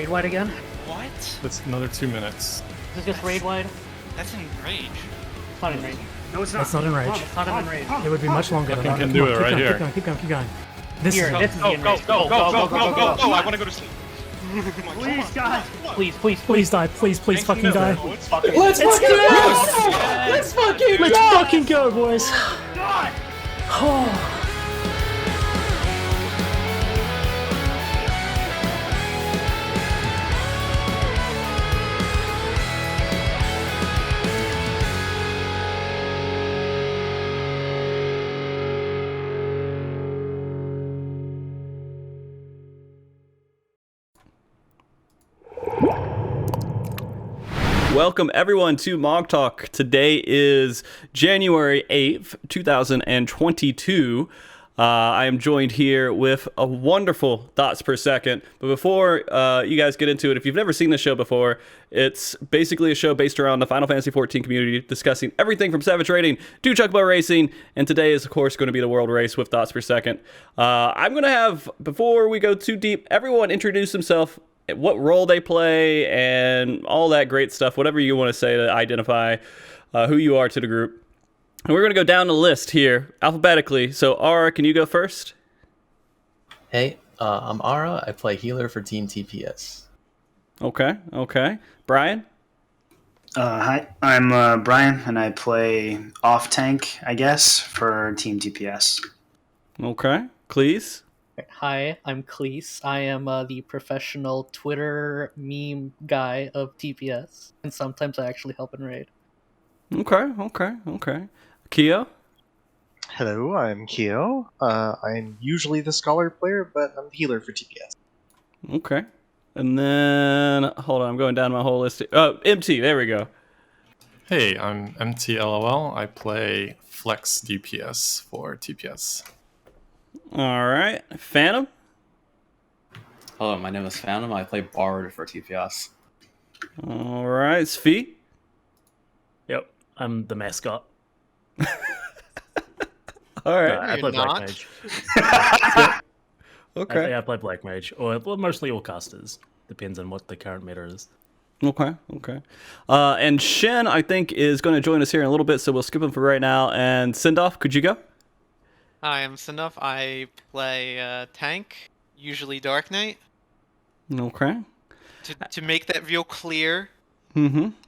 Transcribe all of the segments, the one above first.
raid wide again? What? That's another 2 minutes. Is this just raid wide? That's in rage. It's not in rage. No, it's not. That's not in rage. It's not in rage. It would be much longer than that. can Come do on, it keep right going, here. Keep going, keep going. This Here, is this is Go, in go, rage. go, go, go, go, go, go! I want to go to sleep. Please, guys. Please die, please fucking die. Let's Let's fucking go! Let's fucking go, boys. God. Oh. Welcome everyone to MogTalk. Today is January 8th, 2022. I am joined here with a wonderful thoughts per second. But before you guys get into it, if you've never seen this show before, it's basically a show based around the Final Fantasy XIV community discussing everything from Savage Raiding to Chocobo Racing. And today is, of course, going to be the World Race with thoughts per second. I'm going to have, before we go too deep, everyone introduce themselves, what role they play, and all that great stuff, whatever you want to say to identify who you are to the group. And we're going to go down the list here alphabetically. So, Ara, can you go first? Hey, I'm Ara. I play healer for Team TPS. Okay. Brian? Hi, I'm Brian, and I play off tank, I guess, for Team TPS. Okay. Cleese? Hi, I'm Cleese. I am the professional Twitter meme guy of TPS, and sometimes I actually help in raid. Okay. Keo? Hello, I'm Keo. I'm usually the scholar player, but I'm the healer for TPS. Okay. And then, hold on, I'm going down my whole list. Oh, MT, there we go. Hey, I'm MTLOL. I play Flex DPS for TPS. All right. Phantom? Hello, my name is Phantom. I play Bard for TPS. All right. Sfee? Yep, I'm the mascot. All right. I play not? Black Mage. Okay. I play Black Mage, or well, mostly all casters. Depends on what the current meta is. Okay. And Shen, I think, is going to join us here in a little bit, so we'll skip him for right now. And Sindoff, could you go? Hi, I'm Sindoff. I play tank, usually Dark Knight. Okay. To make that real clear,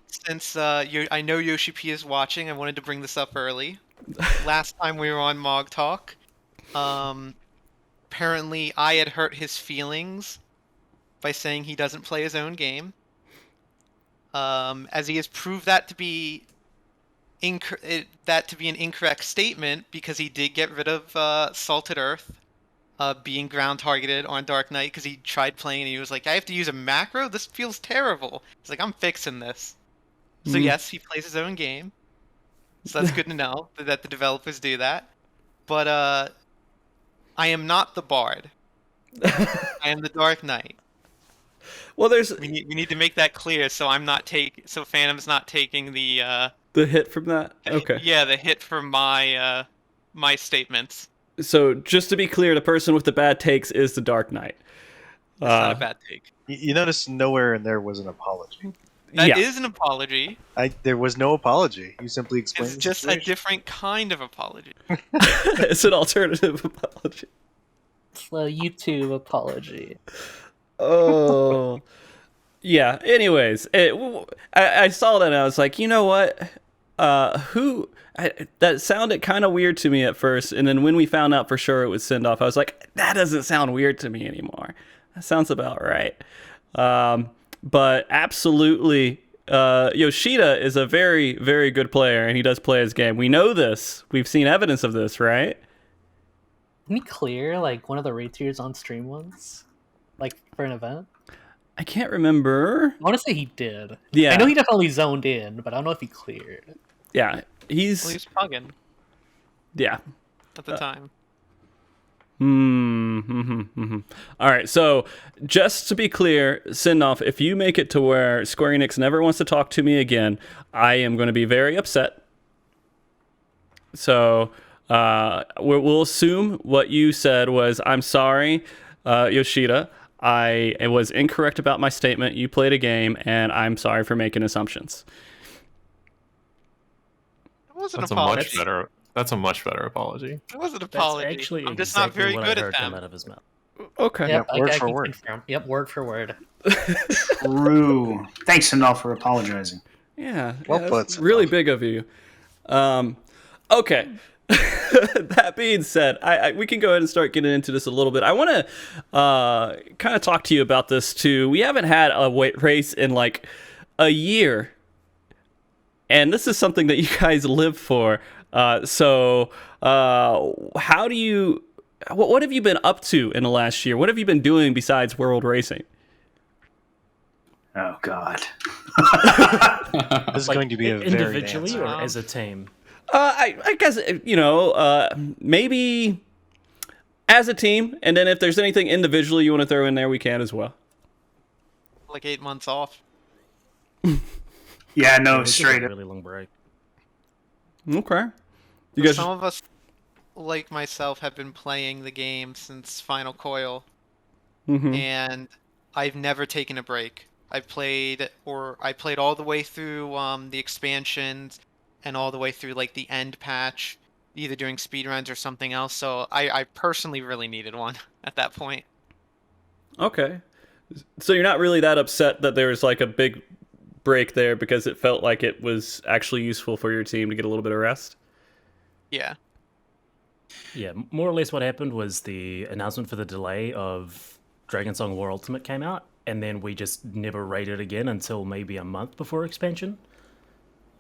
since I know Yoshi P is watching, I wanted to bring this up early. Last time we were on MogTalk, apparently I had hurt his feelings by saying he doesn't play his own game. As he has proved that to be an incorrect statement, because he did get rid of Salted Earth being ground targeted on Dark Knight, because he tried playing and he was like, I have to use a macro? This feels terrible. He's like, I'm fixing this. So yes, he plays his own game. So that's good to know that the developers do that. But I am not the Bard. I am the Dark Knight. Well, We need to make that clear, so so Phantom's not taking the hit from that? Okay. Yeah, the hit from my my statements. So, just to be clear, the person with the bad takes is the Dark Knight. That's not a bad take. You notice nowhere in there was an apology. That is an apology. There was no apology. You simply explained. It's just a different kind of apology. It's an alternative apology. It's a YouTube apology. Oh. Yeah, anyways. I saw that and I was like, you know what? That sounded kind of weird to me at first. And then when we found out for sure it was Sindoff, I was like, that doesn't sound weird to me anymore. That sounds about right. But absolutely, Yoshida is a very, very good player, and he does play his game. We know this. We've seen evidence of this, right? Can we clear like one of the raid tiers on stream once, like for an event? I can't remember. I want to say he did. Yeah, I know he definitely zoned in, but I don't know if he cleared. Yeah, he's pugging. Yeah, at the time. All right, so just to be clear, Sindoff, if you make it to where Square Enix never wants to talk to me again, I am going to be very upset. So we'll assume what you said was, I'm sorry, Yoshida. I was incorrect about my statement. You played a game, and I'm sorry for making assumptions. It wasn't That's an a apology. much better. That's a much better apology. It wasn't an That's apology. actually I'm just exactly not very what good I at heard come them. out of his mouth. Okay. Yep, word I for can word. confirm. Yep, word for word. True. Thanks, Hindal, for apologizing. Yeah. Well yeah, put, that's really Sindel. big of you. Okay. That being said, we can go ahead and start getting into this a little bit. I want to kind of talk to you about this too. We haven't had a race in like a year, and this is something that you guys live for. So how do you? What have you been up to in the last year? What have you been doing besides World Racing? Oh, God. This is going to be a varied individually answer. or as a team. I guess, maybe as a team, and then if there's anything individually you want to throw in there, we can as well. Like 8 months off. Yeah, no, It was just straight a up. really long break. Okay. You guys, Some of us, like myself, have been playing the game since Final Coil, Mhm. and I've never taken a break. I played all the way through the expansions and all the way through like the end patch, either doing speedruns or something else. So I personally really needed one at that point. Okay. So you're not really that upset that there was like a big break there because it felt like it was actually useful for your team to get a little bit of rest? Yeah. Yeah, more or less what happened was the announcement for the delay of Dragon Song War Ultimate came out, and then we just never raided again until maybe a month before expansion.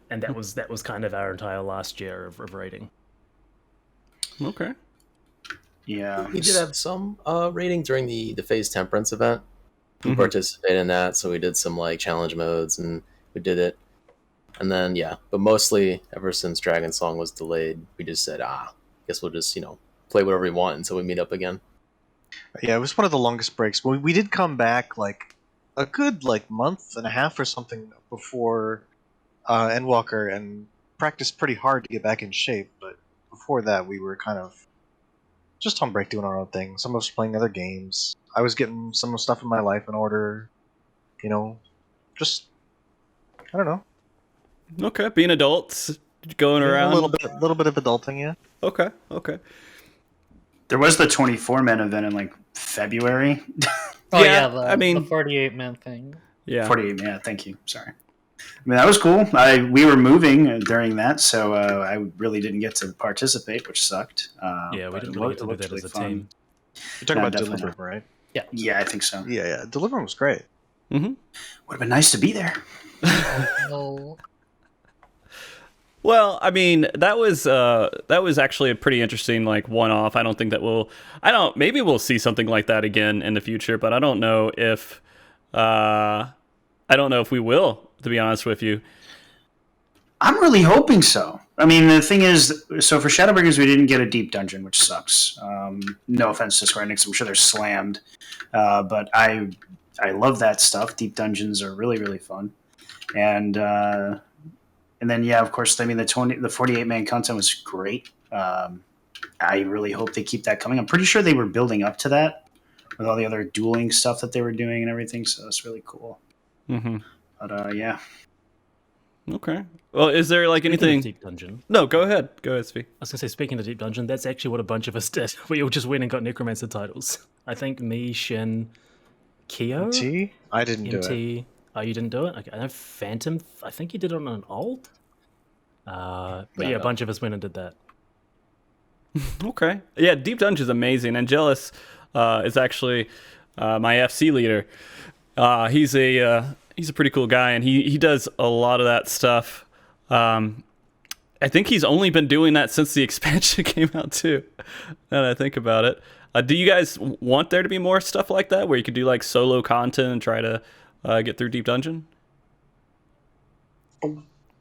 And that was kind of our entire last year of raiding. Okay. Yeah. We did have some rating during the Phase Temperance event. We Mhm. participated in that, so we did some like challenge modes and we did it. And then but mostly ever since Dragon Song was delayed, we just said, guess we'll just, play whatever we want until we meet up again. Yeah, it was one of the longest breaks. But we did come back like a good month and a half or something before Endwalker and practiced pretty hard to get back in shape. But before that, we were kind of just on break doing our own thing. Some of us playing other games. I was getting some stuff in my life in order. Just I don't know. Okay. Being adults, going around. A little bit of adulting, yeah. Okay. Okay. There was the 24-man event in like February. Oh Yeah, yeah, the 48-man thing. Yeah. 48, yeah, thank you. Sorry. I mean, that was cool. We were moving during that, so I really didn't get to participate, which sucked. Yeah, we but didn't it really get to do looked that really as a fun. team. You're talking Yeah, about definitely. Deliverance, right? Yeah, I think so. Yeah. Deliverance was great. Mm-hmm. Would have been nice to be there. Oh, Well, I mean, that was actually a pretty interesting one-off. I don't think that maybe we'll see something like that again in the future, but I don't know if we will, to be honest with you. I'm really hoping so. I mean, the thing is, so for Shadowbringers, we didn't get a deep dungeon, which sucks. No offense to Square Enix, I'm sure they're slammed, but I love that stuff. Deep dungeons are really, really fun, and then yeah, of course, I mean the 48-man content was great. I really hope they keep that coming. I'm pretty sure they were building up to that with all the other dueling stuff that they were doing and everything, so it's really cool. Mm-hmm. But yeah. Okay. Well, is there anything? Deep Dungeon. No, go ahead. Go ahead, Svi. I was gonna say, speaking of Deep Dungeon, that's actually what a bunch of us did. We all just went and got Necromancer titles. I think me, Shin, Kyo, T? I didn't do it. MT. Oh, you didn't do it? Okay. I know Phantom. I think you did it on an alt. But yeah, a bunch of us went and did that. Okay. Yeah, Deep Dungeon is amazing. Angelus is actually my FC leader. He's a pretty cool guy, and he does a lot of that stuff. I think he's only been doing that since the expansion came out too. Now that I think about it, do you guys want there to be more stuff like that, where you could do solo content and try to get through Deep Dungeon?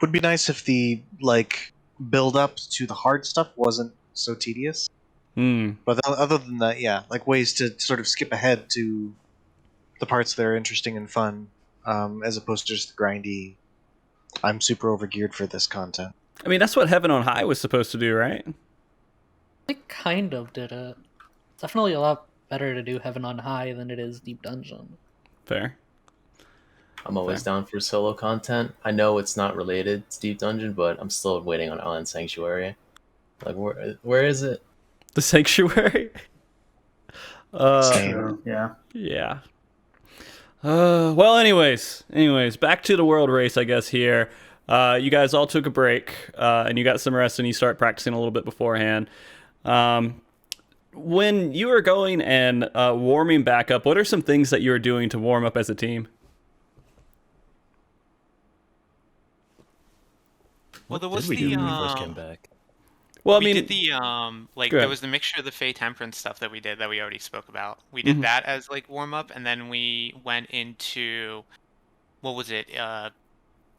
Would be nice if the build up to the hard stuff wasn't so tedious. But other than that, yeah, ways to sort of skip ahead to the parts that are interesting and fun, as opposed to just the grindy. I'm super overgeared for this content. I mean, that's what Heaven on High was supposed to do, right? they kind of did it. Definitely a lot better to do Heaven on High than it is Deep Dungeon. Fair. I'm always down for solo content. I know it's not related to Deep Dungeon, but I'm still waiting on Island Sanctuary. Like, where is it? The Sanctuary. True. Yeah. Yeah. Well, anyways, back to the world race, I guess. Here, you guys all took a break, and you got some rest, and you start practicing a little bit beforehand. When you were going and warming back up, what are some things that you were doing to warm up as a team? Well, there What was did we do the when we first came back? Well, I we mean, did the like go there ahead. was the mixture of the Fey Temperance stuff that we did that we already spoke about. We did that as like warm up, and then we went into what was it?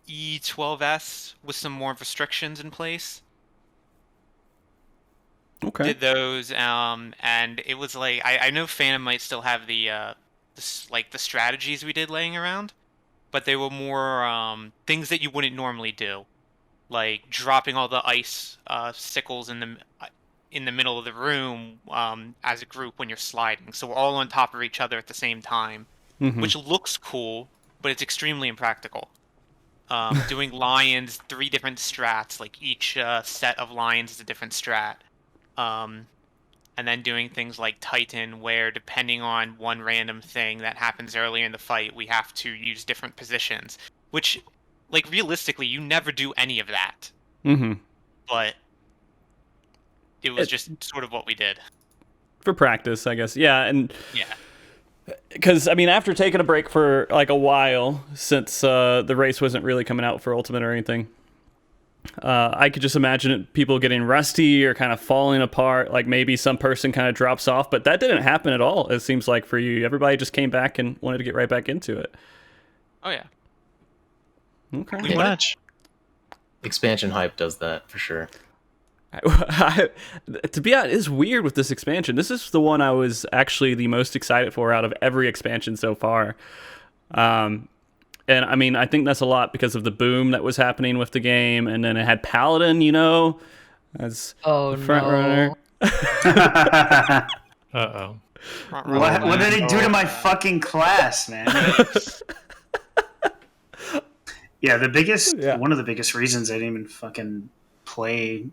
E12S with some more restrictions in place. Okay. Did those, and it was like I know Phantom might still have the like the strategies we did laying around, but they were more things that you wouldn't normally do, like dropping all the ice sickles in the middle of the room as a group when you're sliding, so we're all on top of each other at the same time, which looks cool, but it's extremely impractical. Doing lions, 3 different strats, like each set of lions is a different strat. And then doing things like Titan, where depending on one random thing that happens earlier in the fight, we have to use different positions. Which, like, realistically, you never do any of that. But it was just sort of what we did. For practice, I guess. Yeah, and Yeah. because I mean, after taking a break for like a while, since the race wasn't really coming out for Ultimate or anything, I could just imagine people getting rusty or kind of falling apart. Like maybe some person kind of drops off, but that didn't happen at all. It seems like for you, everybody just came back and wanted to get right back into it. Oh yeah. Okay. Pretty much. Expansion hype does that for sure. To be honest, it's weird with this expansion. This is the one I was actually the most excited for out of every expansion so far. And I mean, I think that's a lot because of the boom that was happening with the game, and then it had Paladin, you know, as the front runner. Uh-oh. What did he do to my fucking class, man? Yeah, one of the biggest reasons I didn't even fucking play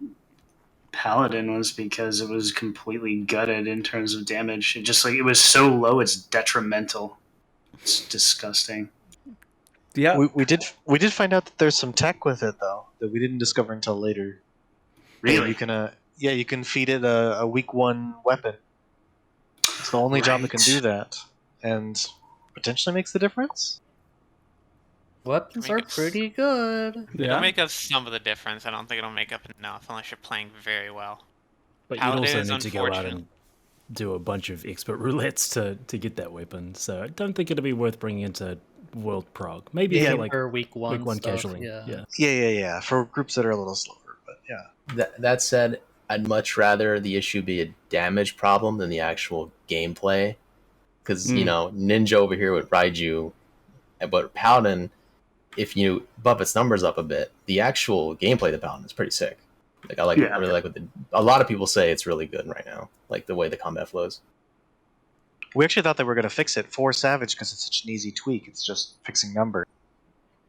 Paladin was because it was completely gutted in terms of damage. It was so low, it's detrimental. It's disgusting. Yeah, We did find out that there's some tech with it though that we didn't discover until later. Really? You can you can feed it a week 1 weapon. It's the only job that can do that, and potentially makes the difference. Weapons are pretty good. It'll make up some of the difference. I don't think it'll make up enough unless you're playing very well. But Paladin you'd also is need to go out unfortunate. and do a bunch of expert roulettes to get that weapon. So I don't think it'd be worth bringing into World Prog. Maybe Yeah, for like for week 1 week 1 stuff, casualing. yeah. Yeah. For groups that are a little slower, but yeah. That said, I'd much rather the issue be a damage problem than the actual gameplay. Because, you know, Ninja over here would ride you, but Paladin, if you buff its numbers up a bit, the actual gameplay of the Paladin is pretty sick. Like I really like what a lot of people say it's really good right now, like the way the combat flows. We actually thought they were going to fix it for Savage because it's such an easy tweak. It's just fixing number,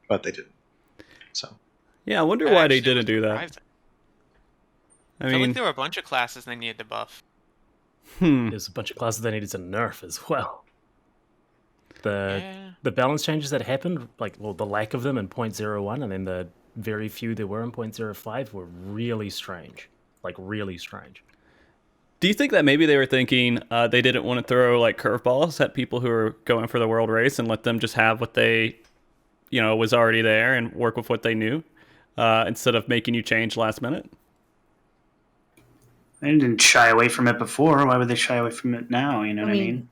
but they didn't. So Yeah, I wonder why they didn't do that. I feel like there were a bunch of classes they needed to buff. There's a bunch of classes they needed to nerf as well. The balance changes that happened, the lack of them in 0.01 and then the very few there were in 0.05 were really strange. Really strange. Do you think that maybe they were thinking they didn't want to throw like curveballs at people who are going for the world race and let them just have what they, was already there and work with what they knew instead of making you change last minute? They didn't shy away from it before. Why would they shy away from it now? You know what I mean?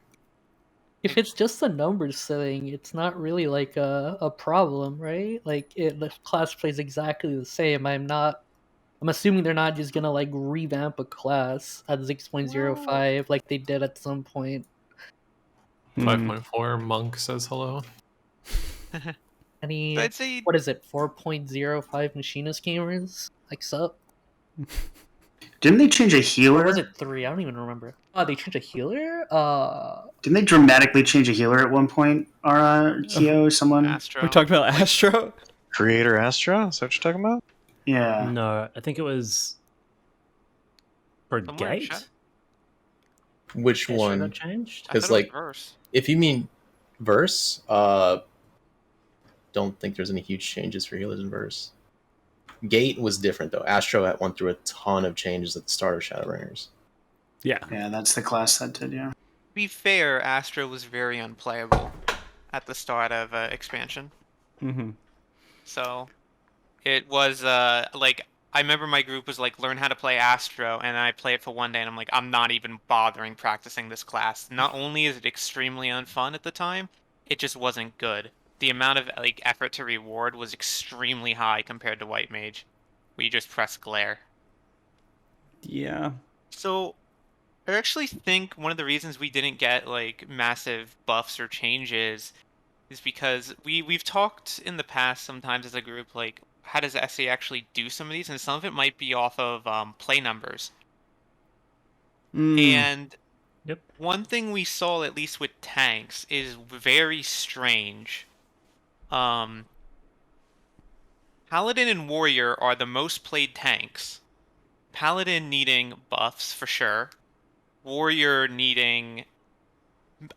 If it's just the numbers thing, it's not really like a problem, right? The class plays exactly the same. I'm assuming they're not just gonna revamp a class at 6.05 like they did at some point. 5.4 Monk says hello. I'd say, what is it, 4.05 machinist gamers? Sup? Didn't they change a Or healer? was it 3? I don't even remember. Oh, they changed a healer? Didn't they dramatically change a healer at one point? Keo, someone? Astro. We're talking about Astro. Creator Astra? Is that what you're talking about? Yeah. No, I think it was Somewhere in Brigade. chat? Which Astro one? got changed. I thought Because it was like, verse. if you mean verse, don't think there's any huge changes for healers in verse. Gate was different though. Astro went through a ton of changes at the start of Shadowbringers. Yeah. Yeah, that's the class that did, yeah. To be fair, Astro was very unplayable at the start of expansion. Mm-hmm. So it was like I remember my group was like learn how to play Astro, and I play it for one day, and I'm like I'm not even bothering practicing this class. Not only is it extremely unfun at the time, it just wasn't good. The amount of like effort to reward was extremely high compared to White Mage, where you just press glare. Yeah. So I actually think one of the reasons we didn't get like massive buffs or changes is because we've talked in the past sometimes as a group like how does SA actually do some of these, and some of it might be off of play numbers. And Yep. one thing we saw at least with tanks is very strange. Paladin and Warrior are the most played tanks. Paladin needing buffs for sure. Warrior needing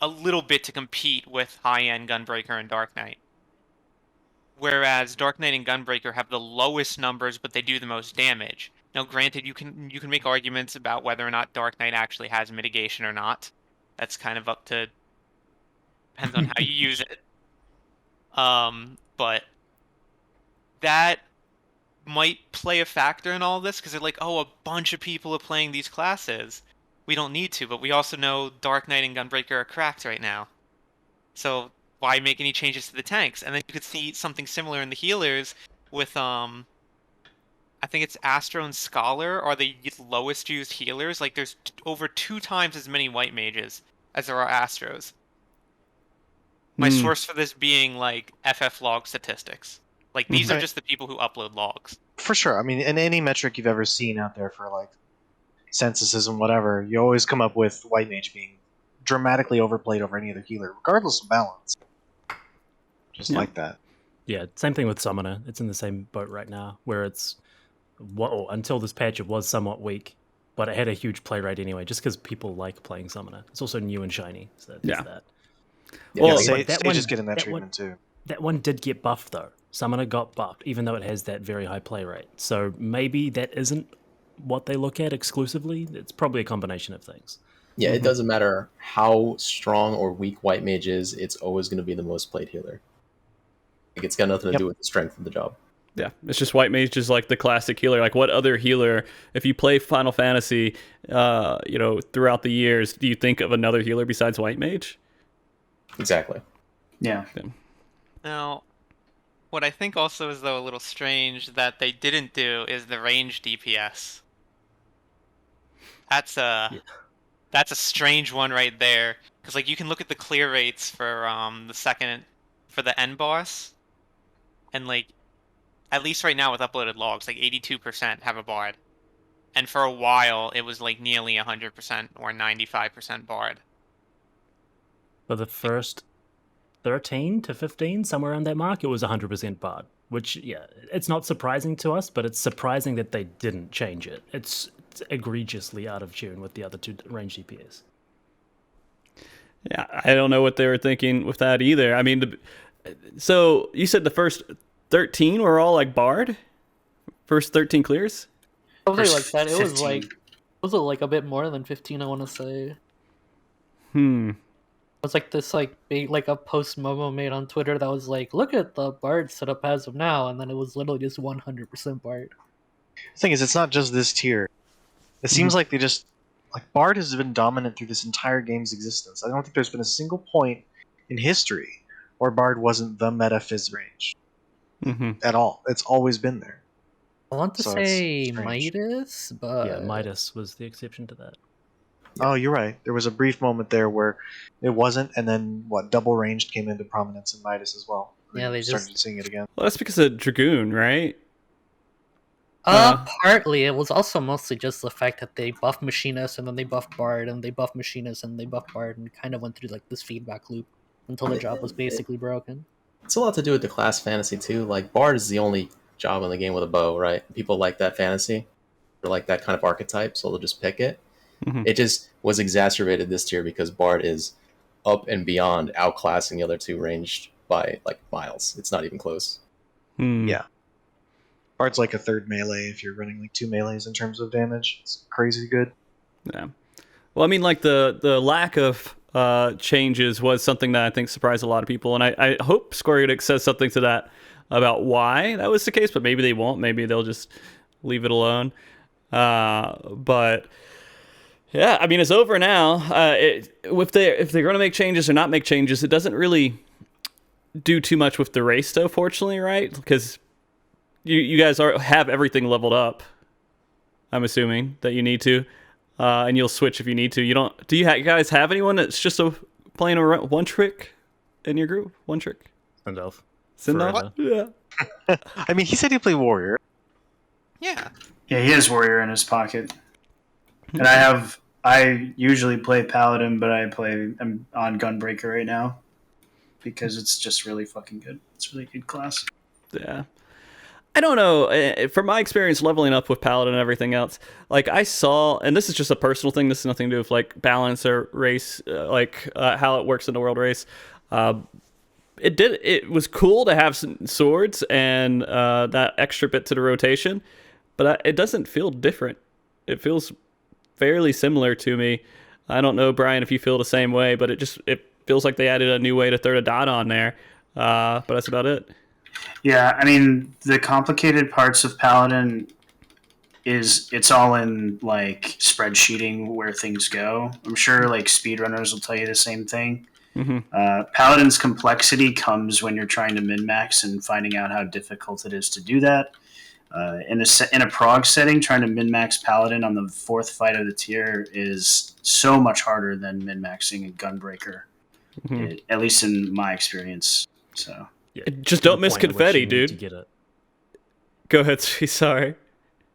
a little bit to compete with high-end Gunbreaker and Dark Knight. Whereas Dark Knight and Gunbreaker have the lowest numbers, but they do the most damage. Now, granted, you can make arguments about whether or not Dark Knight actually has mitigation or not. That's kind of up to depends on how you use it. But that might play a factor in all this because they're like, oh, a bunch of people are playing these classes. We don't need to, but we also know Dark Knight and Gunbreaker are cracked right now. So why make any changes to the tanks? And then you could see something similar in the healers with I think it's Astro and Scholar are the lowest used healers. Like there's over 2 times as many White Mages as there are Astros. My source for this being like FF log statistics. Like these are just the people who upload logs. For sure. I mean, in any metric you've ever seen out there for like censuses and whatever, you always come up with White Mage being dramatically overplayed over any other healer, regardless of balance. Just like that. Yeah, same thing with Summoner. It's in the same boat right now, where it's until this patch it was somewhat weak, but it had a huge play rate anyway, just because people like playing Summoner. It's also new and shiny, so there's that. Well, but that Sage is one- getting that that treatment one- too. That one did get buffed though. Summoner got buffed, even though it has that very high play rate. So maybe that isn't what they look at exclusively. It's probably a combination of things. Yeah, it doesn't matter how strong or weak White Mage is, it's always going to be the most played healer. Like, it's got nothing to do with the strength of the job. Yeah, it's just White Mage is like the classic healer. Like what other healer, if you play Final Fantasy, throughout the years, do you think of another healer besides White Mage? Exactly. Yeah. Now, what I think also is though a little strange that they didn't do is the range DPS. That's a strange one right there, because like you can look at the clear rates for the end boss, and like at least right now with uploaded logs, like 82% have a bard, and for a while it was like nearly 100% or 95% bard. For the first 13 to 15, somewhere around that mark, it was 100% bard. Which, yeah, it's not surprising to us, but it's surprising that they didn't change it. It's egregiously out of tune with the other two range DPS. Yeah, I don't know what they were thinking with that either. I mean, so you said the first 13 were all like bard? First 13 clears? Something like First that. It was 15. like a bit more than 15, I want to say. Hmm. It was like this big a post Momo made on Twitter that was like, look at the Bard setup as of now, and then it was literally just 100% Bard. The thing is, it's not just this tier. It seems like they just Bard has been dominant through this entire game's existence. I don't think there's been a single point in history where Bard wasn't the meta fizz range at all. It's always been there. I want to So it's say strange. Midas, but Yeah, Midas was the exception to that. Oh, you're right. There was a brief moment there where it wasn't, and then double ranged came into prominence in Midas as well. Yeah, they started just seeing it again. Well, that's because of Dragoon, right? Partly. It was also mostly just the fact that they buffed Machinist and then they buffed Bard and they buffed Machinist and they buffed Bard and kind of went through like this feedback loop until the job was basically broken. It's a lot to do with the class fantasy too. Like Bard is the only job in the game with a bow, right? People like that fantasy, or like that kind of archetype, so they'll just pick it. Mhm. It just was exacerbated this tier because Bard is up and beyond outclassing the other two ranged by like miles. It's not even close. Yeah. Bard's like a third melee if you're running like 2 melees in terms of damage. It's crazy good. Yeah. Well, I mean, like the lack of changes was something that I think surprised a lot of people, and I hope Square Enix says something to that about why that was the case, but maybe they won't. Maybe they'll just leave it alone. But yeah, I mean, it's over now. If they're going to make changes or not make changes, it doesn't really do too much with the race, though. Fortunately, right? Because you guys have everything leveled up. I'm assuming that you need to. And you'll switch if you need to. You don't. Do you guys have anyone that's just playing a one trick in your group? One trick. Sindolf. Sindolf? Yeah. I mean, he said he played warrior. Yeah. Yeah, he has warrior in his pocket. And I usually play paladin, but I'm on gunbreaker right now because it's just really fucking good. It's a really good class. Yeah. I don't know. From my experience leveling up with Paladin and everything else, like I saw, and this is just a personal thing. This has nothing to do with like balance or race, how it works in the world race. It was cool to have some swords and that extra bit to the rotation, but it doesn't feel different. It feels fairly similar to me. I don't know, Brian, if you feel the same way, but it feels like they added a new way to throw the dot on there. But that's about it. Yeah, I mean, the complicated parts of Paladin it's all in like spreadsheeting where things go. I'm sure like speedrunners will tell you the same thing. Mm-hmm. Paladin's complexity comes when you're trying to min-max and finding out how difficult it is to do that. In a prog setting, trying to min-max Paladin on the 4th fight of the tier is so much harder than min-maxing a Gunbreaker, at least in my experience. So. Yeah, just don't miss confetti, dude. To get it. Go ahead, sorry.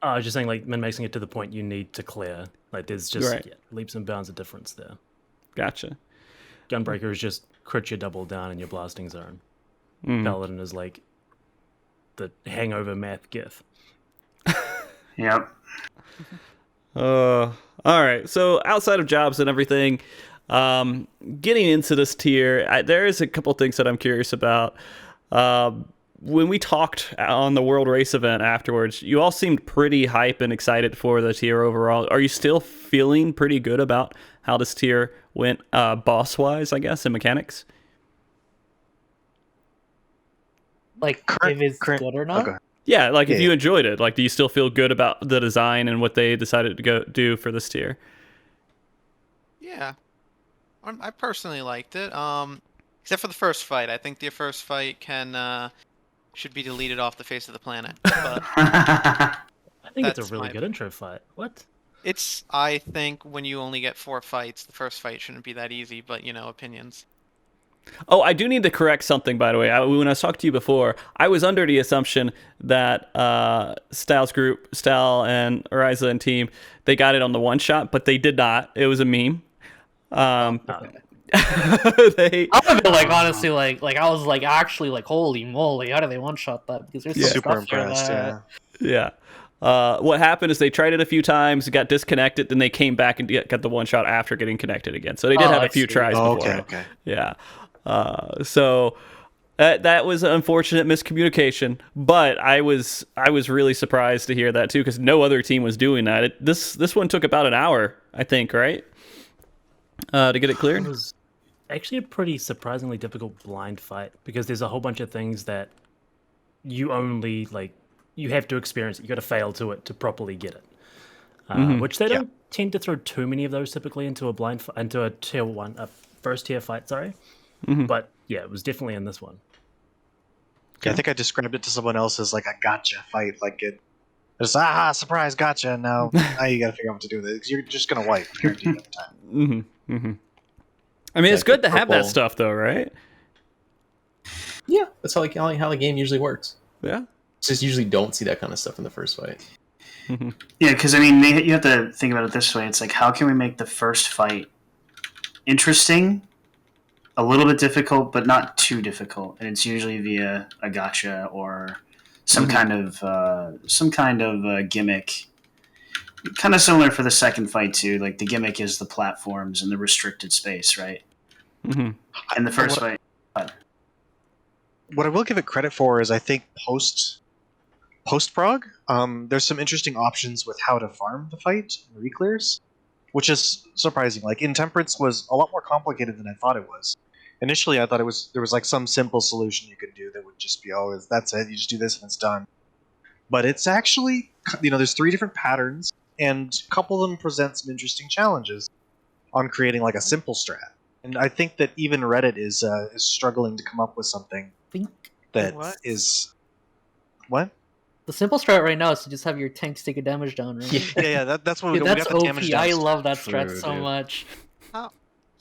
I was just saying, like, min-maxing it to the point you need to clear. Like, there's just leaps and bounds of difference there. Gotcha. Gunbreaker is just crit your double down in your blasting zone. Paladin is like the hangover math gif. Yep. All right. So outside of jobs and everything, getting into this tier, there is a couple things that I'm curious about. When we talked on the World Race event afterwards, you all seemed pretty hype and excited for the tier overall. Are you still feeling pretty good about how this tier went boss-wise, I guess, and mechanics? Like, if it's good or not? Okay. Yeah, like if you enjoyed it, like do you still feel good about the design and what they decided to go do for this tier? Yeah. I personally liked it. Except for the first fight. I think the first fight should be deleted off the face of the planet. But I think it's that's a really my good intro fight. What? I think when you only get 4 fights, the first fight shouldn't be that easy, but opinions. Oh, I do need to correct something, by the way. When I was talking to you before, I was under the assumption that Styles group, Style and Ariza and team, they got it on the one shot, but they did not. It was a meme. I would have been like, honestly, like I was like, actually, like, holy moly, how do they one shot that? Because there's some Super stuff here impressed. that- Yeah. What happened is they tried it a few times, got disconnected, then they came back and got the one shot after getting connected again. So they did have a few tries before. Okay. Yeah. So that was an unfortunate miscommunication, but I was really surprised to hear that too, because no other team was doing that. This one took about an hour, I think, right? To get it cleared. It was actually a pretty surprisingly difficult blind fight because there's a whole bunch of things that you only you have to experience it. You got to fail to it to properly get it. Which they don't tend to throw too many of those typically into a tier 1, a first tier fight. Sorry. But yeah, it was definitely in this one. Yeah, I think I described it to someone else as like a gotcha fight. Like it's surprise, gotcha. Now you got to figure out what to do with it because you're just gonna wipe guaranteed every time. I mean, it's good to the have that purple- stuff, though, right? Yeah, that's how the game usually works. Yeah. just usually don't see that kind of stuff in the first fight. Yeah, because I mean, you have to think about it this way. It's like, how can we make the first fight interesting, a little bit difficult, but not too difficult? And it's usually via a gotcha or some kind of gimmick. Kind of similar for the second fight too. Like the gimmick is the platforms and the restricted space, right? And the first fight. What I will give it credit for is I think post prog, there's some interesting options with how to farm the fight and reclears, which is surprising. Like Intemperance was a lot more complicated than I thought it was. Initially, I thought there was like some simple solution you could do that would just be, that's it. You just do this and it's done. But it's actually, there's 3 different patterns, and a couple of them present some interesting challenges on creating like a simple strat. And I think that even Reddit is struggling to come up with something that is what? The simple strat right now is to just have your tanks take a damage down, right? Yeah, that's what Dude, we that's got the damage OP. down. I love that strat True, so dude. much. How?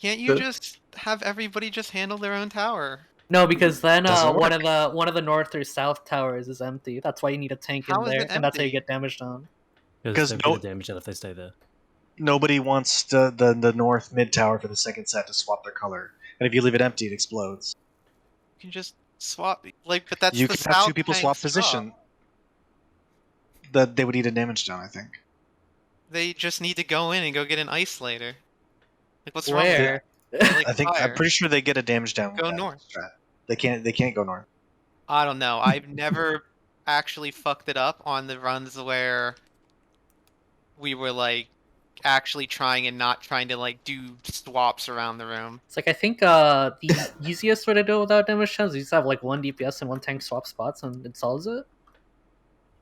Can't you just have everybody just handle their own tower? No, because then Doesn't one work. of the north or south towers is empty. That's why you need a tank How in is there, it and that's how you empty? get damage down. Because Because they'll get damage out if they stay there. Nobody wants the north mid tower for the second set to swap their color, and if you leave it empty, it explodes. You can just swap, but that's You the can have 2 south people tank swap stuff. position. That they would eat a damage down, I think. They just need to go in and go get an ice later. Like, what's wrong with Where? that? Like I'm fire. pretty sure they get a damage down. Go with that north. strat. They can't go north. I don't know. I've never actually fucked it up on the runs where we were like actually trying and not trying to like do swaps around the room. It's like I think the easiest way to do it without damage chance is you just have like 1 DPS and 1 tank swap spots, and it solves it.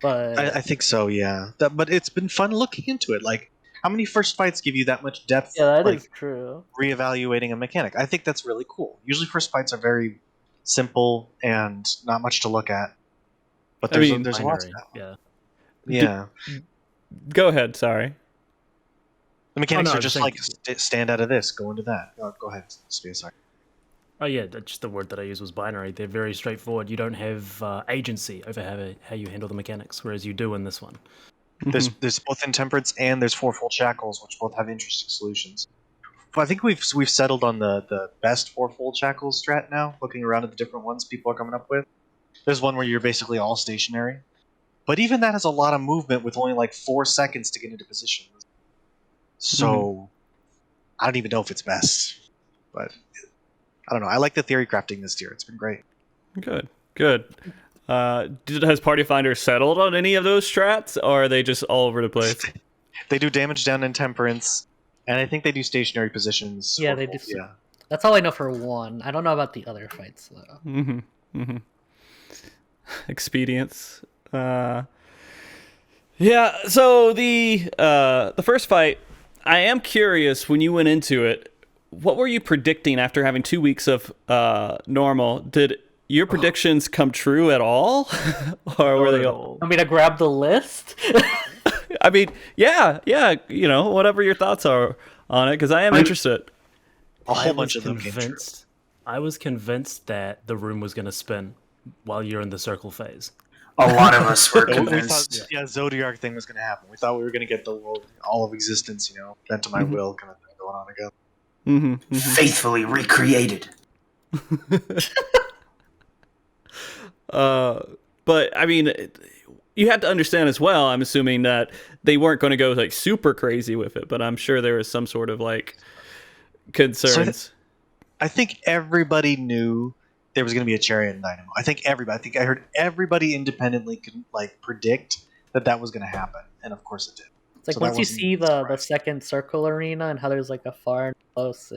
But I think so, yeah. But it's been fun looking into it. Like, how many first fights give you that much depth? yeah, that is like, true. reevaluating a mechanic. I think that's really cool. Usually, first fights are very simple and not much to look at. But there's Binary, a lot. yeah. Yeah, Go ahead. Sorry. the mechanics no, are just thank like stand out of this, go into that. Go ahead, Sophia, sorry. Oh yeah, that's just the word that I used was binary. They're very straightforward. You don't have agency over how you handle the mechanics, whereas you do in this one. There's both Intemperance and there's Fourfold Shackles, which both have interesting solutions. I think we've settled on the best Fourfold Shackles strat now. Looking around at the different ones people are coming up with, there's one where you're basically all stationary, but even that has a lot of movement with only like 4 seconds to get into position. So I don't even know if it's best, but I don't know. I like the theory crafting this year. It's been great. Good. Has Party Finder settled on any of those strats, or are they just all over the place? They do damage down Intemperance, and I think they do stationary positions. Yeah, they do. Yeah. That's all I know for 1. I don't know about the other fights though. Expedience. Yeah. So the first fight, I am curious. When you went into it, what were you predicting after having 2 weeks of normal? Did your predictions come true at all, or were they all? Want me to grab the list? I mean, yeah. You know, whatever your thoughts are on it, because I am interested. A whole bunch of them came true. I was convinced that the room was going to spin while you're in the circle phase. A lot of us were We convinced. thought, Zodiac thing was going to happen. We thought we were going to get the all of existence, bent to my will kind of thing going on again. Faithfully recreated. But I mean, you have to understand as well. I'm assuming that they weren't going to go like super crazy with it, but I'm sure there was some sort of like concerns. I think everybody knew there was going to be a Chariot and Dynamo. I think I heard everybody independently could like predict that was going to happen, and of course it did. It's like So once that you wasn't see a the surprise. second circle arena and how there's like a far and close,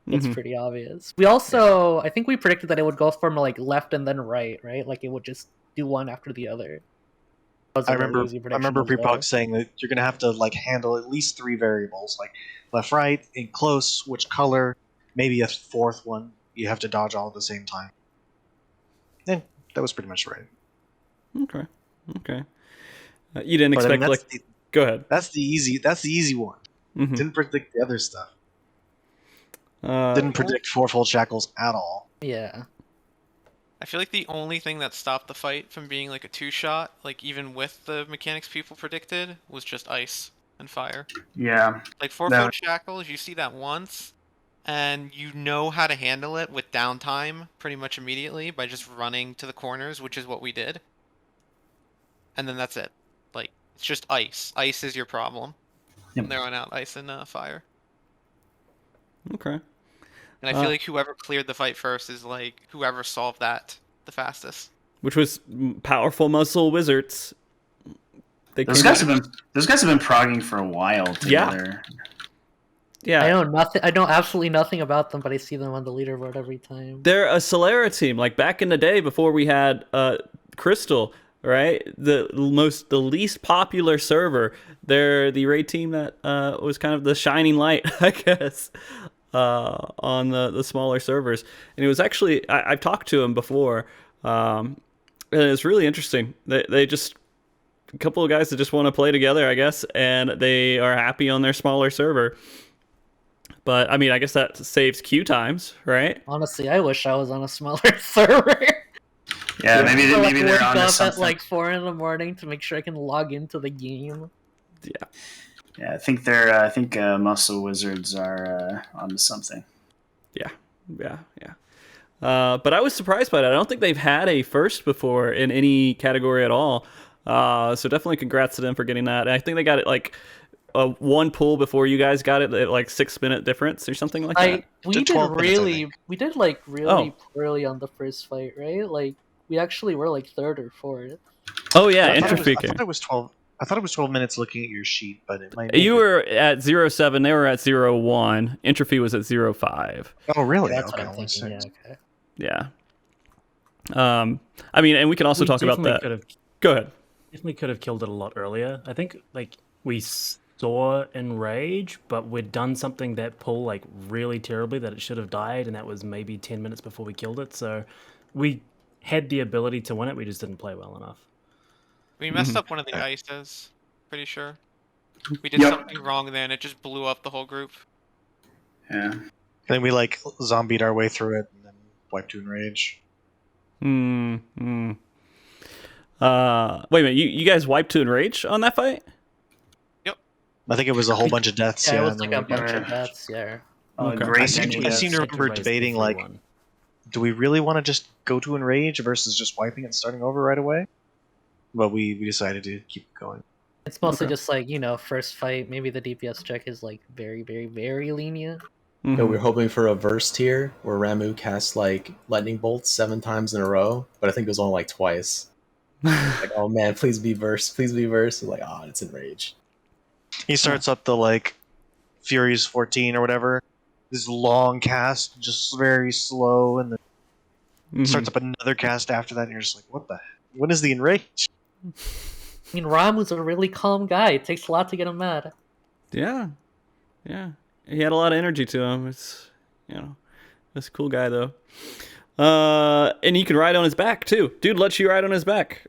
it's pretty obvious. We also, I think we predicted that it would go from like left and then right? Like it would just do one after the other. I remember Prepog saying that you're going to have to like handle at least 3 variables, like left, right, in close, which color, maybe a 4th one. You have to dodge all at the same time. And that was pretty much right. Okay. You didn't But, I expect mean, like. Go ahead. That's the easy one. Didn't predict the other stuff. Didn't predict Fourfold Shackles at all. Yeah. I feel like the only thing that stopped the fight from being like a two-shot, like even with the mechanics people predicted, was just ice and fire. Yeah. Like 4-foot shackles, you see that once, and you know how to handle it with downtime pretty much immediately by just running to the corners, which is what we did. And then that's it. Like, it's just ice. Ice is your problem. From there on out, ice and fire. Okay. And I feel like whoever cleared the fight first is like whoever solved that the fastest. Which was powerful muscle wizards. Those guys have been progging for a while together. Yeah. I know nothing. I know absolutely nothing about them, but I see them on the leaderboard every time. They're a Solera team. Like back in the day before we had Crystal, right? The least popular server. They're the raid team that was kind of the shining light, I guess, on the smaller servers. And it was actually I've talked to them before, and it's really interesting. They just a couple of guys that just want to play together, I guess, and they are happy on their smaller server. But I mean, I guess that saves queue times, right? Honestly, I wish I was on a smaller server. Yeah, maybe they're on up something. at like 4 a.m. to make sure I can log into the game. Yeah, I think Muscle Wizards are onto something. Yeah. But I was surprised by that. I don't think they've had a first before in any category at all. So definitely congrats to them for getting that. And I think they got it like one pull before you guys got it at like 6-minute difference or something like that. We did really poorly on the first fight, right? Like we actually were like 3rd or 4th. Oh yeah, I thought Entropy. it was 12. I thought it was 12 minutes looking at your sheet, but it might. You were at 0.7, they were at 0.1. Entropy was at 0.5. Oh really? That's Okay. what I'm thinking. Yeah, okay. Yeah. I mean, and we can also talk about that. Go ahead. Definitely could have killed it a lot earlier. I think like we saw Enrage, but we'd done something that pull like really terribly that it should have died, and that was maybe 10 minutes before we killed it. So we had the ability to win it, we just didn't play well enough. We messed up one of the ices, pretty sure. We did something wrong there, and it just blew up the whole group. Yeah. Then we like zombied our way through it, and then wiped to Enrage. Wait a minute, you guys wiped to Enrage on that fight? Yep. I think it was a whole bunch of deaths. Yeah, Yeah, it was and like then a bunch of deaths. Yeah. Okay. I seem to remember debating like, do we really want to just go to Enrage versus just wiping it and starting over right away? But we decided to keep going. It's mostly just like, first fight, maybe the DPS check is like very, very, very lenient. Yeah, we were hoping for a verse tier where Ramu casts like lightning bolts 7 times in a row, but I think it was only like twice. Like, oh man, please be verse, please be verse. Like, it's Enrage. He starts up the like Furies 14 or whatever. This long cast, just very slow, and then starts up another cast after that, and you're just like, what the? When is the Enrage? I mean, Ramu's a really calm guy. It takes a lot to get him mad. Yeah. He had a lot of energy to him. It's, that's a cool guy though. And you can ride on his back too. Dude lets you ride on his back.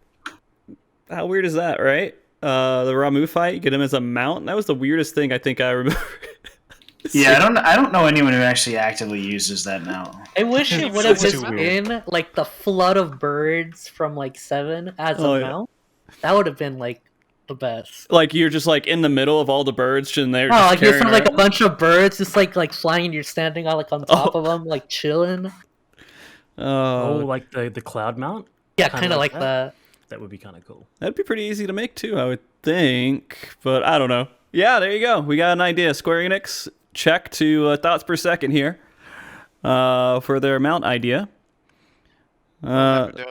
How weird is that, right? The Ramu fight, you get him as a mount. That was the weirdest thing I think I remember. Yeah, I don't know anyone who actually actively uses that now. I wish it would have just been like the flood of birds from like 7 as a mount. That would have been like the best. Like you're just like in the middle of all the birds and they're like you have like a bunch of birds just like flying and you're standing on like on top of them like chilling. Like the cloud mount? Yeah, kind of like that. That would be kind of cool. That'd be pretty easy to make too, I would think, but I don't know. Yeah, there you go. We got an idea. Square Enix, check to thoughts per second here for their mount idea. I'll never do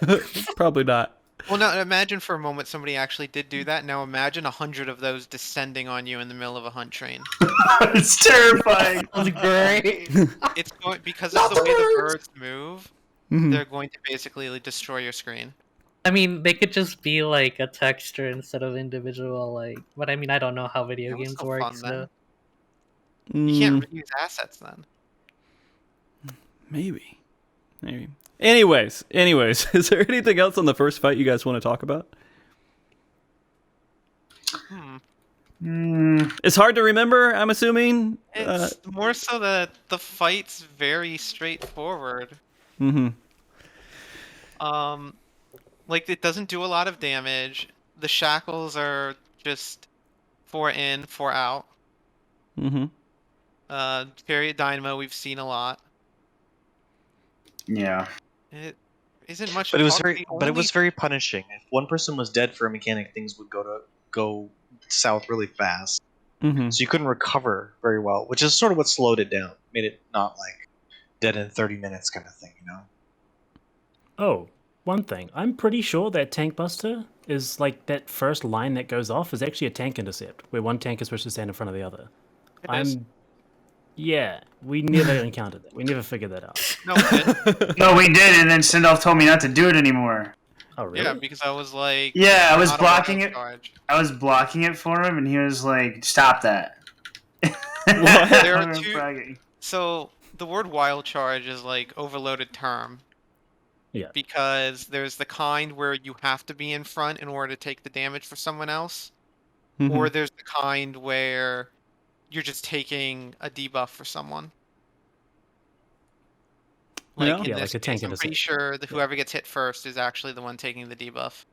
it. Probably not. Well, now imagine for a moment somebody actually did do that. Now imagine 100 of those descending on you in the middle of a hunt train. It's terrifying. That's great. It's going because of the way the birds move. They're going to basically destroy your screen. I mean, they could just be like a texture instead of individual, like. But I mean, I don't know how video games work. So. You can't reuse assets then. Maybe. Anyways, is there anything else on the first fight you guys want to talk about? It's hard to remember, I'm assuming. It's more so that the fight's very straightforward. Like it doesn't do a lot of damage. The shackles are just 4 in, 4 out. Mm-hmm. Chariot Dynamo we've seen a lot. Yeah. It isn't much. But to it was talk- very, the but it only- was very punishing. If one person was dead for a mechanic, things would go south really fast. Mm-hmm. So you couldn't recover very well, which is sort of what slowed it down, made it not like dead in 30 minutes kind of thing, you know? Oh, one thing. I'm pretty sure that Tank Buster is like that first line that goes off is actually a tank intercept, where one tank is supposed to stand in front of the other. It is. Yeah, we never encountered that. We never figured that out. No, it did. No, we did, and then Sindolf told me not to do it anymore. Oh, really? Yeah, because I was like, Yeah, I was not a blocking wild it. charge. I was blocking it for him, and he was like, "Stop that." There are I'm two- bragging. So the word wild charge is like overloaded term. Yeah. Because there's the kind where you have to be in front in order to take the damage for someone else, Mm-hmm. or there's the kind where you're just taking a debuff for someone. Like Yeah. in Yeah, this like a tank case, I'm pretty intercept. sure that whoever gets hit first is actually the one taking the debuff.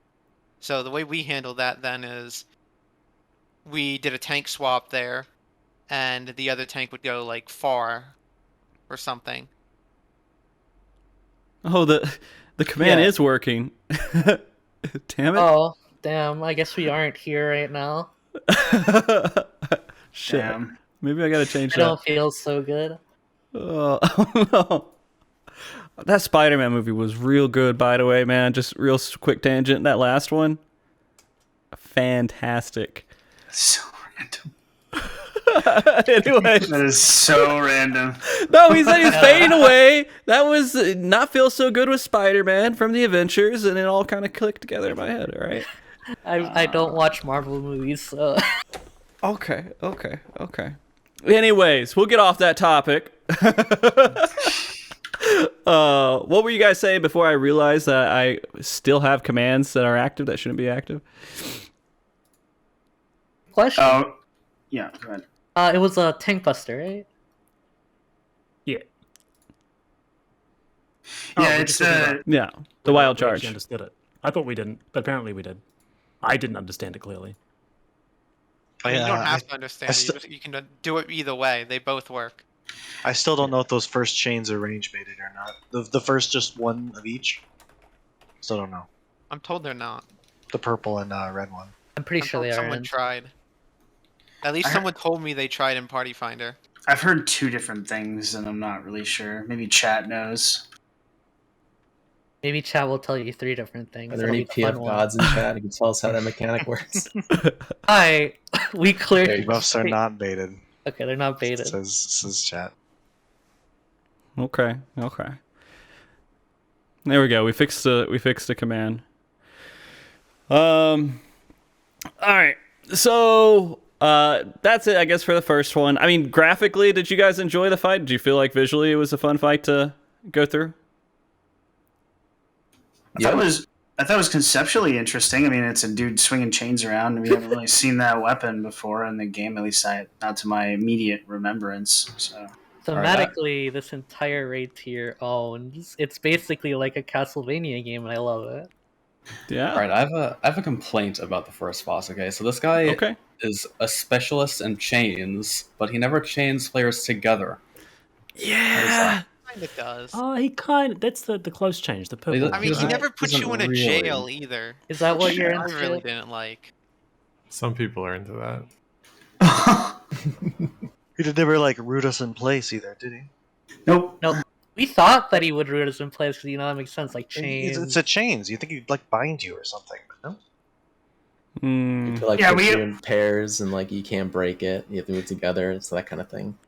So the way we handle that then is we did a tank swap there, and the other tank would go like far or something. Oh, the command Yeah. is working. Damn it. Oh, damn. I guess we aren't here right now. Shit. Damn. Maybe I gotta change I that. don't feel so good. Oh, no. That Spider-Man movie was real good, by the way, man. Just real quick tangent. That last one, fantastic. So random. Anyway, That is so random. no, he said he's fading away. That was not feel so good with Spider-Man from the Adventures, and it all kind of clicked together in my head. All right. I don't watch Marvel movies, so Okay. Anyways, we'll get off that topic. What were you guys saying before I realized that I still have commands that are active that shouldn't be active? question. Oh, yeah. Go ahead. It was a tank buster, right? Yeah. Yeah, we're it's just talking about Yeah, the whether wild we actually charge. understood it. I thought we didn't, but apparently we did. I didn't understand it clearly. I mean, you don't I- have to understand it. st- You can do it either way. They both work. I still don't know if those first chains are range baited or not. The first just one of each. Still don't know. I'm told they're not. The purple and red one. I'm pretty I'm sure told they someone are. tried. At least I- someone told me they tried in Party Finder. I've heard two different things, and I'm not really sure. Maybe chat knows. Maybe chat will tell you 3 different things. Are there It'll any be the fun PF one. gods in chat who can tell us how that mechanic works? Hi, we cleared. There you go. Buffs are not baited. Okay, they're not baited. Says chat. Okay. There we go. We fixed the command. All right. So that's it, I guess, for the first one. I mean, graphically, did you guys enjoy the fight? Did you feel like visually it was a fun fight to go through? I thought it was conceptually interesting. I mean, it's a dude swinging chains around, and we haven't really seen that weapon before in the game, at least not to my immediate remembrance. So Thematically, this entire raid tier owns. It's basically like a Castlevania game, and I love it. Yeah. All right, I have a complaint about the first boss. Okay, so this guy Okay. is a specialist in chains, but he never chains players together. Yeah. Kind of does. Oh, he kind of. That's the close change, the purple. He one. I mean, he doesn't- never put doesn't you in a really. jail either. Is that what you're I into? really didn't like. Some people are into that. He did never like root us in place either, did he? nope. No, we thought that he would root us in place because that makes sense, like chains. It's a chains. You think he'd like bind you or something? No? Hmm. You feel like Yeah, puts we- you in pairs and like you can't break it. You have to move together. It's that kind of thing.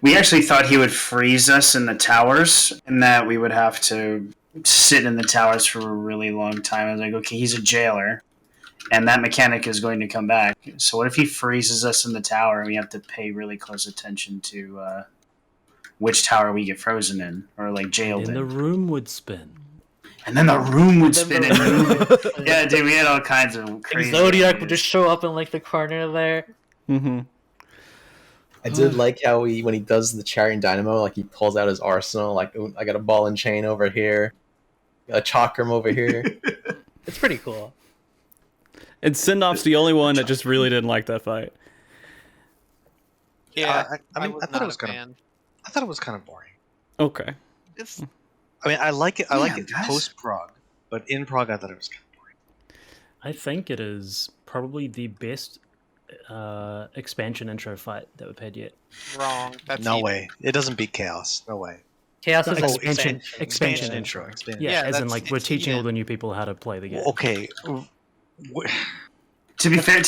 We actually thought he would freeze us in the towers, and that we would have to sit in the towers for a really long time. I was like, okay, he's a jailer, and that mechanic is going to come back. So what if he freezes us in the tower, and we have to pay really close attention to which tower we get frozen in, or like jailed Then the in? room would spin. And then the room would Then spin the and room move. would spin. Yeah, dude, we had all kinds of Like crazy. Zodiac would ideas. just show up in like the corner there. Mm-hmm. I did like how when he does the Chariot Dynamo, like he pulls out his arsenal, like, "Ooh, I got a ball and chain over here. a chakram over here. It's pretty cool. And Sindop's the only one that just really didn't like that fight. Yeah, I was thought not it was a kind fan. of. I thought it was kind of boring. Okay. It's I mean, I like it. I like Yeah, it guys. post prog, but in prog, I thought it was kind of boring. I think it is probably the best expansion intro fight that we've had yet. wrong. That's No easy. way. It doesn't beat Chaos. No way. Chaos No, is expansion Expansion intro. intro. Expansion. Yeah, Yeah, as in that's- like we're it's teaching all Eden. the new people how to play the game. Okay. To be fair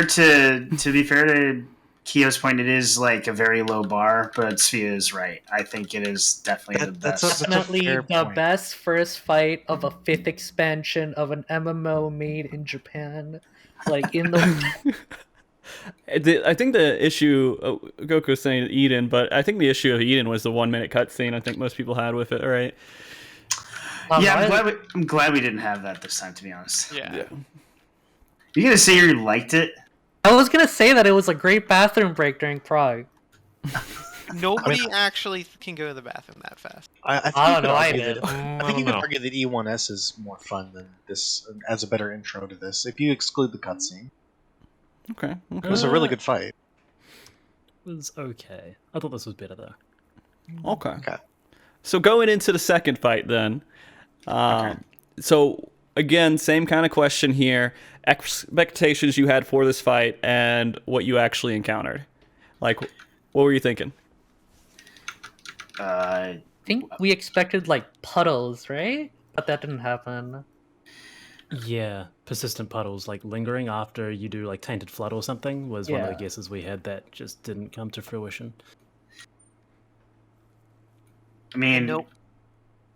to Keo's point, it is like a very low bar, but Sfia is right. I think it is definitely the That's best. definitely fair the point. best first fight of a 5th expansion of an MMO made in Japan. Like in the I think the issue, Goku was saying Eden, but I think the issue of Eden was the 1 minute cutscene I think most people had with it, right? Yeah, I- I'm glad we didn't have that this time, to be honest. Yeah. You gonna say you liked it? I was gonna say that it was a great bathroom break during Prague. Nobody actually can go to the bathroom that fast. I think I you don't could know. I argue did. that- I think you could argue that E1S is more fun than this, as a better intro to this. If you exclude the cutscene, Okay. it was a really good fight. It was okay. I thought this was better though. Okay. Okay. So going into the second fight then. So again, same kind of question here. Expectations you had for this fight and what you actually encountered. Like, what were you thinking? I think we expected like puddles, right? But that didn't happen. Yeah, persistent puddles like lingering after you do like tainted flood or something was one of the Yeah. guesses we had that just didn't come to fruition. I mean, Nope.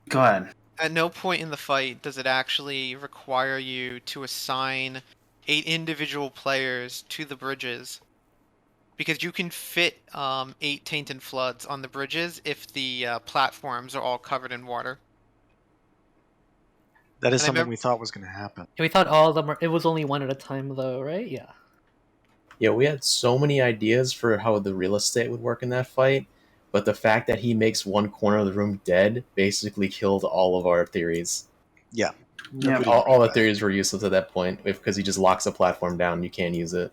Go ahead. At no point in the fight does it actually require you to assign 8 individual players to the bridges, because you can fit 8 tainted floods on the bridges if the platforms are all covered in water. That is And I something remember- we thought was going to happen. We thought all of them were, it was only one at a time though, right? Yeah. Yeah, we had so many ideas for how the real estate would work in that fight, but the fact that he makes one corner of the room dead basically killed all of our theories. Yeah. Yeah, All the theories were useless at that point because he just locks the platform down and you can't use it.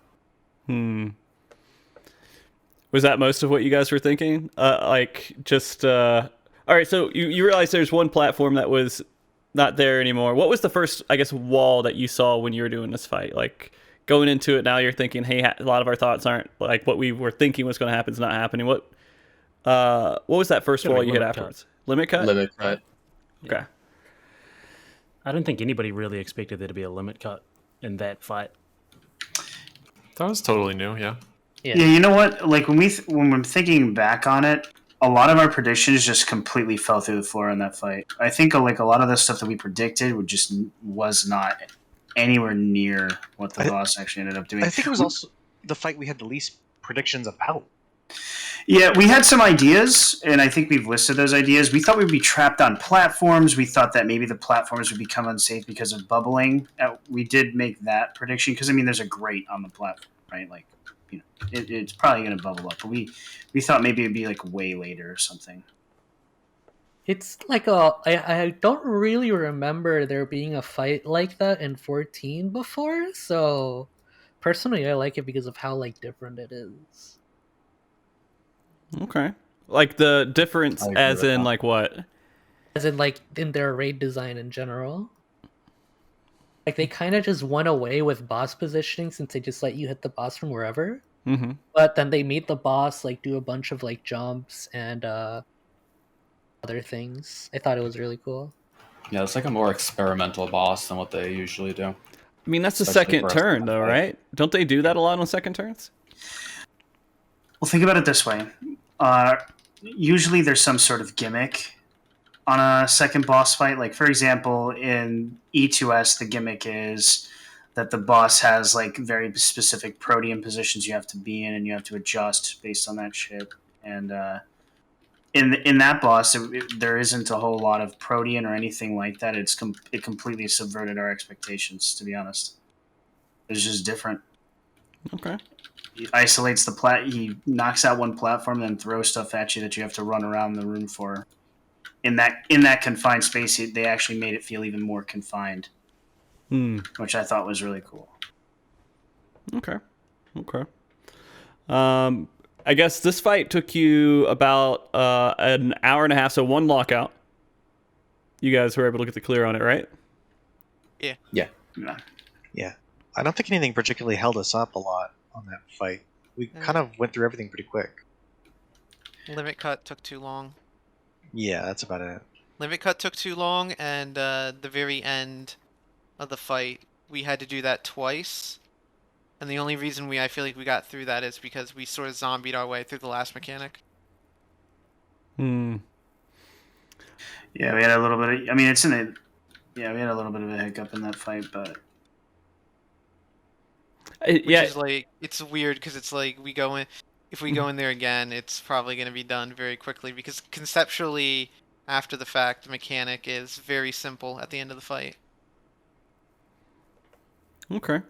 Was that most of what you guys were thinking? Like, just... All right, so you realize there's one platform that was not there anymore. What was the first, I guess, wall that you saw when you were doing this fight? Like, going into it now, you're thinking, hey, a lot of our thoughts aren't... Like, what we were thinking was going to happen is not happening. What was that first Gotta wall be you hit limit cut. afterwards? Limit cut? Limit cut. Okay. I don't think anybody really expected there to be a limit cut in that fight. That was totally new, yeah. Yeah, you know what? Like when we're thinking back on it, a lot of our predictions just completely fell through the floor in that fight. I think like a lot of the stuff that we predicted was not anywhere near what the boss actually ended up doing. I think it was also the fight we had the least predictions about. Yeah, we had some ideas, and I think we've listed those ideas. We thought we'd be trapped on platforms. We thought that maybe the platforms would become unsafe because of bubbling. We did make that prediction because I mean, there's a grate on the platform, right? Like, you know, it's probably going to bubble up. But we thought maybe it'd be like way later or something. It's like I don't really remember there being a fight like that in 14 before, so personally I like it because of how like different it is. Okay. Like the difference I agree as with in that. like what? As in like in their raid design in general. Like they kind of just went away with boss positioning since they just let you hit the boss from wherever. Mm-hmm. But then they made the boss like do a bunch of like jumps and other things. I thought it was really cool. Yeah, it's like a more experimental boss than what they usually do. I mean, that's the Especially second for us turn, in though, that fight. right? Don't they do that a lot on second turns? Well, think about it this way. Usually there's some sort of gimmick on a second boss fight. Like, for example, in E2S, the gimmick is that the boss has, like, very specific protean positions you have to be in, and you have to adjust based on that shit. And in that boss, there isn't a whole lot of protean or anything like that. It completely subverted our expectations, to be honest. It's just different. Okay. He isolates he knocks out one platform, then throws stuff at you that you have to run around the room for. in that confined space, they actually made it feel even more confined, which I thought was really cool. Okay. I guess this fight took you about an hour and a half, so one lockout. You guys were able to get the clear on it, right? Yeah. Yeah. Yeah. I don't think anything particularly held us up a lot on that fight. We kind of went through everything pretty quick. Limit cut took too long. Yeah, that's about it. Limit cut took too long, and the very end of the fight, we had to do that twice. And the only reason I feel like we got through that is because we sort of zombied our way through the last mechanic. Yeah, we had a little bit of. I mean, we had a little bit of a hiccup in that fight, but Which is like, it's weird because it's like if we go in there again, it's probably going to be done very quickly because conceptually, after the fact, the mechanic is very simple at the end of the fight. Okay.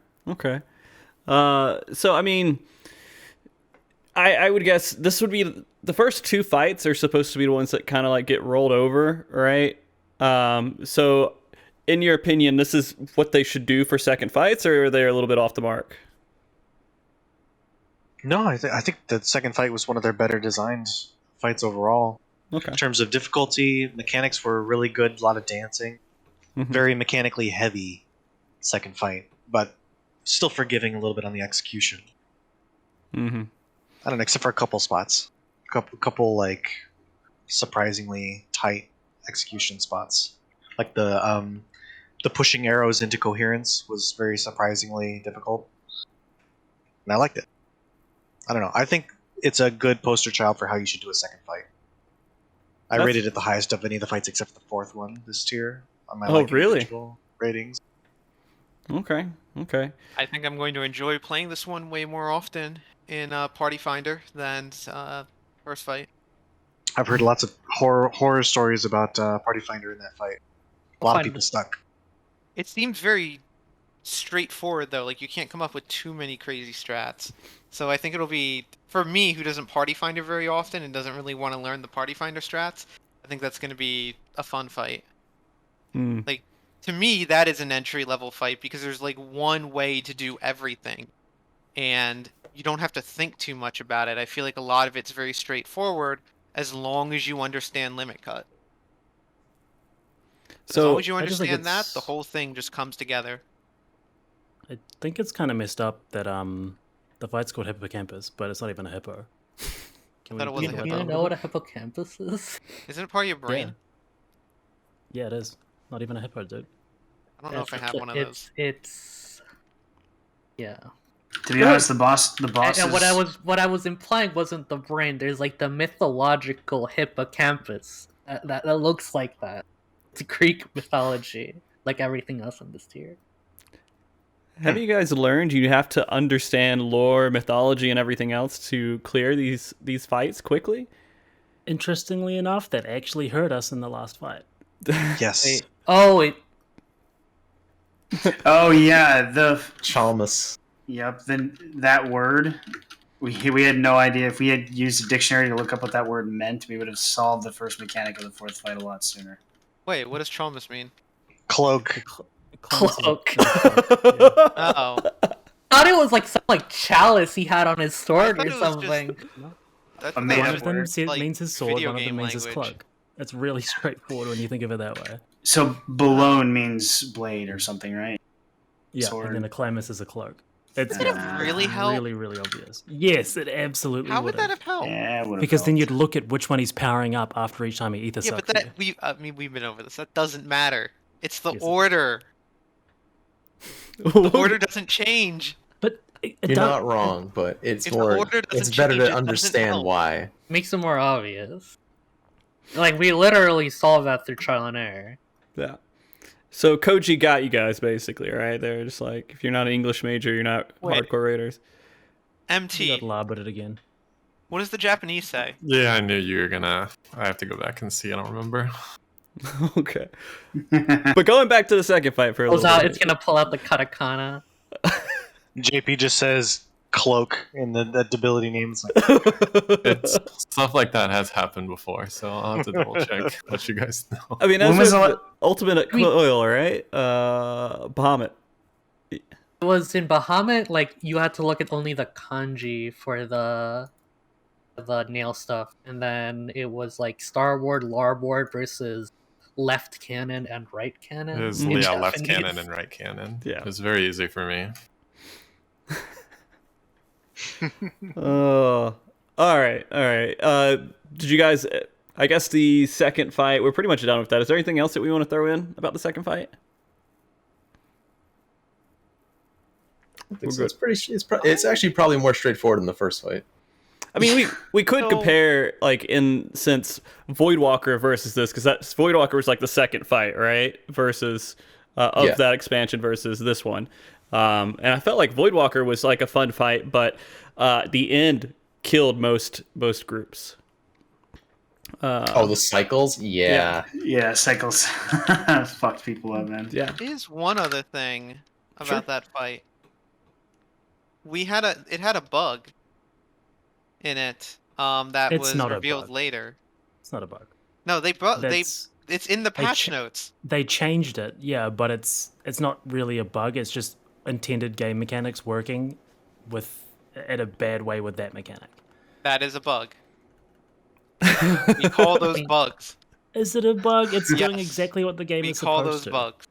So I mean, I would guess this would be the first two fights are supposed to be the ones that kind of like get rolled over, right? So in your opinion, this is what they should do for second fights, or are they a little bit off the mark? No, I think the second fight was one of their better designed fights overall. Okay. In terms of difficulty, mechanics were really good. A lot of dancing, very mechanically heavy second fight, but still forgiving a little bit on the execution. I don't know, except for a couple spots, couple like surprisingly tight execution spots, like the pushing arrows into coherence was very surprisingly difficult, and I liked it. I don't know. I think it's a good poster child for how you should do a second fight. I rated it the highest of any of the fights except for the fourth one this tier on my individual ratings. Okay. I think I'm going to enjoy playing this one way more often in Party Finder than first fight. I've heard lots of horror stories about Party Finder in that fight. A lot of people stuck. It seems very straightforward though. Like you can't come up with too many crazy strats. So I think it'll be, for me who doesn't Party Finder very often and doesn't really want to learn the Party Finder strats, I think that's going to be a fun fight. Like, to me, that is an entry level fight because there's like one way to do everything. And you don't have to think too much about it. I feel like a lot of it's very straightforward as long as you understand limit cut. So, as long as you understand that, the whole thing just comes together. I think it's kind of messed up that the fight's called Hippocampus, but it's not even a hippo. I thought it was a hippo. You know what a hippocampus is? Isn't it part of your brain? Yeah, it is. Not even a hippo, dude. I don't know if I have one of those. Yeah. To be honest, the boss. And what I was implying wasn't the brain. There's like the mythological hippocampus that looks like that. It's Greek mythology, like everything else in this tier. Have you guys learned you have to understand lore, mythology, and everything else to clear these fights quickly? Interestingly enough, that actually hurt us in the last fight. Yes. Oh yeah, the Chalmus. Yep. Then that word, we had no idea. If we had used a dictionary to look up what that word meant, we would have solved the first mechanic of the fourth fight a lot sooner. Wait, what does Chalmus mean? Cloak. Cloak. Uh-oh. I thought it was like some chalice he had on his sword or something. One of them means his sword, one of them means his cloak. It's really straightforward when you think of it that way. So Bologna means blade or something, right? Yeah, Sword. and then a Calamus is a cloak. It's Would it really help? Really, really obvious. Yes, it absolutely How would that have helped? Yeah, because then you'd look at which one he's powering up after each time he ether Yeah, sucks but you. we've been over this. That doesn't matter. It's the order. The order doesn't change. But you're not wrong, but it's if more. The order it's change, better to it understand why. Makes it more obvious. Like we literally solved that through trial and error. Yeah. So Koji got you guys basically, right? They're just like, if you're not an English major, you're not hardcore raiders. MT. You got lobbed it again. What does the Japanese say? Yeah, I knew you were gonna. I have to go back and see. I don't remember. Okay. But going back to the second fight for a little bit. It's gonna pull out the katakana. JP just says, cloak in the ability names. It's stuff like that has happened before, so I'll have to double check. Let you guys know. I mean, When that's was with the Ultimate Coil, right? Bahamut. It was in Bahamut, like you had to look at only the kanji for the nail stuff, and then it was like Starboard, Larboard versus left cannon and right It cannon. was in left Japanese. cannon and right cannon. Yeah. It was very easy for me. All right. Did you guys? I guess the second fight, we're pretty much done with that. Is there anything else that we want to throw in about the second fight? I think so. It's actually probably more straightforward than the first fight. I mean, we could So- compare, like, in since Voidwalker versus this, because that Voidwalker was like the second fight, right? Versus of Yeah. that expansion versus this one, and I felt like Voidwalker was like a fun fight, but the end killed most groups. The cycles? Yeah. Yeah, cycles fucked people up, man. Yeah. There is one other thing about Sure. that fight. It had a bug in it that It's was not a revealed bug. later. It's not a bug. No, That's- it's in the they patch ch- notes. They changed it, yeah, but it's not really a bug. It's just intended game mechanics working in a bad way with that mechanic. That is a bug. We call those bugs. Is it a bug? It's doing Yes. exactly what the game We is call supposed those to. bugs.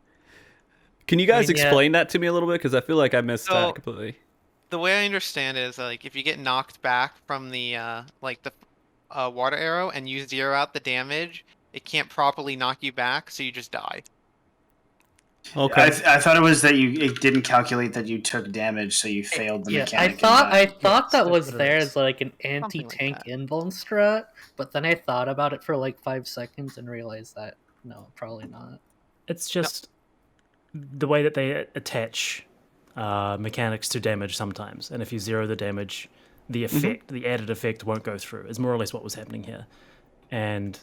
Can you guys I mean, yeah. explain that to me a little bit? Because I feel like I missed So- that completely. The way I understand it is like if you get knocked back from the water arrow and you zero out the damage, it can't properly knock you back, so you just die. Okay. I thought it was that it didn't calculate that you took damage, so you failed the Yeah, mechanic. I and thought died. that that's was what it there is. as like an Something like anti-tank that. invuln strat, but then I thought about it for like 5 seconds and realized that no, probably not. It's just the way that they attach mechanics to damage sometimes, and if you zero the damage, the effect, the added effect, won't go through. Is more or less what was happening here, and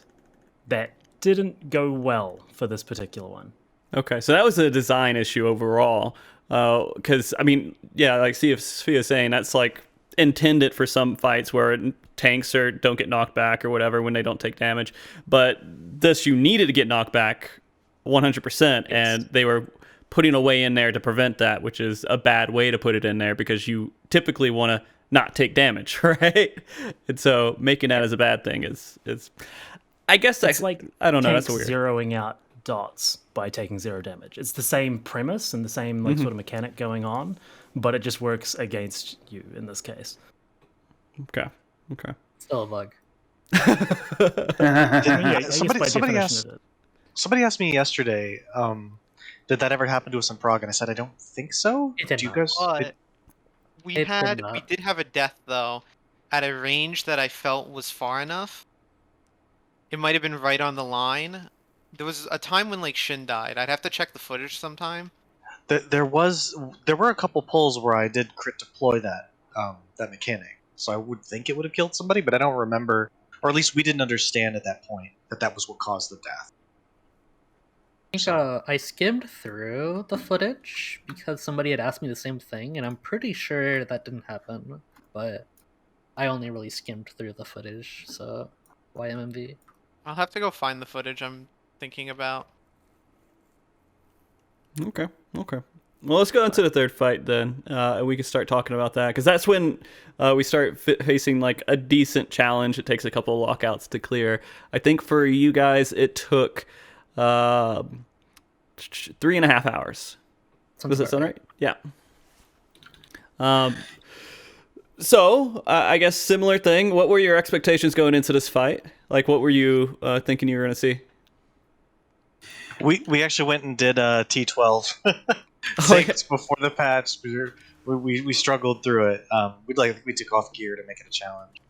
that didn't go well for this particular one. Okay, so that was a design issue overall. Because, I mean, yeah, like Sophia's saying, that's like intended for some fights where tanks don't get knocked back or whatever when they don't take damage. But this, you needed to get knocked back 100%, and they were putting a way in there to prevent that, which is a bad way to put it in there because you typically want to not take damage, right? And so making that as a bad thing is I guess It's like I don't know, tanks that's weird. zeroing out dots by taking 0 damage. It's the same premise and the same like sort of mechanic going on, but it just works against you in this case. Okay. Still a bug. I guess by Somebody definition asked. it is. Somebody asked me yesterday, did that ever happen to us in Prague? And I said I don't think so. It did Do you not. guys? But we It did we not. did have a death though, at a range that I felt was far enough. It might have been right on the line. There was a time when like Shin died. I'd have to check the footage sometime. There were a couple pulls where I did crit deploy that mechanic, so I would think it would have killed somebody, but I don't remember, or at least we didn't understand at that point that was what caused the death. I think I skimmed through the footage because somebody had asked me the same thing, and I'm pretty sure that didn't happen. But I only really skimmed through the footage, so why MMV? I'll have to go find the footage I'm thinking about. Okay. Well, let's go into the third fight then. And we can start talking about that because that's when we start facing like a decent challenge. It takes a couple of lockouts to clear. I think for you guys, it took 3.5 hours. Does that sound right? Yeah. So I guess similar thing. What were your expectations going into this fight? Like, what were you thinking you were going to see? We actually went and did T12 Oh, yeah. before the patch. We struggled through it. We took off gear to make it a challenge.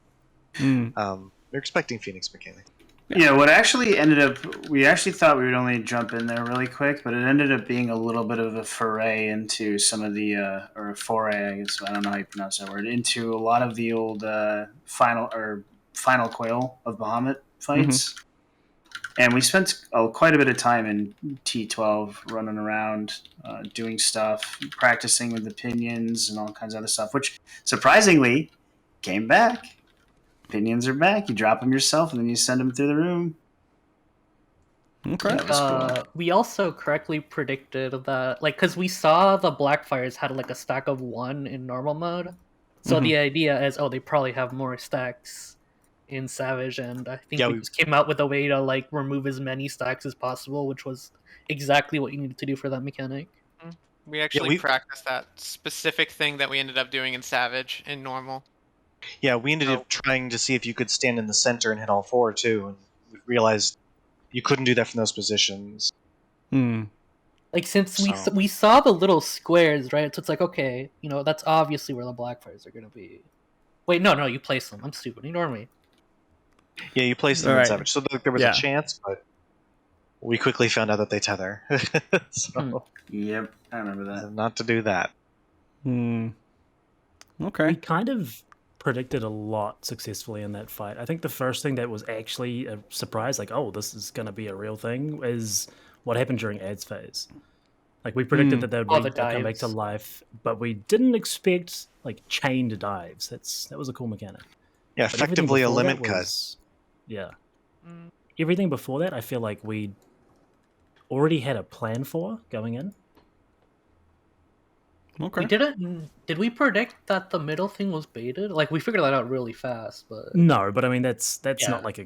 We're expecting Phoenix mechanics. Yeah, what actually ended up, we actually thought we would only jump in there really quick, but it ended up being a little bit of a foray into some of the, or a foray, I guess, I don't know how you pronounce that word, into a lot of the old final coil of Bahamut fights. And we spent quite a bit of time in T12 running around, doing stuff, practicing with opinions and all kinds of other stuff, which surprisingly came back. Opinions are back. You drop them yourself and then you send them through the room. Okay. That was cool. We also correctly predicted that, like, because we saw the Blackfires had like a stack of 1 in normal mode. So the idea is, oh, they probably have more stacks in Savage, and I think we just came out with a way to like remove as many stacks as possible, which was exactly what you needed to do for that mechanic. We actually practiced that specific thing that we ended up doing in Savage in normal. Yeah, we ended up trying to see if you could stand in the center and hit all 4 too, and we realized you couldn't do that from those positions. Like, since we saw the little squares, right? So it's like, okay, you know, that's obviously where the Blackfires are going to be. Wait, no, you place them. I'm stupid. Ignore me. Yeah, you placed them in Savage. So there was a chance, but we quickly found out that they tether. Yep, I remember that. Not to do that. Okay. We kind of predicted a lot successfully in that fight. I think the first thing that was actually a surprise, like, oh, this is going to be a real thing, is what happened during ads phase. Like, we predicted that they would come back to life, but we didn't expect like chained dives. That was a cool mechanic. Yeah, effectively a limit cut. Yeah. Everything before that, I feel like we already had a plan for going in. Okay. Did we predict that the middle thing was baited? Like, we figured that out really fast, but no. But I mean, that's not like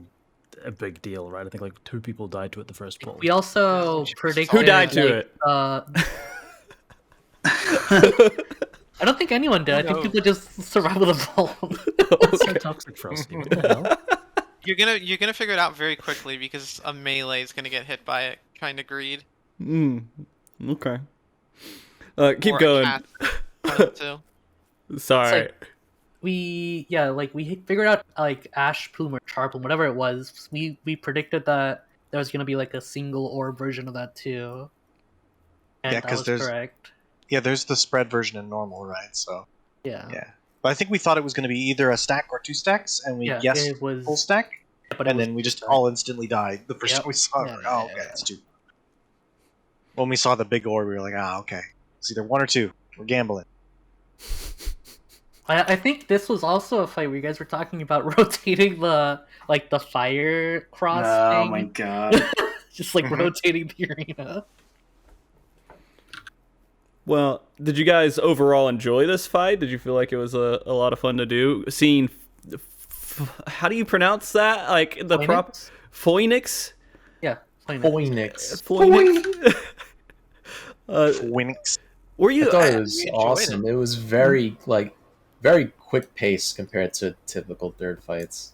a big deal, right? I think like 2 people died to it the first pull. We also predicted who died to it. I don't think anyone did. I think people just survived with a bomb. That's so toxic, Frosty. What the hell? You're gonna figure it out very quickly because a melee is gonna get hit by it. Kind of greed. Okay. Keep going. Sorry. Like, we figured out like Ash Plume or Char Plume, whatever it was. We predicted that there was gonna be like a single orb version of that too. And that was correct. Yeah, there's the spread version in normal, right? So yeah. But I think we thought it was going to be either a stack or 2 stacks, and we guessed it was full stack, and then we just all instantly died the first time we saw it. Okay, it's 2. When we saw the big orb, we were like, okay, it's either 1 or 2. We're gambling. I think this was also a fight where you guys were talking about rotating the fire cross thing. Oh my god. Just like rotating the arena. Well, did you guys overall enjoy this fight? Did you feel like it was a lot of fun to do? Seeing, how do you pronounce that? Like the prop, Phoenix? Yeah, Phoenix. Phoenix. Were you? I thought it was awesome. It was very very quick pace compared to typical third fights.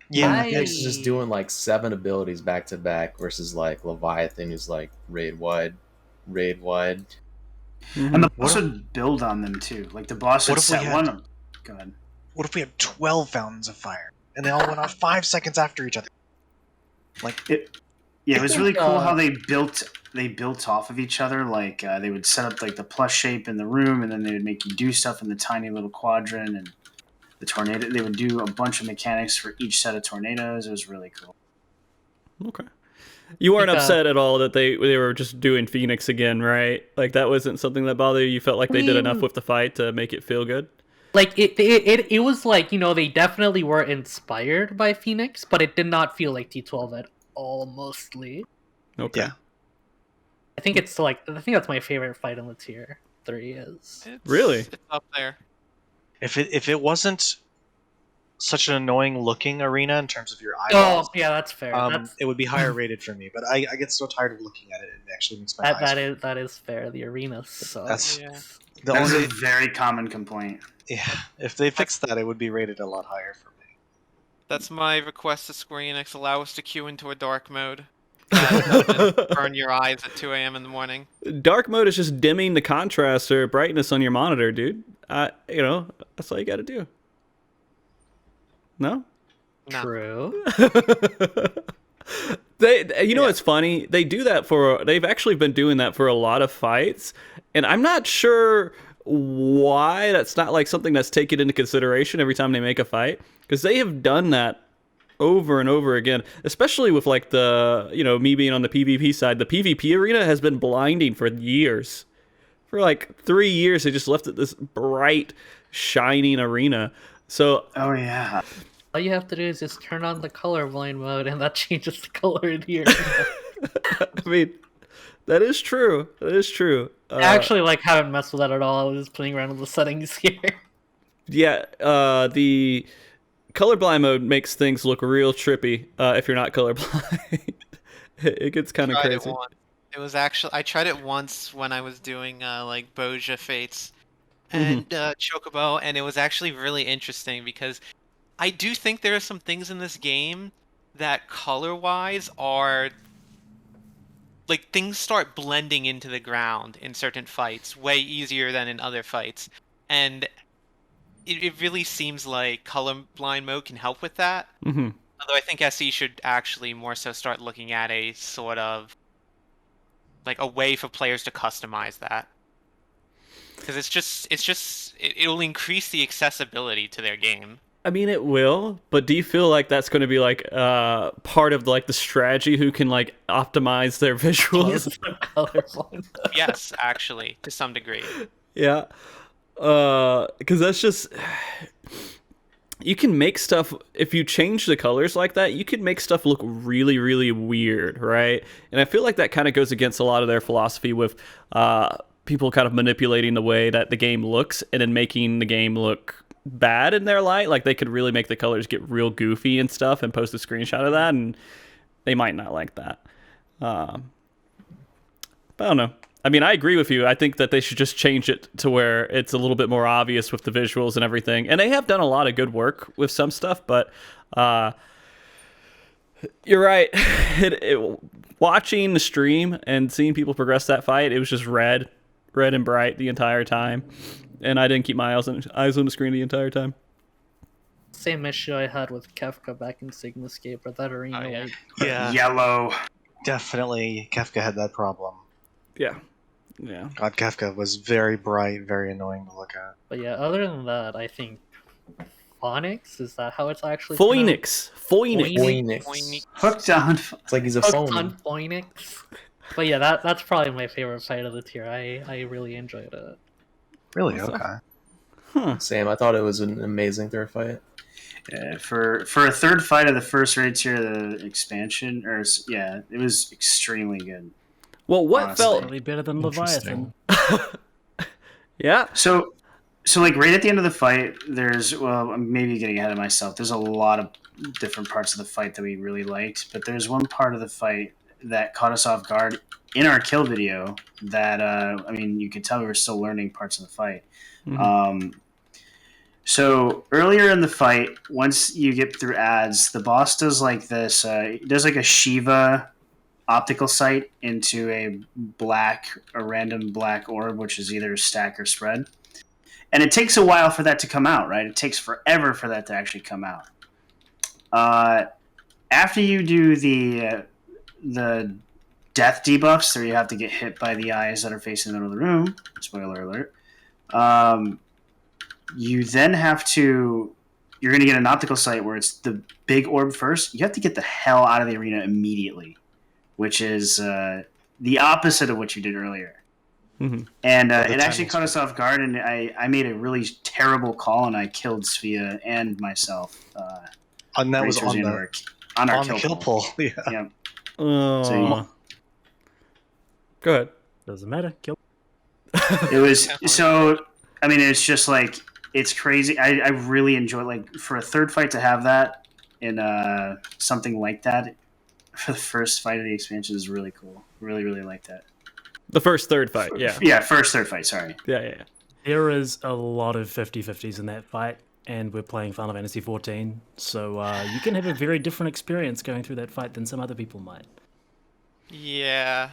Yeah, Phoenix is just doing like 7 abilities back to back versus like Leviathan, who's like raid wide. And the boss would build on them too. Like the boss would set one. Go ahead. What if we had 12 fountains of fire and they all went off 5 seconds after each other? Like it. Yeah, it was really cool how they built off of each other. Like they would set up like the plus shape in the room, and then they would make you do stuff in the tiny little quadrant and the tornado. They would do a bunch of mechanics for each set of tornadoes. It was really cool. Okay. You weren't upset at all that they were just doing Phoenix again, right? Like that wasn't something that bothered you. You felt like they did enough with the fight to make it feel good. Like it was like, you know, they definitely were inspired by Phoenix, but it did not feel like T12 at all. Mostly. Okay. Yeah. I think that's my favorite fight in the tier 3 is. Really? It's up there. If it wasn't such an annoying looking arena in terms of your eyeballs. Oh, yeah, that's fair. It would be higher rated for me, but I get so tired of looking at it. It actually makes my eyes. That is fair. The arena sucks. That was a very common complaint. Yeah, if they fixed that, it would be rated a lot higher for me. That's my request to Square Enix. Allow us to queue into a dark mode. Burn your eyes at 2 a.m. in the morning. Dark mode is just dimming the contrast or brightness on your monitor, dude. You know, that's all you got to do. No? True. You know what's funny? They do that they've actually been doing that for a lot of fights, and I'm not sure why that's not like something that's taken into consideration every time they make a fight, because they have done that over and over again, especially with like the, me being on the PvP side. The PvP arena has been blinding for years. For like 3 years, they just left it this bright, shining arena. So, Oh yeah. All you have to do is just turn on the colorblind mode, and that changes the color in the arena. I mean, that is true. That is true. I actually haven't messed with that at all. I was just playing around with the settings here. Yeah, the colorblind mode makes things look real trippy if you're not colorblind. It gets kind of crazy. It was actually, I tried it once when I was doing Boja Fates and Chocobo, and it was actually really interesting because I do think there are some things in this game that color-wise are like things start blending into the ground in certain fights way easier than in other fights, and it really seems like colorblind mode can help with that. Mm-hmm. Although I think SE should actually more so start looking at a sort of like a way for players to customize that, because it'll increase the accessibility to their game. I mean, it will, but do you feel like that's going to be like part of like the strategy? Who can like optimize their visuals? Yes, actually, to some degree. Yeah, because that's just, you can make stuff, if you change the colors like that, you can make stuff look really, really weird, right? And I feel like that kind of goes against a lot of their philosophy with people kind of manipulating the way that the game looks and then making the game look bad in their light. Like, they could really make the colors get real goofy and stuff and post a screenshot of that, and they might not like that. But I don't know. I mean, I agree with you. I think that they should just change it to where it's a little bit more obvious with the visuals and everything. And they have done a lot of good work with some stuff, but you're right. Watching the stream and seeing people progress that fight, it was just red and bright the entire time. And I didn't keep my eyes on the screen the entire time. Same issue I had with Kefka back in Sigmascape, but that arena Yellow. Definitely, Kefka had that problem. Yeah. God, Kefka was very bright, very annoying to look at. But yeah, other than that, I think Phonics, is that how it's actually Phoenix. Hooked on. It's like he's a Hooked phony. on Phoenix. But yeah, that's probably my favorite fight of the tier. I really enjoyed it. Really? Okay. Same. I thought it was an amazing third fight. Yeah, for a third fight of the first raid tier of the expansion, it was extremely good. Well, what honestly. felt Probably better than Leviathan. Yeah. So like right at the end of the fight, I'm maybe getting ahead of myself. There's a lot of different parts of the fight that we really liked, but there's one part of the fight that caught us off guard in our kill video that you could tell we were still learning parts of the fight. Mm-hmm. So earlier in the fight, once you get through ads, the boss does like this. Does like a Shiva optical sight into a random black orb, which is either stack or spread. And it takes a while for that to come out, right? It takes forever for that to actually come out. After you do the death debuffs, where you have to get hit by the eyes that are facing the middle of the room, spoiler alert, you then have to, you're going to get an optical sight where it's the big orb first. You have to get the hell out of the arena immediately, which is the opposite of what you did earlier. Mm-hmm. And it actually caught us off guard, and I made a really terrible call, and I killed Svea and myself. And that was on our kill pull. Yeah. Yep. Oh. Go ahead. Doesn't matter. Kill. It was so. I mean, it's just like, it's crazy. I really enjoy, like, for a third fight to have that in something like that for the first fight of the expansion is really cool. Really, really like that. The third fight, yeah. Yeah, third fight, sorry. Yeah. There is a lot of 50-50s in that fight, and we're playing Final Fantasy 14, so you can have a very different experience going through that fight than some other people might. Yeah.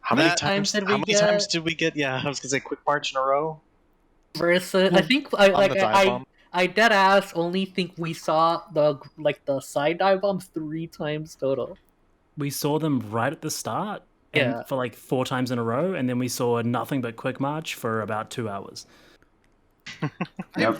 How many times did we get? Yeah, I was gonna say quick march in a row. Versus, I think I dead ass only think we saw the side dive bombs 3 times total. We saw them right at the start, and for like 4 times in a row, and then we saw nothing but quick march for about 2 hours. That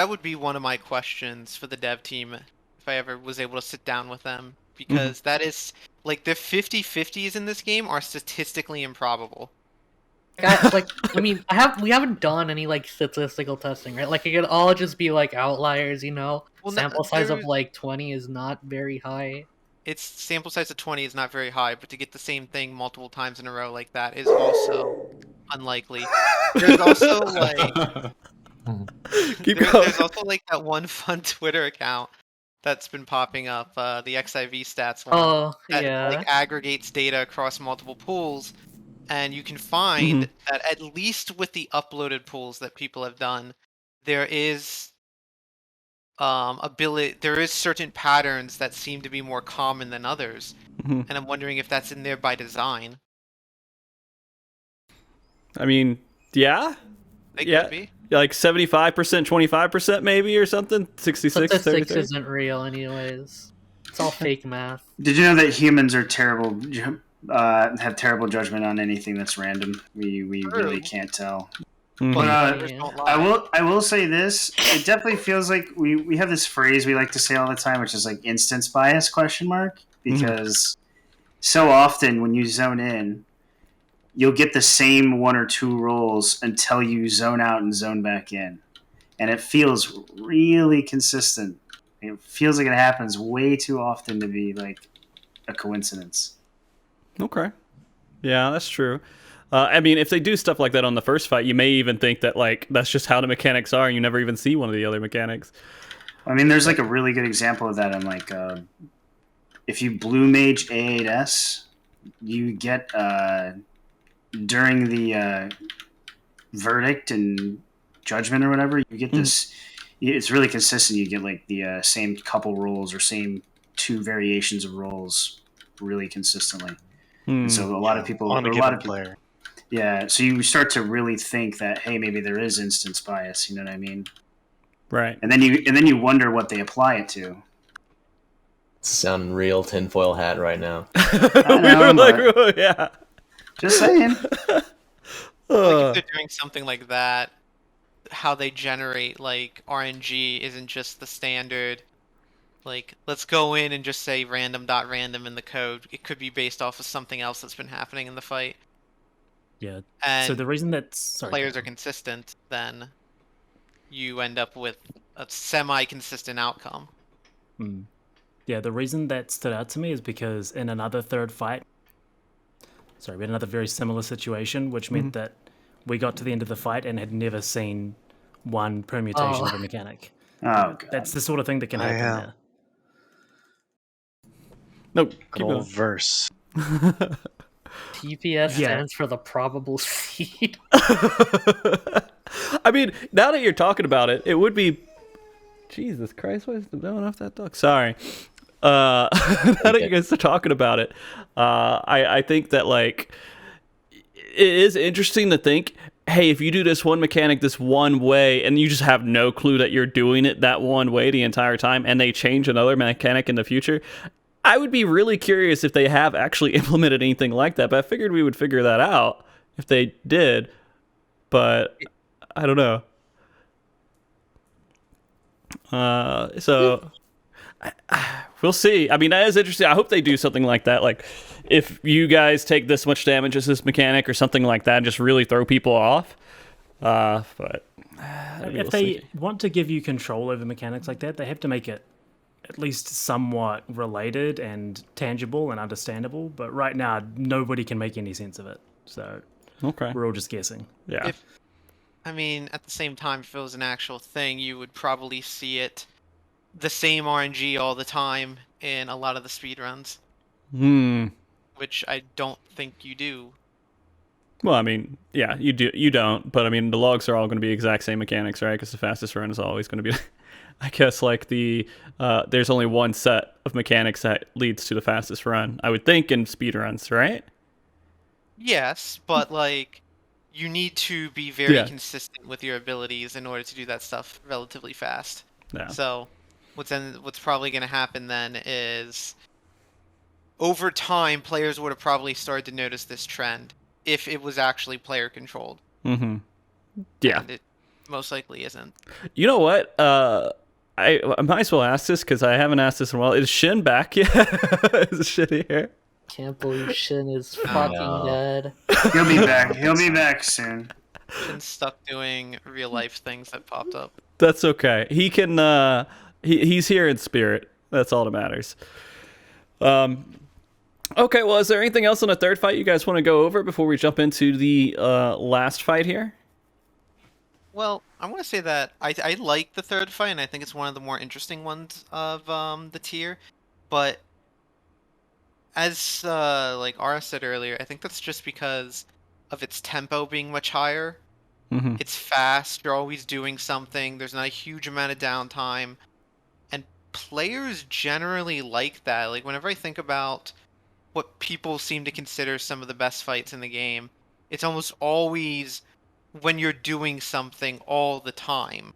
would be one of my questions for the dev team. if I ever was able to sit down with them, because that is like the 50-50s in this game are statistically improbable. Like, I mean, we haven't done any like statistical testing, right? Like, it could all just be like outliers, you know. Well, Sample size of like 20 is not very high. Its sample size of 20 is not very high, but to get the same thing multiple times in a row like that is also unlikely. There's also like there's also like that one fun Twitter account that's been popping up, the XIV stats one. Oh, that, yeah. like aggregates data across multiple pools, and you can find that at least with the uploaded pools that people have done, there is there is certain patterns that seem to be more common than others, and I'm wondering if that's in there by design. I mean, yeah. They could be. Like 75%, 25% maybe, or something. 66, Statistics 33. isn't real, anyways. It's all fake math. Did you know that humans are terrible? Have terrible judgment on anything that's random. We really can't tell. But I will say this: it definitely feels like we have this phrase we like to say all the time, which is like instance bias ? Because so often when you zone in, you'll get the same one or two rolls until you zone out and zone back in, and it feels really consistent. It feels like it happens way too often to be like a coincidence. Okay. Yeah, that's true. I mean, if they do stuff like that on the first fight, you may even think that like that's just how the mechanics are, and you never even see one of the other mechanics. I mean, there's like a really good example of that in like if you blue mage A8S, you get during the verdict and judgment or whatever, you get this. It's really consistent. You get like the same couple rolls or same two variations of rolls really consistently. And so a lot of people, on a given player. Yeah, so you start to really think that, hey, maybe there is instance bias. You know what I mean? Right. And then you wonder what they apply it to. It's sounding real tinfoil hat right now. I know, yeah. Just saying. Like if they're doing something like that, how they generate like RNG isn't just the standard. Like, let's go in and just say random.random in the code. It could be based off of something else that's been happening in the fight. Yeah. And so the reason that players are consistent, then you end up with a semi-consistent outcome. Yeah, the reason that stood out to me is because in another third fight, we had another very similar situation, which meant that we got to the end of the fight and had never seen one permutation of a mechanic. Oh, God. That's the sort of thing that can happen there. No, good old verse. TPS stands for the probable seed. I mean, now that you're talking about it, it would be. Jesus Christ, why is the blowing off that dog? Sorry. Now that you guys are talking about it, I think that like it is interesting to think, hey, if you do this one mechanic this one way and you just have no clue that you're doing it that one way the entire time, and they change another mechanic in the future, I would be really curious if they have actually implemented anything like that. But I figured we would figure that out if they did, but I don't know. So we'll see. I mean, that is interesting. I hope they do something like that. Like, if you guys take this much damage as this mechanic or something like that, and just really throw people off. But if they want to give you control over mechanics like that, they have to make it at least somewhat related and tangible and understandable. But right now, nobody can make any sense of it. So we're all just guessing. Yeah. I mean, at the same time, if it was an actual thing, you would probably see it the same RNG all the time in a lot of the speedruns. Which I don't think you do. Well, I mean, yeah, you do. You don't, but I mean, the logs are all going to be exact same mechanics, right? Because the fastest run is always going to be, I guess, like there's only one set of mechanics that leads to the fastest run, I would think, in speedruns, right? Yes, but like, you need to be very consistent with your abilities in order to do that stuff relatively fast. Yeah. So, what's probably going to happen then is, over time, players would have probably started to notice this trend if it was actually player controlled. Yeah. And it most likely isn't. You know what? I might as well ask this because I haven't asked this in a while. Is Shin back yet? Is Shin here? Can't believe Shin is fucking no. dead. He'll be back. He'll be back soon. Been stuck doing real life things that popped up. That's okay. He can. He's here in spirit. That's all that matters. Okay. Well, is there anything else on the third fight you guys want to go over before we jump into the last fight here? Well, I want to say that I like the third fight, and I think it's one of the more interesting ones of the tier. But as like Ara said earlier, I think that's just because of its tempo being much higher. Mm-hmm. It's fast. You're always doing something. There's not a huge amount of downtime, and players generally like that. Like whenever I think about what people seem to consider some of the best fights in the game, it's almost always when you're doing something all the time.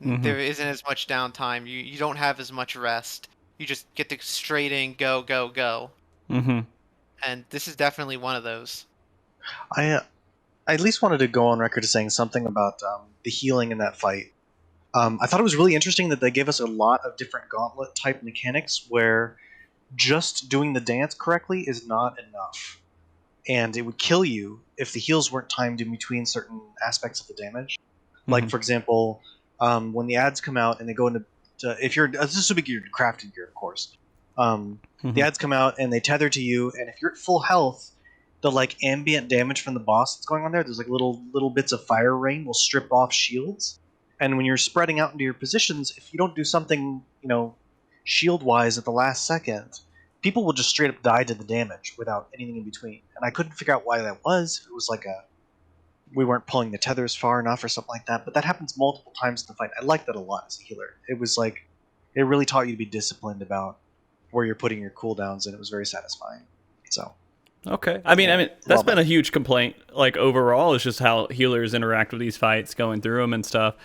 Mhm. There isn't as much downtime. You don't have as much rest. You just get to straight in, go, go, go. Mm-hmm. And this is definitely one of those. I at least wanted to go on record as saying something about the healing in that fight. I thought it was really interesting that they gave us a lot of different gauntlet type mechanics where just doing the dance correctly is not enough. And it would kill you if the heals weren't timed in between certain aspects of the damage. Like, for example, when the ads come out and they go into... if you're... This is a big gear, crafted gear, of course. The ads come out and they tether to you, and if you're at full health, the like ambient damage from the boss that's going on there's like little bits of fire rain will strip off shields. And when you're spreading out into your positions, if you don't do something, shield-wise at the last second, people will just straight up die to the damage without anything in between. And I couldn't figure out why that was. If it was like we weren't pulling the tethers far enough or something like that. But that happens multiple times in the fight. I like that a lot as a healer. It was like, it really taught you to be disciplined about where you're putting your cooldowns, and it was very satisfying. So. Okay. I mean, that's been a huge complaint, like, overall, is just how healers interact with these fights, going through them and stuff,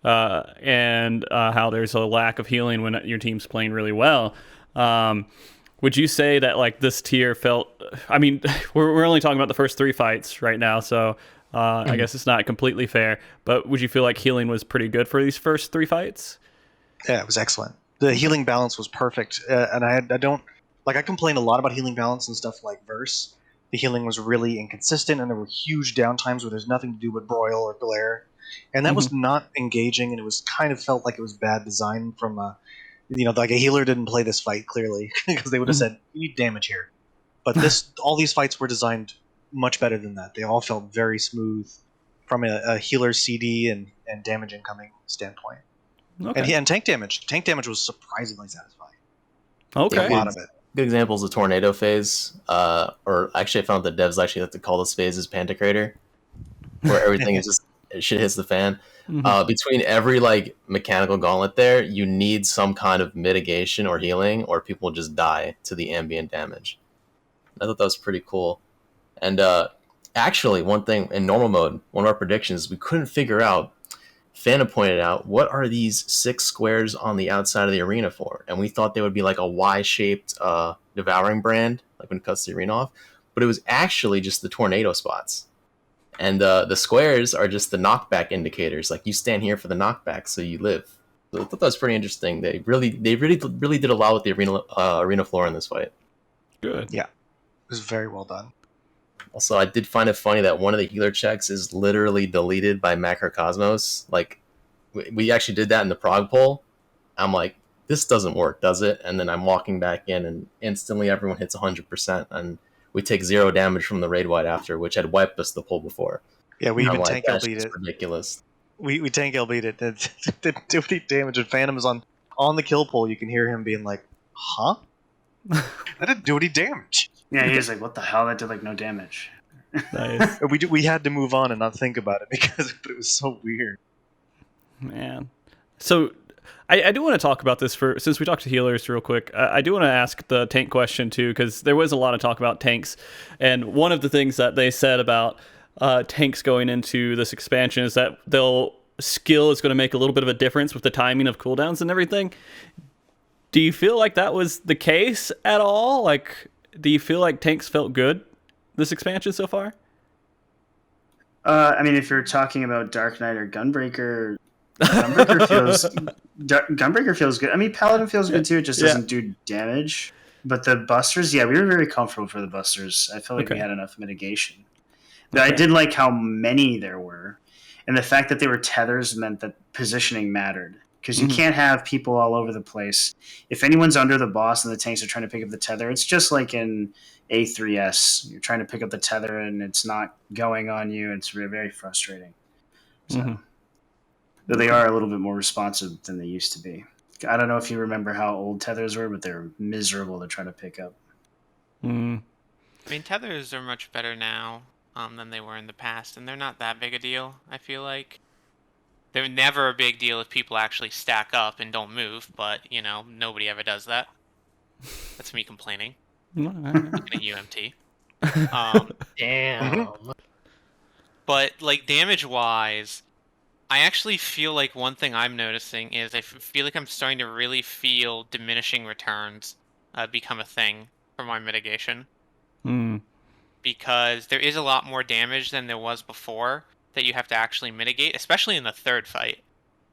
and how there's a lack of healing when your team's playing really well. Would you say that, like, this tier felt... I mean, we're only talking about the first 3 fights right now, so I guess it's not completely fair, but would you feel like healing was pretty good for these first 3 fights? Yeah, it was excellent. The healing balance was perfect, and I don't... Like, I complained a lot about healing balance and stuff like Verse. The healing was really inconsistent, and there were huge downtimes where there's nothing to do but broil or glare. And that was not engaging, and it was kind of felt like it was bad design from like a healer didn't play this fight, clearly, because they would have said, you need damage here. But all these fights were designed much better than that. They all felt very smooth from a healer CD and damage incoming standpoint. Okay. And tank damage. Tank damage was surprisingly satisfying. Okay. A lot of it. Good examples of tornado phase, or actually I found that devs actually like to call this phase as Panda Crater, where everything is just shit hits the fan. Between every like mechanical gauntlet there, you need some kind of mitigation or healing, or people just die to the ambient damage. I thought that was pretty cool. And actually, one thing in normal mode, one of our predictions, we couldn't figure out. Phantom pointed out, what are these 6 squares on the outside of the arena for? And we thought they would be like a Y-shaped devouring brand, like when it cuts the arena off. But it was actually just the tornado spots. And the squares are just the knockback indicators. Like, you stand here for the knockback, so you live. So I thought that was pretty interesting. They really did a lot with the arena floor in this fight. Good. Yeah, it was very well done. Also, I did find it funny that one of the healer checks is literally deleted by Macrocosmos. Like, we actually did that in the prog poll. I'm like, this doesn't work, does it? And then I'm walking back in, and instantly everyone hits 100%, and we take 0 damage from the raid wide after, which had wiped us the poll before. Yeah, we And even I'm tank that's LB'd just it. ridiculous. We tank LB'd it. It didn't do any damage, and Phantom is on the kill poll. You can hear him being like, huh? That didn't do any damage. Yeah, he was like, what the hell? That did like no damage. Nice. We had to move on and not think about it because it was so weird. Man. So I do want to talk about this since we talked to healers real quick. I do want to ask the tank question too, because there was a lot of talk about tanks. And one of the things that they said about tanks going into this expansion is that skill is going to make a little bit of a difference with the timing of cooldowns and everything. Do you feel like that was the case at all? Like, do you feel like tanks felt good this expansion so far? I mean, if you're talking about Dark Knight or Gunbreaker, Gunbreaker feels good. I mean, Paladin feels good too. It just doesn't do damage. But the busters, yeah, we were very comfortable for the busters. I felt like we had enough mitigation. But I did like how many there were, and the fact that they were tethers meant that positioning mattered. Because you can't have people all over the place. If anyone's under the boss and the tanks are trying to pick up the tether, it's just like in A3S. You're trying to pick up the tether and it's not going on you. It's very, very frustrating. So, though they are a little bit more responsive than they used to be. I don't know if you remember how old tethers were, but they're miserable to try to pick up. I mean, tethers are much better now than they were in the past, and they're not that big a deal, I feel like. They're never a big deal if people actually stack up and don't move, but, you know, nobody ever does that. That's me complaining. Looking at UMT. Damn. But, like, damage-wise, I actually feel like one thing I'm noticing is I feel like I'm starting to really feel diminishing returns become a thing for my mitigation. Because there is a lot more damage than there was before that you have to actually mitigate, especially in the third fight.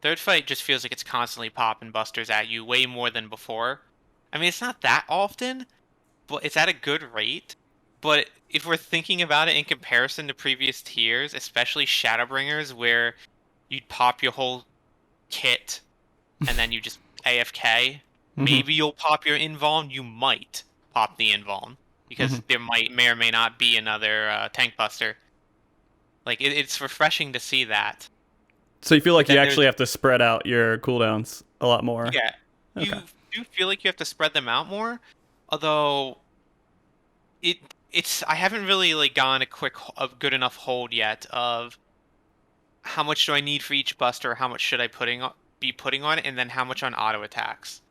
Third fight just feels like it's constantly popping busters at you way more than before. I mean, it's not that often, but it's at a good rate. But if we're thinking about it in comparison to previous tiers, especially Shadowbringers, where you'd pop your whole kit and then you just AFK, maybe you'll pop your invuln, you might pop the invuln, because there may or may not be another tank buster. Like, it's refreshing to see that. So you feel like you actually have to spread out your cooldowns a lot more. Yeah, you do feel like you have to spread them out more, although I haven't really like gone a good enough hold yet of how much do I need for each buster, how much should I be putting on it, and then how much on auto attacks.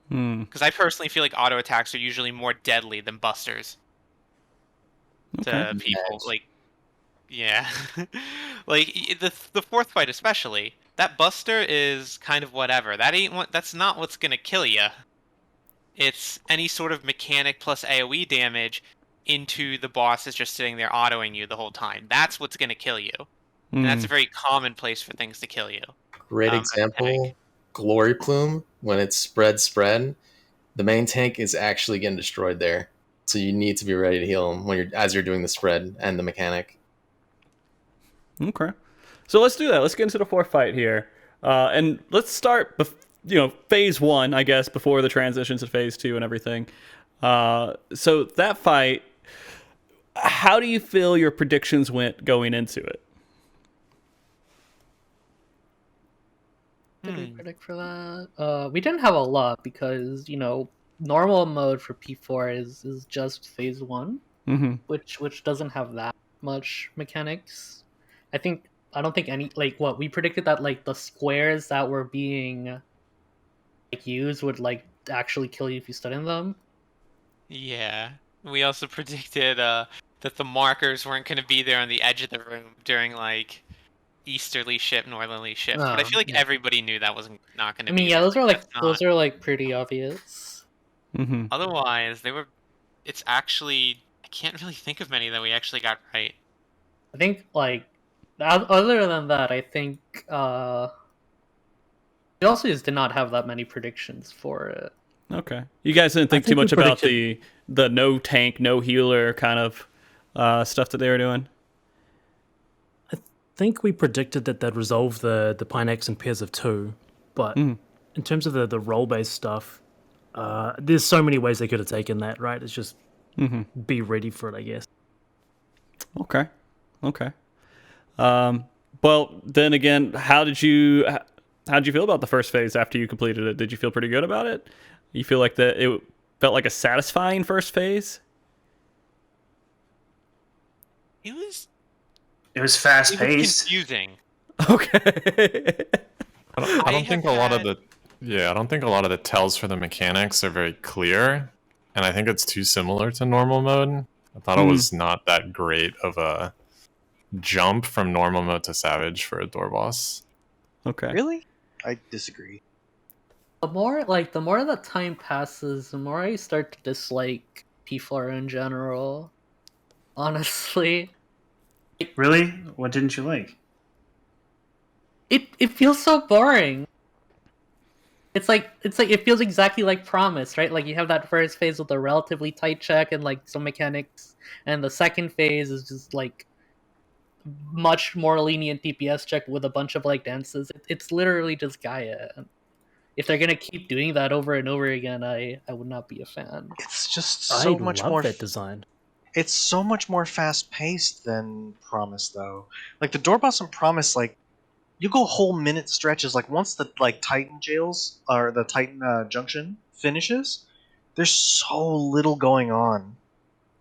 Because I personally feel like auto attacks are usually more deadly than busters to people. Like, yeah, like the fourth fight especially, that buster is kind of whatever. That's not what's gonna kill you. It's any sort of mechanic plus AoE damage into the boss is just sitting there autoing you the whole time. That's what's gonna kill you. And that's a very common place for things to kill you. Great example, Glory Plume, when it's spread, the main tank is actually getting destroyed there. So you need to be ready to heal him as you're doing the spread and the mechanic. Okay. So let's do that. Let's get into the fourth fight here. And let's start, phase 1, I guess, before the transition to phase 2 and everything. So that fight, how do you feel your predictions went going into it? Did we predict for that? We didn't have a lot because, normal mode for P4 is just phase 1, which doesn't have that much mechanics. I don't think any, we predicted that, the squares that were being, used would, actually kill you if you stood in them. Yeah. We also predicted, that the markers weren't going to be there on the edge of the room during, easterly shift, northerly shift. But I feel like everybody knew that was not going to be. I mean, yeah, those are pretty obvious. Otherwise, it's actually, I can't really think of many that we actually got right. I think, other than that, I think, we also just did not have that many predictions for it. Okay. You guys didn't think too much about the no tank, no healer kind of stuff that they were doing? I think we predicted that they'd resolve the Pinex in pairs of 2, but in terms of the role-based stuff, there's so many ways they could have taken that, right? It's just be ready for it, I guess. Okay. Well, then again, how'd you feel about the first phase after you completed it? Did you feel pretty good about it? You feel like it felt like a satisfying first phase? It was fast paced. Confusing. Okay. I don't think a lot of the tells for the mechanics are very clear, and I think it's too similar to normal mode. I thought it was not that great of a jump from normal mode to savage for a door boss. Okay. Really? I disagree. The more that time passes, the more I start to dislike P4 in general. Honestly. Really? What didn't you like? it feels so boring. It's like it feels exactly like Promise, right? Like you have that first phase with a relatively tight check and like some mechanics, and the second phase is just like much more lenient DPS check with a bunch of like dances. It's literally just Gaia. If they're gonna keep doing that over and over again, I would not be a fan. It's just I so much love more. that design. It's so much more fast paced than Promise, though. Like the door boss in Promise, like you go whole minute stretches. Like once the like Titan jails or the Titan junction finishes, there's so little going on,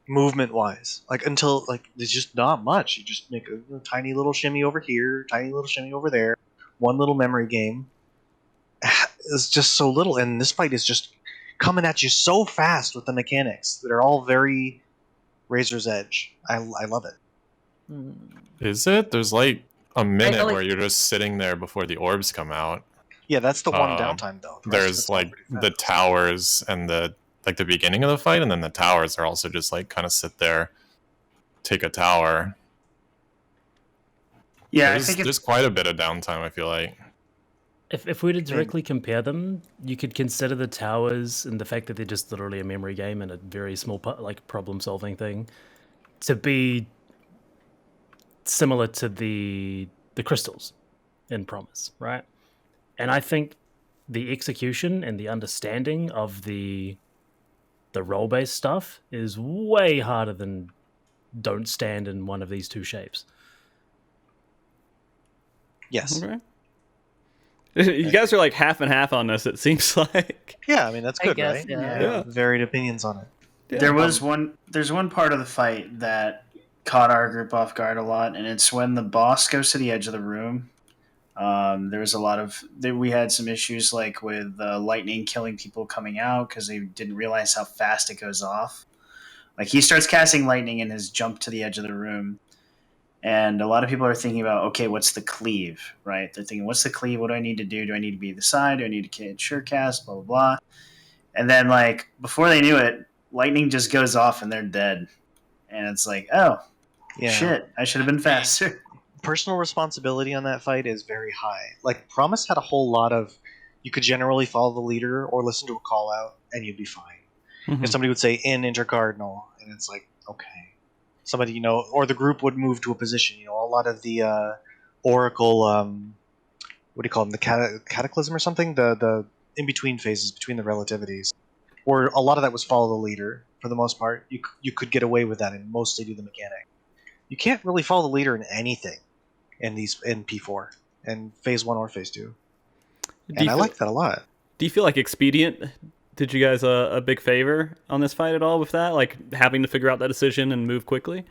movement wise. Like until like there's just not much. You just make a tiny little shimmy over here, tiny little shimmy over there, one little memory game. It's just so little, and this fight is just coming at you so fast with the mechanics that are all very razor's edge. I love it. Is it? There's like a minute like- where you're just sitting there before the orbs come out. Yeah, that's the one downtime though. The rest of There's it's all like pretty the fast. towers and the beginning of the fight, and then the towers are also just like kind of sit there, take a tower. Yeah, there's, I think there's quite a bit of downtime, I feel like. If we were to directly compare them, you could consider the towers and the fact that they're just literally a memory game and a very small like problem-solving thing to be similar to the crystals in Promise, right? And I think the execution and the understanding of the role-based stuff is way harder than Don't Stand in one of these two shapes. Yes. Okay. You guys are like half and half on this, it seems like. Yeah, I mean that's I good, guess, right? yeah. Yeah. Varied opinions on it. There was there's one part of the fight that caught our group off guard a lot, and it's when the boss goes to the edge of the room. There was a lot of we had some issues like with lightning killing people coming out because they didn't realize how fast it goes off. Like he starts casting lightning and has jumped to the edge of the room, and a lot of people are thinking about, okay, what's the cleave, right? They're thinking, what's the cleave? What do I need to do? Do I need to be the side? Do I need to sure cast? Blah blah blah. And then like before they knew it, lightning just goes off and they're dead. And it's like, oh, Yeah. shit, I should have been faster. Personal responsibility on that fight is very high. Like Promise had a whole lot of you could generally follow the leader or listen to a call out and you'd be fine. Mhm. If somebody would say in intercardinal and it's like, okay. Somebody, or the group would move to a position. A lot of the Oracle, what do you call them? The Cataclysm or something? The in-between phases between the relativities. Where a lot of that was follow the leader, for the most part. You could get away with that and mostly do the mechanic. You can't really follow the leader in anything in P4, in Phase 1 or Phase 2. And I like that a lot. Do you feel like Expedient did you guys a big favor on this fight at all with that? Like having to figure out that decision and move quickly?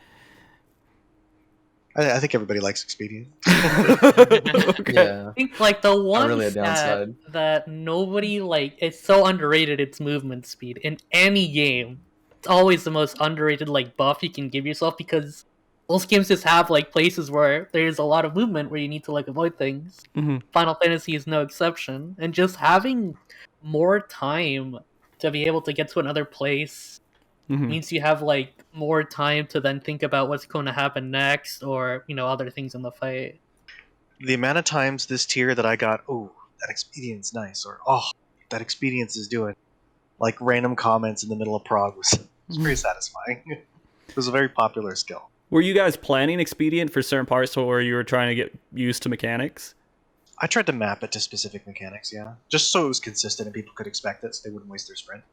I think everybody likes Expedient. Okay. Yeah. I think like the one really a stat downside. that nobody like, it's so underrated, its movement speed in any game. It's always the most underrated like buff you can give yourself because most games just have like places where there's a lot of movement where you need to like avoid things. Mm-hmm. Final Fantasy is no exception, and just having more time to be able to get to another place Mm-hmm. means you have like more time to then think about what's going to happen next, or other things in the fight. The amount of times this tier that I got, oh, that Expedient's nice, or oh, that Expedience is doing, like random comments in the middle of prog was very satisfying. It was a very popular skill. Were you guys planning Expedient for certain parts where you were trying to get used to mechanics? I tried to map it to specific mechanics, yeah, just so it was consistent and people could expect it, so they wouldn't waste their sprint.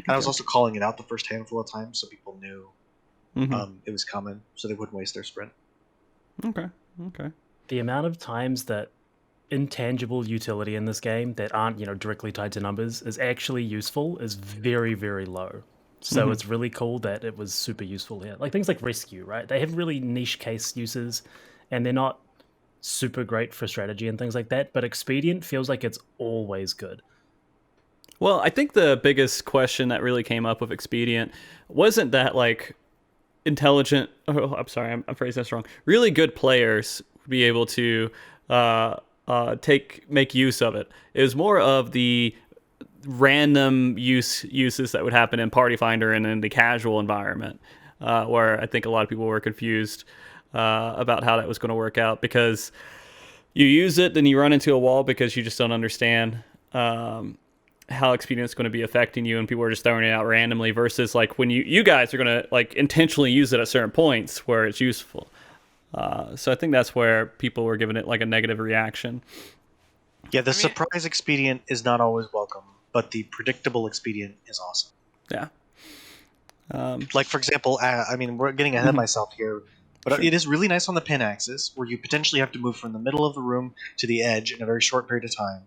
And I was also calling it out the first handful of times so people knew it was coming, so they wouldn't waste their sprint. Okay. The amount of times that intangible utility in this game that aren't directly tied to numbers is actually useful is very, very low. So it's really cool that it was super useful here. Like things like rescue, right? They have really niche case uses and they're not super great for strategy and things like that, but Expedient feels like it's always good. Well, I think the biggest question that really came up with Expedient wasn't that like intelligent. Oh, I'm sorry, I'm phrasing this wrong. Really good players be able to make use of it. It was more of the random uses that would happen in Party Finder and in the casual environment, where I think a lot of people were confused about how that was going to work out because you use it, then you run into a wall because you just don't understand how Expedience is going to be affecting you, and people are just throwing it out randomly. Versus like when you guys are going to like intentionally use it at certain points where it's useful. So I think that's where people were giving it like a negative reaction. Yeah, the surprise expedient is not always welcome, but the predictable expedient is awesome. Yeah. Like, for example, I mean, we're getting ahead of myself here, but Sure. it is really nice on the pin axis, where you potentially have to move from the middle of the room to the edge in a very short period of time.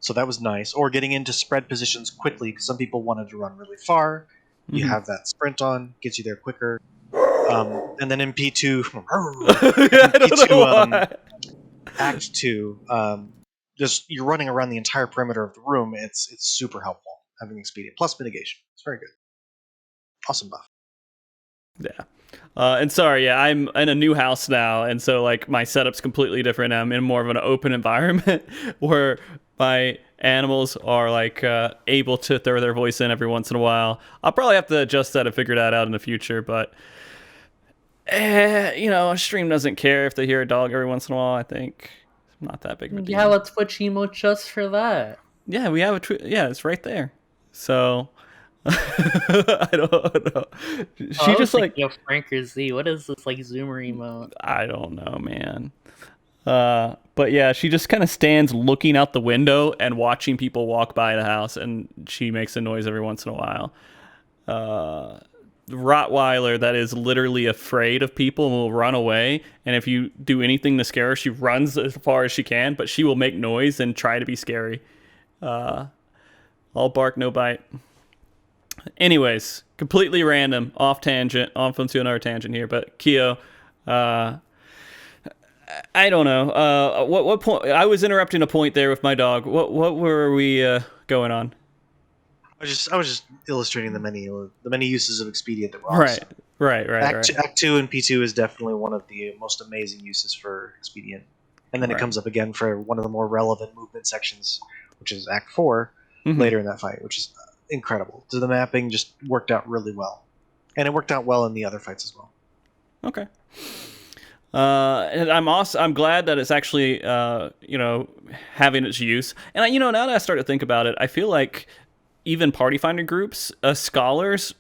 So that was nice. Or getting into spread positions quickly, because some people wanted to run really far. You have that sprint on, gets you there quicker. And then in P2, Act 2, just you're running around the entire perimeter of the room. It's super helpful having expedient plus mitigation. It's very good. Awesome buff. Yeah. And sorry, yeah, I'm in a new house now, and so like my setup's completely different. I'm in more of an open environment where my animals are like able to throw their voice in every once in a while. I'll probably have to adjust that and figure that out in the future, but you know, a stream doesn't care if they hear a dog every once in a while. I think it's not that big of a deal. You have a Twitch emote just for that. Yeah, we have yeah, it's right there. So I don't know. She just like Franker Z. What is this like zoomer emote? I don't know, man. But yeah, she just kind of stands looking out the window and watching people walk by the house, and she makes a noise every once in a while. Rottweiler that is literally afraid of people and will run away, and if you do anything to scare her, she runs as far as she can, but she will make noise and try to be scary. All bark, no bite. Anyways, completely random, off tangent, off into another tangent here, but Keo, I don't know. What point? I was interrupting a point there with my dog. What were we going on? I was just illustrating the many uses of expedient that were Right, awesome. right. Act 2 and P2 is definitely one of the most amazing uses for expedient, and then it comes up again for one of the more relevant movement sections, which is Act 4 later in that fight, which is incredible. So the mapping just worked out really well, and it worked out well in the other fights as well. Okay. And I'm glad that it's actually having its use. And now that I start to think about it, I feel like even party finder groups, scholars,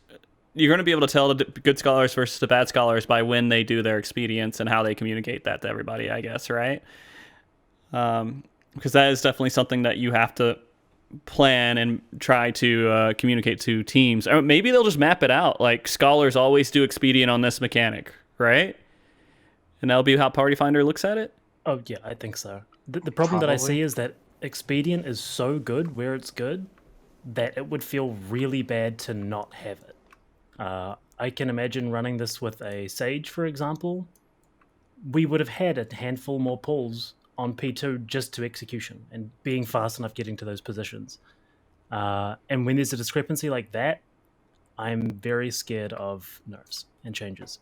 you're going to be able to tell the good scholars versus the bad scholars by when they do their expedients and how they communicate that to everybody, I guess, right? Because that is definitely something that you have to plan and try to communicate to teams. Or maybe they'll just map it out. Like, scholars always do expedient on this mechanic, right? And that'll be how Party Finder looks at it? Oh, yeah, I think so. The problem that I see is that expedient is so good where it's good that it would feel really bad to not have it. I can imagine running this with a Sage, for example. We would have had a handful more pulls on P2 just to execution and being fast enough getting to those positions. And when there's a discrepancy like that, I'm very scared of nerfs and changes.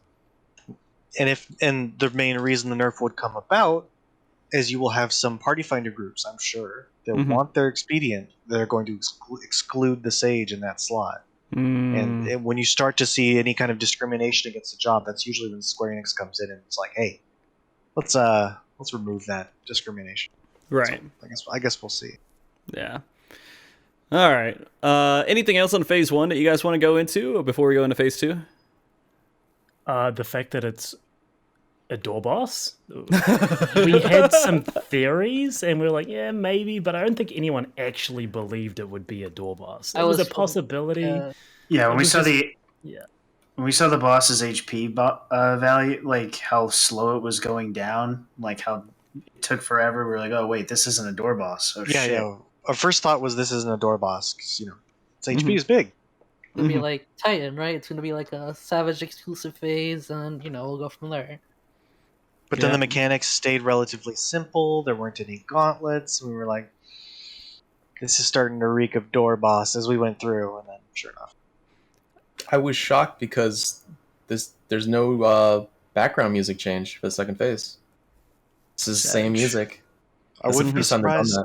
And the main reason the nerf would come about is you will have some party finder groups, I'm sure, that want their expedient. They're going to exclude the Sage in that slot. And when you start to see any kind of discrimination against the job, that's usually when Square Enix comes in and it's like, hey, let's remove that discrimination. Right. So I guess we'll see. Yeah. All right. Anything else on phase 1 that you guys want to go into before we go into phase 2? The fact that it's a door boss. We had some theories, and we were like, yeah, maybe, but I don't think anyone actually believed it would be a door boss. It was a possibility. When we saw the boss's HP value, like how slow it was going down, like how it took forever, we were like, oh wait, this isn't a door boss. Oh shit. Yeah. Our first thought was this isn't a door boss because its HP is big. It's gonna be like Titan, right? It's gonna be like a Savage exclusive phase, and we'll go from there. But then the mechanics stayed relatively simple. There weren't any gauntlets. We were like, this is starting to reek of door boss as we went through, and then sure enough. I was shocked because there's no background music change for the second phase. This is the same music. I wouldn't be surprised.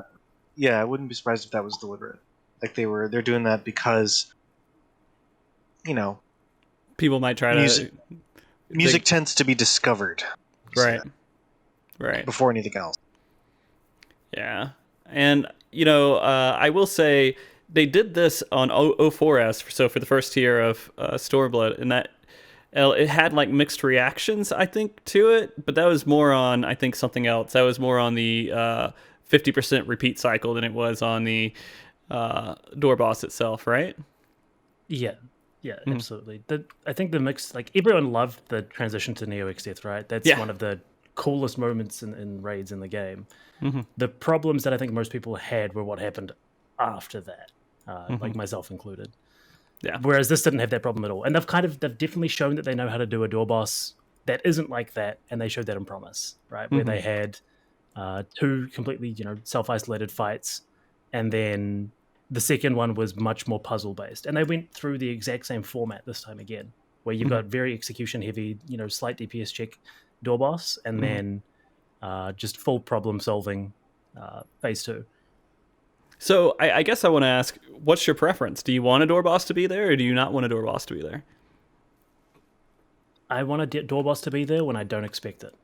Yeah, I wouldn't be surprised if that was deliberate. Like they're doing that because people might try music tends to be discovered. Right. Before anything else. Yeah. And, you know, I will say they did this on 04S, so for the first tier of Stormblood, and that it had like mixed reactions, I think, to it, but that was more on, I think, something else. That was more on the 50% repeat cycle than it was on the door boss itself, right? Yeah, absolutely. I think the mix, like everyone loved the transition to Neo Exdeath, right? That's one of the coolest moments in raids in the game. The problems that I think most people had were what happened after that, like myself included. Yeah. Whereas this didn't have that problem at all, and they've definitely shown that they know how to do a door boss that isn't like that, and they showed that in Promise, right? Where they had 2 completely, self-isolated fights, and then the second one was much more puzzle based, and they went through the exact same format this time again, where you've got very execution heavy, slight DPS check door boss, and then just full problem solving phase 2. So I guess I want to ask, what's your preference? Do you want a door boss to be there, or do you not want a door boss to be there? I want a door boss to be there when I don't expect it.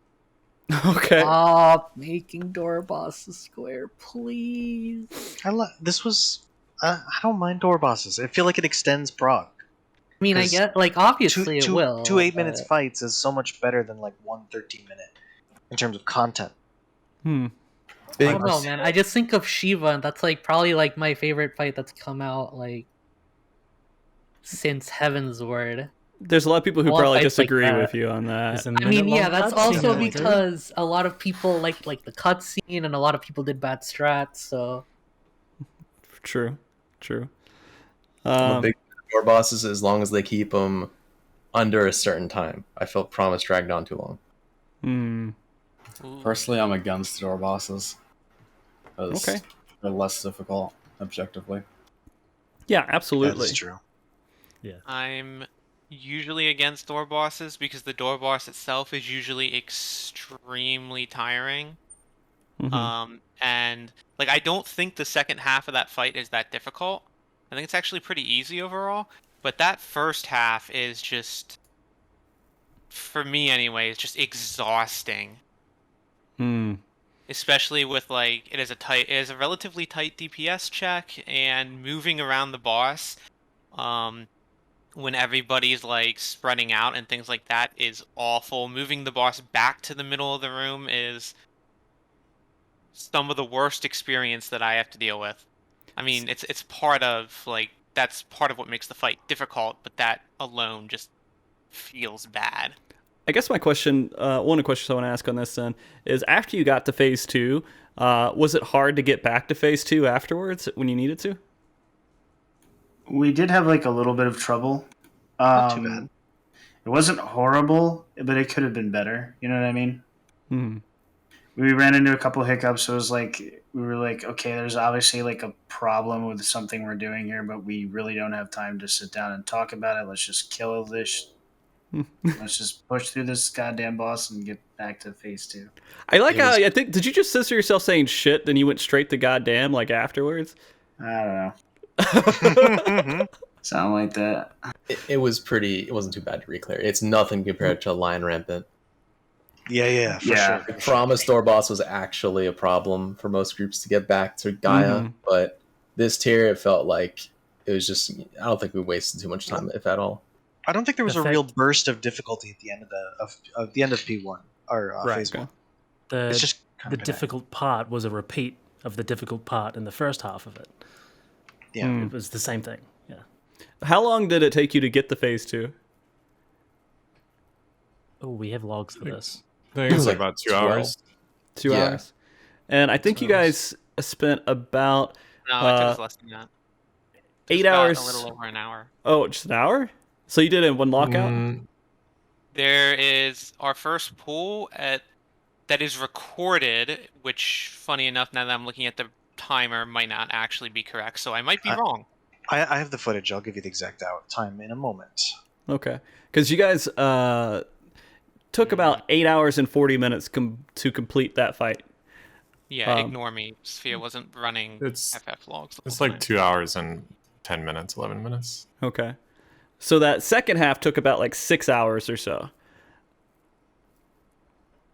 Okay. Stop making door bosses square, please. This was. I don't mind door bosses. I feel like it extends proc. I mean, I get, like, obviously it will. 2 8 minutes fights is so much better than like 1 13-minute in terms of content. I don't know, man. I just think of Shiva, and that's like probably like my favorite fight that's come out like since Heaven's Word. There's a lot of people who probably disagree with you on that. I mean, yeah, that's also because a lot of people like the cutscene, and a lot of people did bad strats. So true. I'm a big fan of door bosses as long as they keep them under a certain time. I felt Promise dragged on too long. Personally, I'm against door bosses. Okay. They're less difficult, objectively. Yeah, absolutely. That's true. Yeah. I'm usually against door bosses because the door boss itself is usually extremely tiring. And like I don't think the second half of that fight is that difficult. I think it's actually pretty easy overall, but that first half is just, for me anyway, it's just exhausting. Especially with like it is a relatively tight DPS check, and moving around the boss when everybody's like spreading out and things like that is awful. Moving the boss back to the middle of the room is some of the worst experience that I have to deal with. I mean, it's part of like that's part of what makes the fight difficult, but that alone just feels bad. I guess my question, one of the questions I want to ask on this then, is after you got to phase 2, was it hard to get back to phase 2 afterwards when you needed to? We did have like a little bit of trouble. Not too bad. It wasn't horrible, but it could have been better. You know what I mean? Mm-hmm. We ran into a couple hiccups. So it was like, we were like, okay, there's obviously like a problem with something we're doing here, but we really don't have time to sit down and talk about it. Let's just kill this. Let's just push through this goddamn boss and get back to phase 2. I like how, I think, did you just censor yourself saying shit, then you went straight to goddamn, like, afterwards? I don't know. Sound like that. It wasn't too bad to reclear. It's nothing compared to Lion Rampant. Yeah, for Yeah. sure. The Promise door boss was actually a problem for most groups to get back to Gaia, but this tier, it felt like it was just, I don't think we wasted too much time, if at all. I don't think there was a real burst of difficulty at the end of the end of P1 or phase 1. It's just the difficult part was a repeat of the difficult part in the first half of it. Yeah, it was the same thing. Yeah. How long did it take you to get to phase 2? Oh, we have logs for this. I think it was like about 2 hours. 2 hours. And I think you guys spent about No, it took us less than that. 8 hours. A little over an hour. Oh, just an hour? So you did it in one lockout? There is our first pool that is recorded, which, funny enough, now that I'm looking at the timer, might not actually be correct, so I might be wrong. I have the footage. I'll give you the exact time in a moment. Okay. Because you guys took about 8 hours and 40 minutes to complete that fight. Yeah, ignore me. Sphere wasn't running FF logs. It's like 2 hours and 10 minutes, 11 minutes. Okay. So that second half took about like 6 hours or so.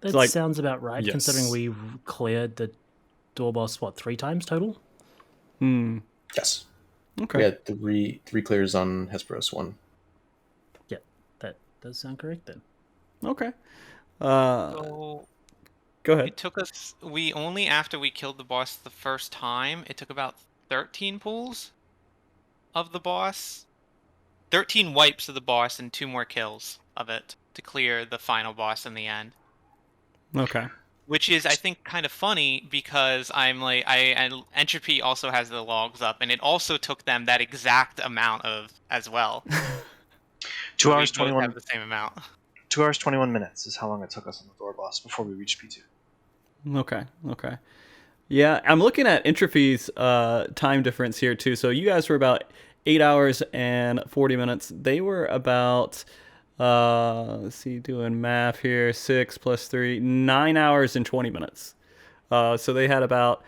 That sounds about right, considering we cleared the door boss, 3 times total? Yes. Okay. We had three clears on Hesperos 1. Yeah, that does sound correct then. Okay. So Go ahead. it took us. After we killed the boss the first time, it took about 13 pulls of the boss, 13 wipes of the boss, and 2 more kills of it to clear the final boss in the end. Okay. Which is, I think, kind of funny because and Entropy also has the logs up, and it also took them that exact amount as well. 2 So hours we both 21. have the same amount. 2 hours 21 minutes is how long it took us on the door boss before we reached P2. Okay. Yeah, I'm looking at Entropy's time difference here too. So you guys were about 8 hours and 40 minutes. They were about, let's see, doing math here, 6 plus 3, 9 hours and 20 minutes. So they had about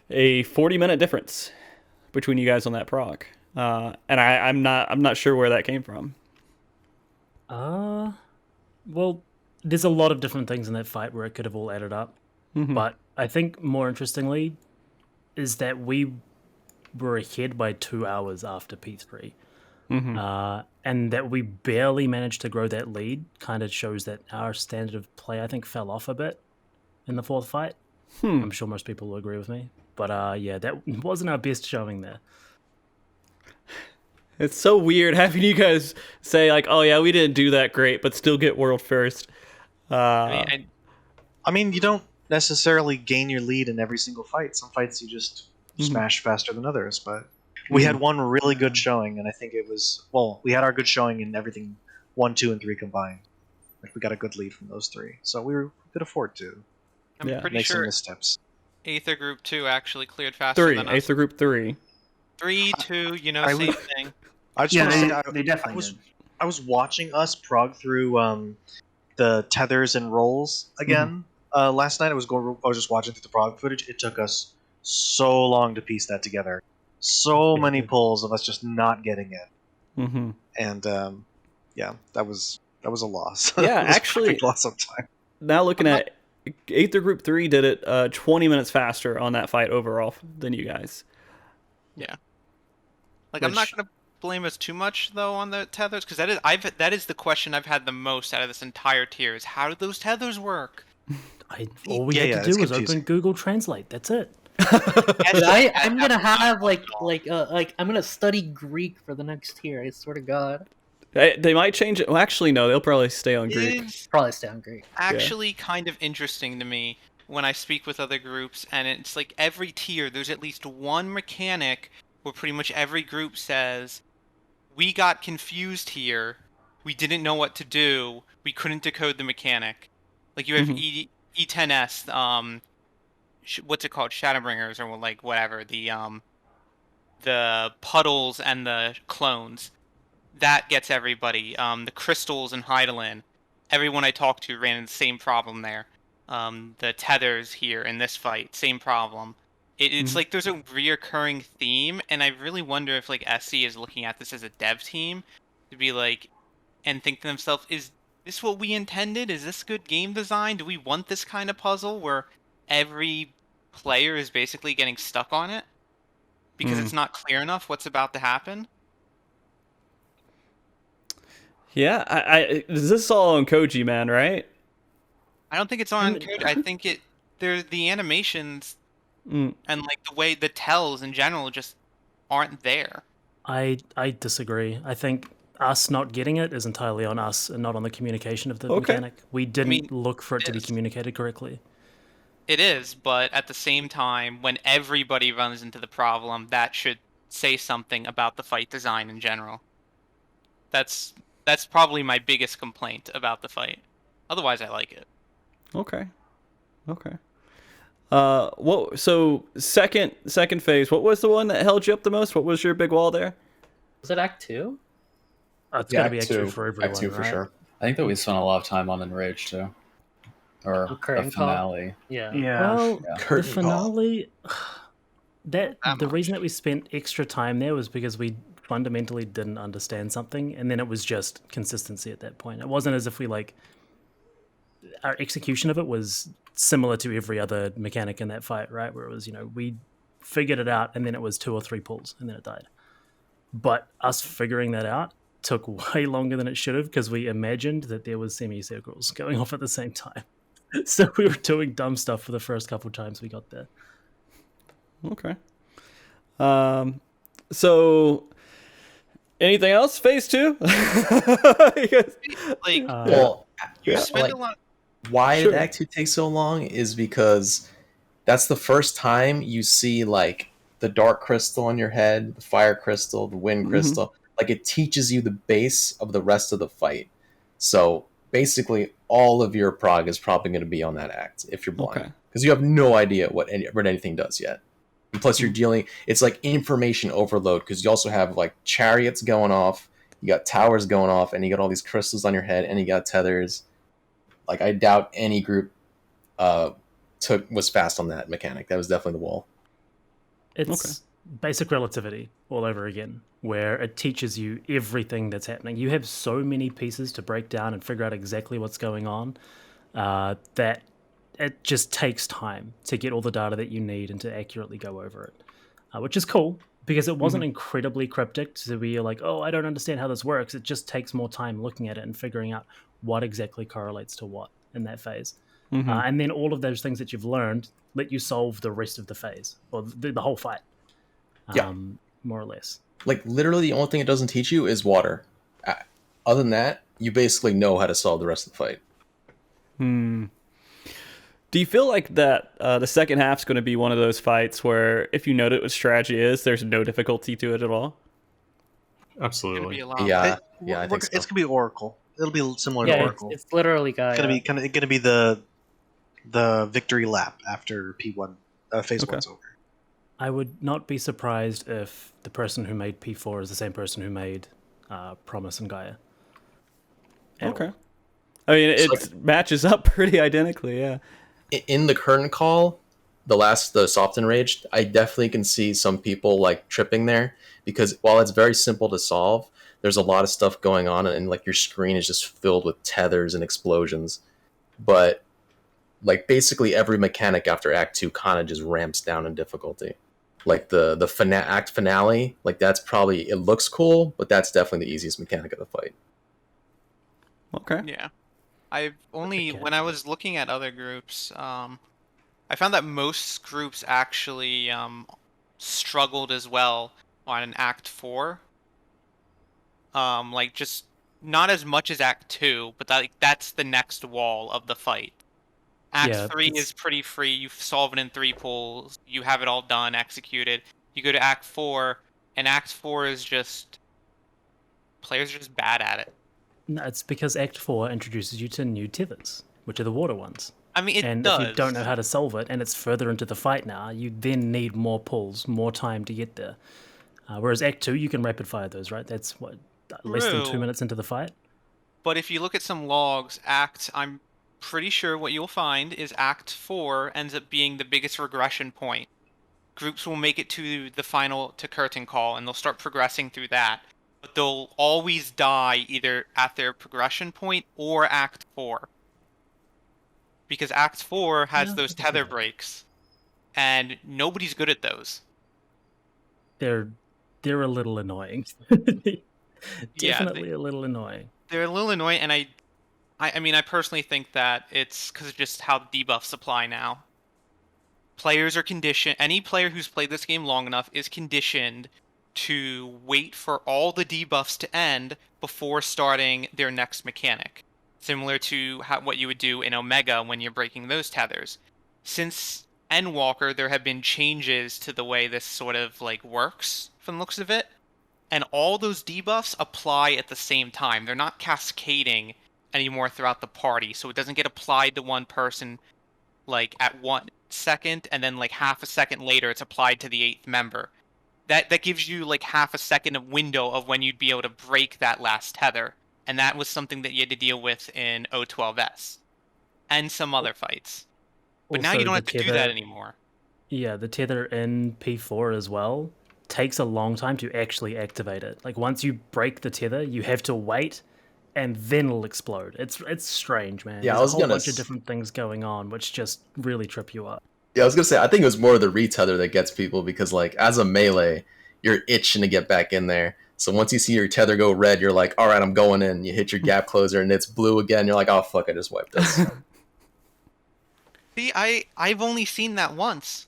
a 40-minute difference between you guys on that prog. And I'm not sure where that came from. Well, there's a lot of different things in that fight where it could have all added up. But I think more interestingly is that we were ahead by 2 hours after P3. And that we barely managed to grow that lead kind of shows that our standard of play, I think, fell off a bit in the 4th fight. I'm sure most people will agree with me. But yeah, that wasn't our best showing there. It's so weird having you guys say, like, oh yeah, we didn't do that great, but still get world first. I mean, you don't necessarily gain your lead in every single fight. Some fights you just smash faster than others, but we had one really good showing, and I think it was, we had our good showing in everything 1, 2, and 3 combined. Like, we got a good lead from those 3, so we could afford to I'm pretty make some sure missteps. Aether Group 2 actually cleared faster 3, than us. Aether Group 3. 3, 2, same thing. I just want to say, they definitely did. I was watching us prog through the tethers and rolls again last night. I was just watching through the prog footage. It took us so long to piece that together. So many pulls of us just not getting it. And yeah, that was a loss. Yeah, It was a actually, perfect loss of time. Now looking at Aether Group 3 did it 20 minutes faster on that fight overall than you guys. Yeah. I'm not gonna blame us too much though on the tethers, because that is the question I've had the most out of this entire tier is how do those tethers work? All we had to do was open Google Translate. That's it. I'm gonna have I'm gonna study Greek for the next tier. I swear to God. They might change it. Well, actually, no. They'll probably stay on Greek. Probably stay on Greek. Actually, kind of interesting to me when I speak with other groups, and it's like every tier there's at least one mechanic where pretty much every group says, we got confused here, we didn't know what to do, we couldn't decode the mechanic. Like you have E10S, what's it called, Shadowbringers, or whatever, the puddles and the clones. That gets everybody. The crystals and Hydaelyn, everyone I talked to ran into the same problem there. The tethers here in this fight, same problem. It's like there's a reoccurring theme, and I really wonder if SC is looking at this as a dev team to be and think to themselves, is this what we intended? Is this good game design? Do we want this kind of puzzle where every player is basically getting stuck on it because it's not clear enough what's about to happen? Yeah, this is all on Koji, man, right? I don't think it's on Koji. I think the animations and the way the tells in general just aren't there. I disagree. I think us not getting it is entirely on us and not on the communication of the mechanic. We didn't look for it to be communicated correctly. It is, but at the same time, when everybody runs into the problem, that should say something about the fight design in general. That's probably my biggest complaint about the fight. Otherwise, I like it. Okay. So second phase, what was the one that held you up the most? What was your big wall there? Was it Act 2? It's gotta be Act 2 for everyone, Act 2 for right? sure. I think that we spent a lot of time on Enrage too. Or a finale. Yeah. Well, Yeah. the finale, the reason that we spent extra time there was because we fundamentally didn't understand something, and then it was just consistency at that point. It wasn't as if we our execution of it was similar to every other mechanic in that fight, right? Where it was, we figured it out, and then it was 2 or 3 pulls, and then it died. But us figuring that out took way longer than it should have, because we imagined that there was semicircles going off at the same time. So we were doing dumb stuff for the first couple of times we got there. Okay. So anything else? Phase 2? Well, you spend a lot. Why did Act 2 take so long is because that's the first time you see like the dark crystal on your head, the fire crystal, the wind crystal. Like it teaches you the base of the rest of the fight. So basically all of your prog is probably going to be on that act if you're blind. Because you have no idea what anything does yet. And plus you're dealing, it's like information overload, because you also have like chariots going off, you got towers going off, and you got all these crystals on your head, and you got tethers. Like I doubt any group was fast on that mechanic. That was definitely the wall. It's basic relativity all over again, where it teaches you everything that's happening. You have so many pieces to break down and figure out exactly what's going on that it just takes time to get all the data that you need and to accurately go over it, which is cool, because it wasn't incredibly cryptic to be like, oh, I don't understand how this works. It just takes more time looking at it and figuring out what exactly correlates to what in that phase. And then all of those things that you've learned let you solve the rest of the phase, or the whole fight, more or less. Like literally the only thing it doesn't teach you is water. Other than that, you basically know how to solve the rest of the fight. Do you feel like that the second half's going to be one of those fights where if you know what strategy is, there's no difficulty to it at all? Absolutely. Yeah, I think so. It's gonna be Oracle. It'll be similar to Oracle. It's literally Gaia. It's gonna be the victory lap after P1 phase 1's over. I would not be surprised if the person who made P4 is the same person who made Promise and Gaia. Okay. I mean, it matches up pretty identically, yeah. In the curtain call, the soft enraged, I definitely can see some people like tripping there, because while it's very simple to solve, there's a lot of stuff going on, and like your screen is just filled with tethers and explosions. But like basically every mechanic after Act 2 kind of just ramps down in difficulty. Like the act finale, like that's probably, it looks cool, but that's definitely the easiest mechanic of the fight. Okay. Yeah. When I was looking at other groups, I found that most groups actually struggled as well on an Act 4. Like just not as much as Act 2, but that's the next wall of the fight. Act 3 is pretty free. You solve it in 3 pulls. You have it all done, executed. You go to Act 4, and Act 4 is just... players are just bad at it. No, it's because Act 4 introduces you to new tethers, which are the water ones. I mean, it and does. If you don't know how to solve it, and it's further into the fight now, you then need more pulls, more time to get there. Whereas Act 2, you can rapid fire those, right? That's what, less than 2 minutes into the fight? But if you look at some logs, I'm pretty sure what you'll find is Act 4 ends up being the biggest regression point. Groups will make it to the final, to curtain call, and they'll start progressing through that. But they'll always die either at their progression point or Act 4. Because Act 4 has those tether breaks, and nobody's good at those. They're a little annoying. Definitely a little annoying. They're a little annoying, and I mean, I personally think that it's because of just how debuffs apply now. Players are conditioned, any player who's played this game long enough is conditioned to wait for all the debuffs to end before starting their next mechanic. Similar to what you would do in Omega when you're breaking those tethers. Since Endwalker, there have been changes to the way this sort of like works from the looks of it. And all those debuffs apply at the same time. They're not cascading anymore throughout the party, so it doesn't get applied to one person like at 1 second, and then like half a second later it's applied to the 8th member. That gives you like half a second of window of when you'd be able to break that last tether, and that was something that you had to deal with in O12S and some other fights. But now you don't have to do that anymore. Yeah, the tether in P4 as well takes a long time to actually activate it. Like once you break the tether, you have to wait and then it'll explode. It's strange, man. Yeah, There's I was a whole gonna bunch of different things going on, which just really trip you up. Yeah, I was gonna say, I think it was more the retether that gets people because, like, as a melee, you're itching to get back in there. So once you see your tether go red, you're like, all right, I'm going in. You hit your gap closer and it's blue again. You're like, oh, fuck, I just wiped this. See, I've only seen that once.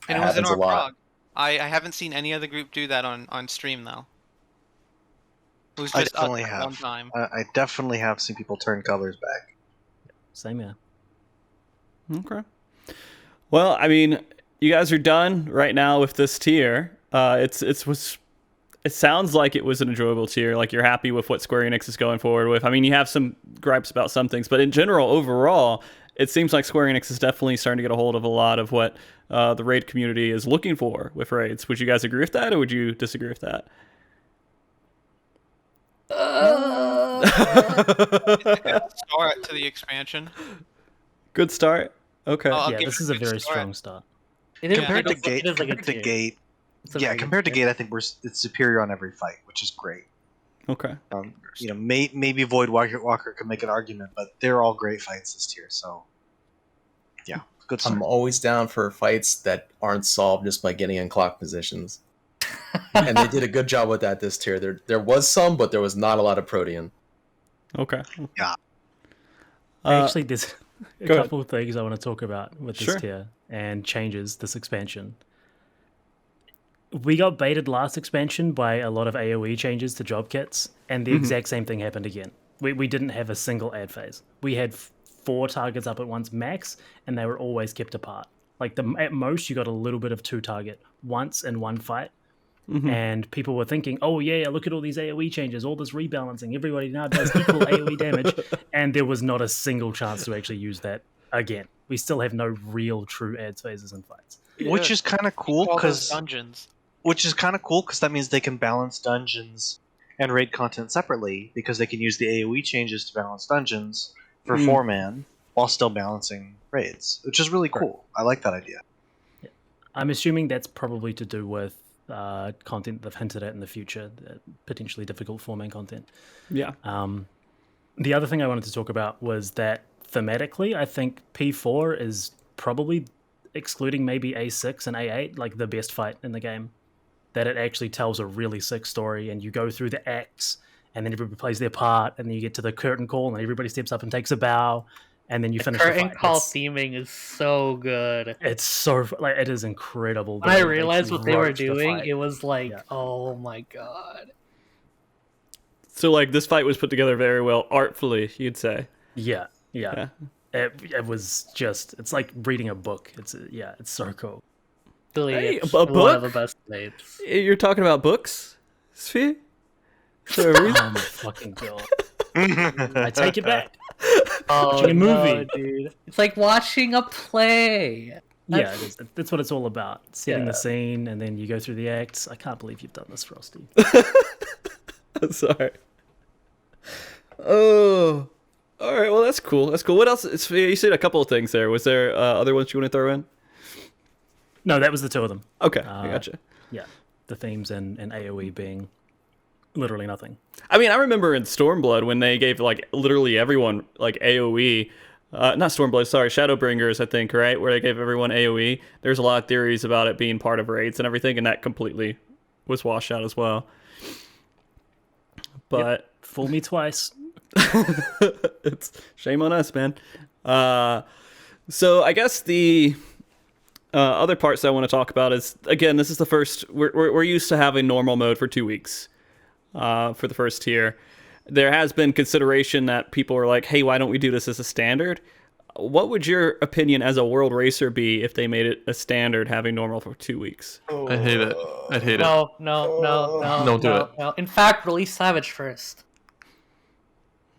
And It it was in happens a our lot. prog. I haven't seen any other group do that on stream, though. It was I just us definitely that have. one time. I definitely have seen people turn colors back. Same here. Okay. Well, I mean, you guys are done right now with this tier. It sounds like it was an enjoyable tier. Like, you're happy with what Square Enix is going forward with. I mean, you have some gripes about some things, but in general, overall, it seems like Square Enix is definitely starting to get a hold of a lot of what the raid community is looking for with raids. Would you guys agree with that, or would you disagree with that? Start to the expansion. Good start. Okay. I'll Yeah, give this it is a a good very start. strong start. It is, Compared to it is- Gate, it is like a compared to tier. Gate, It's a yeah, very compared to good tier. Gate, I think it's superior on every fight, which is great. Okay. You know, maybe Void Walker could make an argument, but they're all great fights this tier. So, yeah, good start. I'm always down for fights that aren't solved just by getting in clock positions. And they did a good job with that this tier. There was some, but there was not a lot of Protean. Okay. Yeah. Actually, there's a go ahead. couple of things I want to talk about with this Sure. tier and changes this expansion. We got baited last expansion by a lot of AoE changes to job kits, and the exact same thing happened again. We didn't have a single ad phase. We had 4 targets up at once max, and they were always kept apart. Like, at most, you got a little bit of 2 target once in one fight. And people were thinking, oh yeah, look at all these AoE changes, all this rebalancing, everybody now does equal AoE damage, and there was not a single chance to actually use that again. We still have no real true ads phases in fights. Which is kind of cool All those because dungeons. that means they can balance dungeons and raid content separately because they can use the AoE changes to balance dungeons for 4-man while still balancing raids, which is really cool. I like that idea. I'm assuming that's probably to do with content they've hinted at in the future, potentially difficult 4-man content. Yeah. The other thing I wanted to talk about was that thematically, I think P4 is probably, excluding maybe A6 and A8, like the best fight in the game. That it actually tells a really sick story, and you go through the acts, and then everybody plays their part, and then you get to the curtain call, and everybody steps up and takes a bow, and then you finish the Curtain fight. call theming is so good. It's so, like, it is incredible. When I realized what they were doing, it it was like, Yeah. oh my god. So, like, this fight was put together very well, artfully, you'd say. Yeah. It was just, it's like reading a book. It's so cool. Really, Hey, it's a one book? of the best names. You're talking about books, Sphere? Is there a reason? Oh my fucking god. I take it back. Oh, Watching a movie. no, dude. It's like watching a play. Yeah, it is. That's what it's all about. Setting Yeah. the scene, and then you go through the acts. I can't believe you've done this, Frosty. I'm sorry. Oh. All right, well, that's cool. That's cool. What else? Sphere, you said a couple of things there. Was there other ones you want to throw in? No, that was the 2 of them. Okay, I gotcha. Yeah, the themes and AoE being literally nothing. I mean, I remember in Stormblood when they gave, like, literally everyone, like, AoE. Not Stormblood, sorry, Shadowbringers, I think, right? Where they gave everyone AoE. There's a lot of theories about it being part of raids and everything, and that completely was washed out as well. But Fool me twice. it's shame on us, man. So I guess the other parts that I want to talk about is, again, this is the first. We're used to having normal mode for 2 weeks for the first tier. There has been consideration that people are like, hey, why don't we do this as a standard? What would your opinion as a world racer be if they made it a standard having normal for 2 weeks? I hate it. I hate it. No. Don't do it. No. In fact, release Savage first.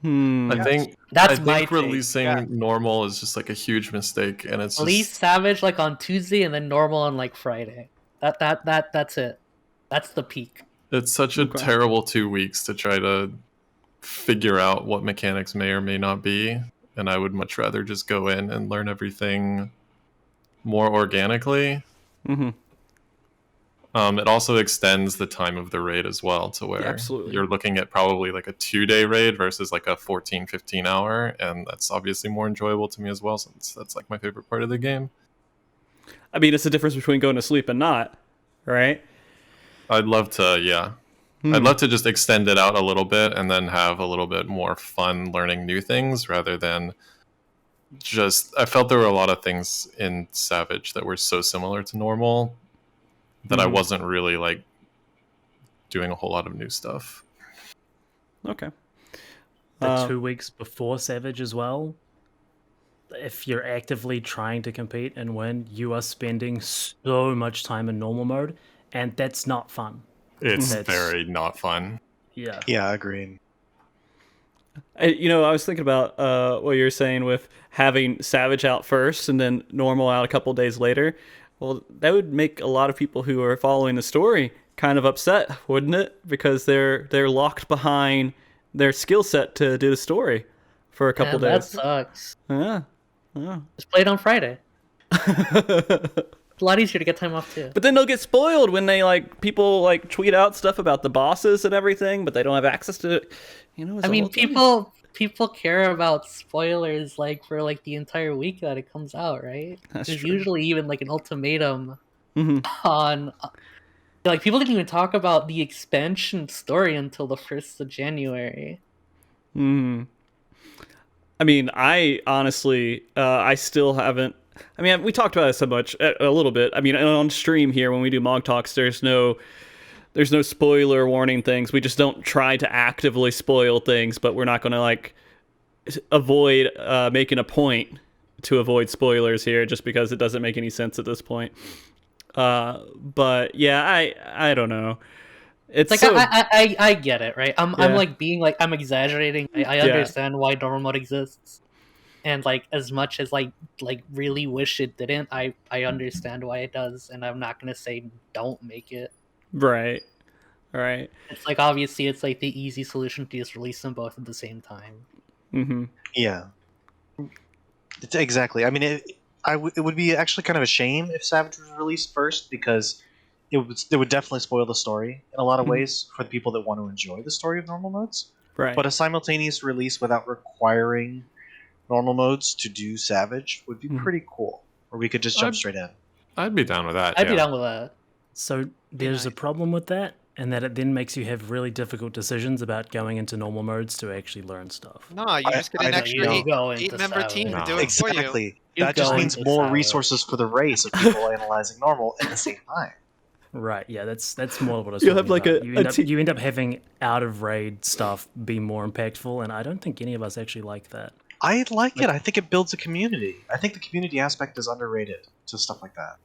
I think That's I my think take. releasing normal is just like a huge mistake, and it's Release just Savage like on Tuesday and then normal on like Friday. That's it. That's the peak. it's such a terrible 2 weeks to try to figure out what mechanics may or may not be, and I would much rather just go in and learn everything more organically. Mm-hmm. It also extends the time of the raid as well to where Absolutely. you're looking at probably like a 2-day raid versus like a 14, 15 hour. And that's obviously more enjoyable to me as well, since that's like my favorite part of the game. I mean, it's the difference between going to sleep and not, right? I'd love to, yeah. I'd love to just extend it out a little bit and then have a little bit more fun learning new things rather than just... I felt there were a lot of things in Savage that were so similar to normal that I wasn't really like doing a whole lot of new stuff. Okay. The 2 weeks before Savage as well, if you're actively trying to compete and win, you are spending so much time in normal mode, and that's not fun. It's very not fun. Yeah. Yeah, agreed. I was thinking about what you were saying with having Savage out first and then normal out a couple days later. Well, that would make a lot of people who are following the story kind of upset, wouldn't it? Because they're locked behind their skill set to do the story for a couple days. That sucks. Yeah. Just play it on Friday. It's a lot easier to get time off too. But then they'll get spoiled when they people tweet out stuff about the bosses and everything, but they don't have access to it. I mean, people care about spoilers for the entire week that it comes out, right? That's There's true. usually even an ultimatum on people didn't even talk about the expansion story until the 1st of January. I mean, I honestly, I still haven't. I mean, we talked about it so much, a little bit. I mean, on stream here when we do Mog Talks, there's no spoiler warning things. We just don't try to actively spoil things, but we're not going to avoid making a point to avoid spoilers here, just because it doesn't make any sense at this point. But yeah, I don't know. It's I get it, right? I'm exaggerating. I understand why normal mode exists, and as much as really wish it didn't, I understand why it does, and I'm not gonna say don't make it. Right. It's obviously it's the easy solution to just release them both at the same time. Yeah. It's exactly. I mean, it would be actually kind of a shame if Savage was released first, because it would definitely spoil the story in a lot of ways for the people that want to enjoy the story of normal modes. Right. But a simultaneous release without requiring normal modes to do Savage would be pretty cool. Or we could just jump straight in. I'd be down with that. I'd be down with that. So there's a problem with that, and that it then makes you have really difficult decisions about going into normal modes to actually learn stuff. No, you just get an extra eight-member team to do it for you. Exactly. That just means more resources for the race of people analyzing normal at the same time. Right, yeah, that's more what I was You'll talking have about. You end up having out-of-raid stuff be more impactful, and I don't think any of us actually like that. I like it. I think it builds a community. I think the community aspect is underrated to stuff like that.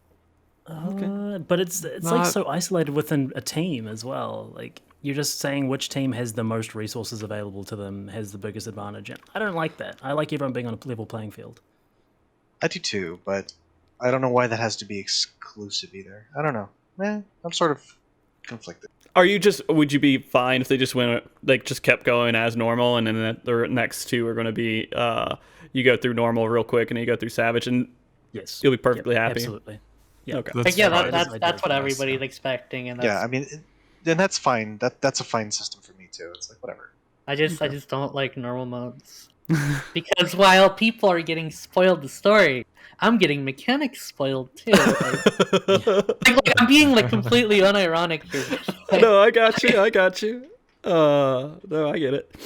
But it's so isolated within a team as well. You're just saying which team has the most resources available to them, has the biggest advantage. And I don't like that. I like everyone being on a level playing field. I do too, but I don't know why that has to be exclusive either. I don't know. I'm sort of conflicted. Would you be fine if they just went, just kept going as normal, and then the next two are going to be, you go through normal real quick, and then you go through Savage, and yes, you'll be perfectly happy? Absolutely. Yeah. Okay. That's what everybody's expecting, and I mean, then that's fine. That's a fine system for me too. It's whatever. I just don't like normal modes because while people are getting spoiled the story, I'm getting mechanics spoiled too. I'm being completely unironic here. No, I got you. No, I get it.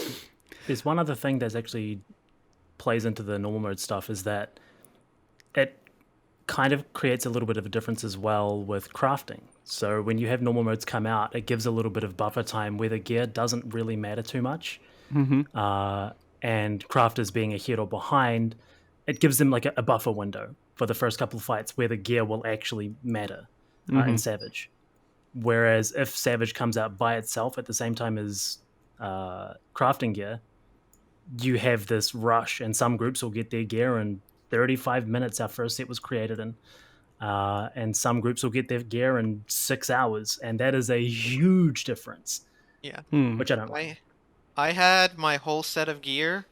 There's one other thing that actually plays into the normal mode stuff, is that it kind of creates a little bit of a difference as well with crafting. So when you have normal modes come out, it gives a little bit of buffer time where the gear doesn't really matter too much. And crafters being ahead or behind, it gives them a buffer window for the first couple of fights where the gear will actually matter in Savage. Whereas if Savage comes out by itself at the same time as crafting gear, you have this rush, and some groups will get their gear in 35 minutes our first set was created in. And some groups will get their gear in 6 hours, and that is a huge difference. Yeah. Which I don't like. I had my whole set of gear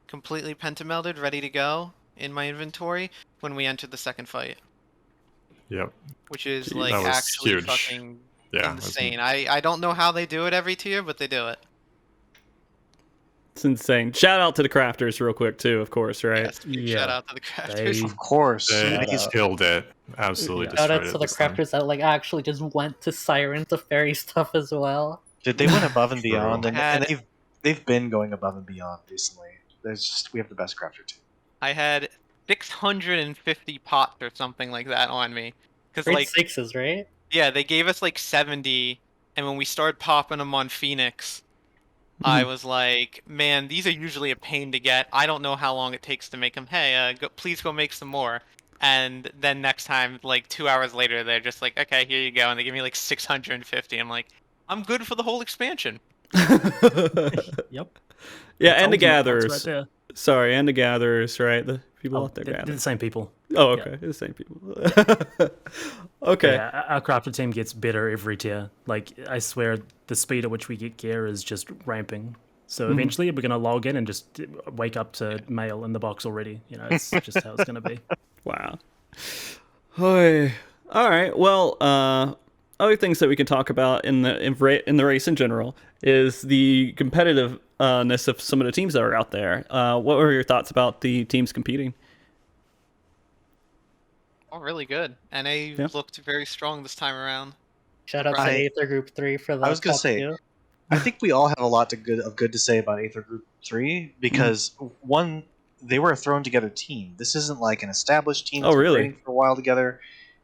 completely pentamelded, ready to go in my inventory when we entered the second fight. Yep. which is Jeez. like That was actually huge. fucking Yeah, insane. I don't know how they do it every tier, but they do it. It's insane. Shout out to the crafters real quick too, of course, right? Yes, big shout out to the crafters. They- Of course. They Shout out. killed it. Absolutely Yeah. Shout destroyed out it to the this time. crafters that like actually just went to Siren to fairy stuff as well. Dude, they went above and True. beyond, and Had- they've been going above and beyond recently. We have the best crafter team. I had 650 pots or something like that on me. Because Grade like, 6s, right? yeah, they gave us like 70, and when we started popping them on Phoenix, I was like, man, these are usually a pain to get. I don't know how long it takes to make them. Hey, please go make some more. And then next time, like 2 hours later, they're just like, okay, here you go. And they give me like 650. I'm like, I'm good for the whole expansion. Yep. Yeah, That's and the ultimate points gatherers. right there. Sorry, and the gatherers, right? The people out there they're gathering. the same people. Oh, okay. The same people. Okay. Yeah, our crafter team gets better every tier. Like, I swear, the speed at which we get gear is just ramping. So eventually, we're gonna log in and just wake up to mail in the box already. You know, it's just how it's gonna be. Wow. Oy. All right. Well, other things that we can talk about in the race in general is the competitiveness of some of the teams that are out there. What were your thoughts about the teams competing? Oh, really good. NA looked very strong this time around. Shout out to Aether Group 3 for the I was gonna top say, two. I think we all have a lot of good to say about Aether Group 3 because one, they were a thrown together team. This isn't like an established team that's Oh, really? been training for a while together.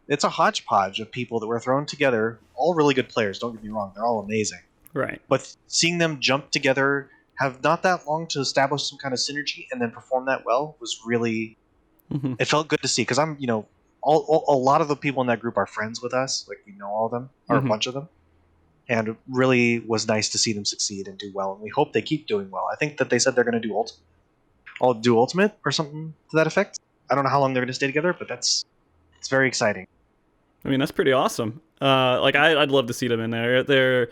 It's a hodgepodge of people that were thrown together, all really good players, don't get me wrong, they're all amazing. Right. But seeing them jump together, have not that long to establish some kind of synergy, and then perform that well was really. It felt good to see because I'm, a lot of the people in that group are friends with us, like we know all of them, or a bunch of them, and it really was nice to see them succeed and do well. And we hope they keep doing well. I think that they said they're going to do ultimate or something to that effect. I don't know how long they're going to stay together, but it's very exciting. I mean, that's pretty awesome. I'd love to see them in there. Their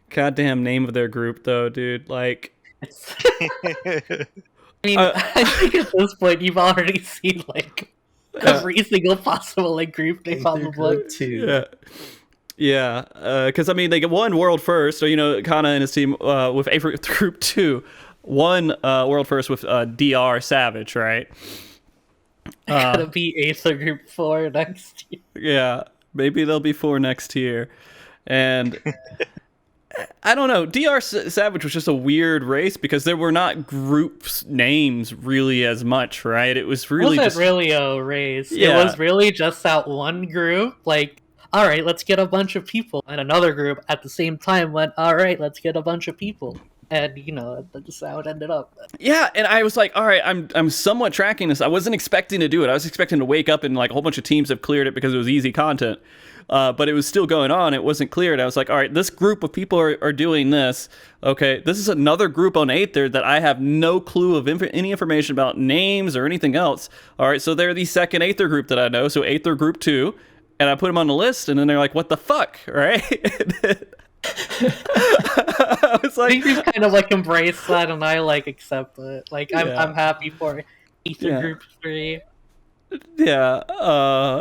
goddamn name of their group, though, dude. Like, I mean, I think at this point you've already seen like every single possible like group name on the book. Yeah, because I mean, they won world first. So Kana and his team with Aether Group 2 won world first with DR Savage, right? Gonna be Aether Group 4 next year. Yeah, maybe they'll be 4 next year, and I don't know. DR Savage was just a weird race because there were not groups names really as much, right? It was really It wasn't just really a race. Yeah. It was really just that one group. Like, all right, let's get a bunch of people, and another group at the same time went, all right, let's get a bunch of people. And that's how it ended up. Yeah, and I was like, all right, I'm somewhat tracking this. I wasn't expecting to do it. I was expecting to wake up and like a whole bunch of teams have cleared it because it was easy content. But it was still going on. It wasn't cleared. I was like, all right, this group of people are doing this. Okay, this is another group on Aether that I have no clue of any information about names or anything else. All right, so they're the second Aether group that I know. So Aether Group 2. And I put them on the list, and then they're like, what the fuck, right? I was like, I think you kind of like embrace that, and I like accept it. Like I'm happy for Aether Group 3. Yeah.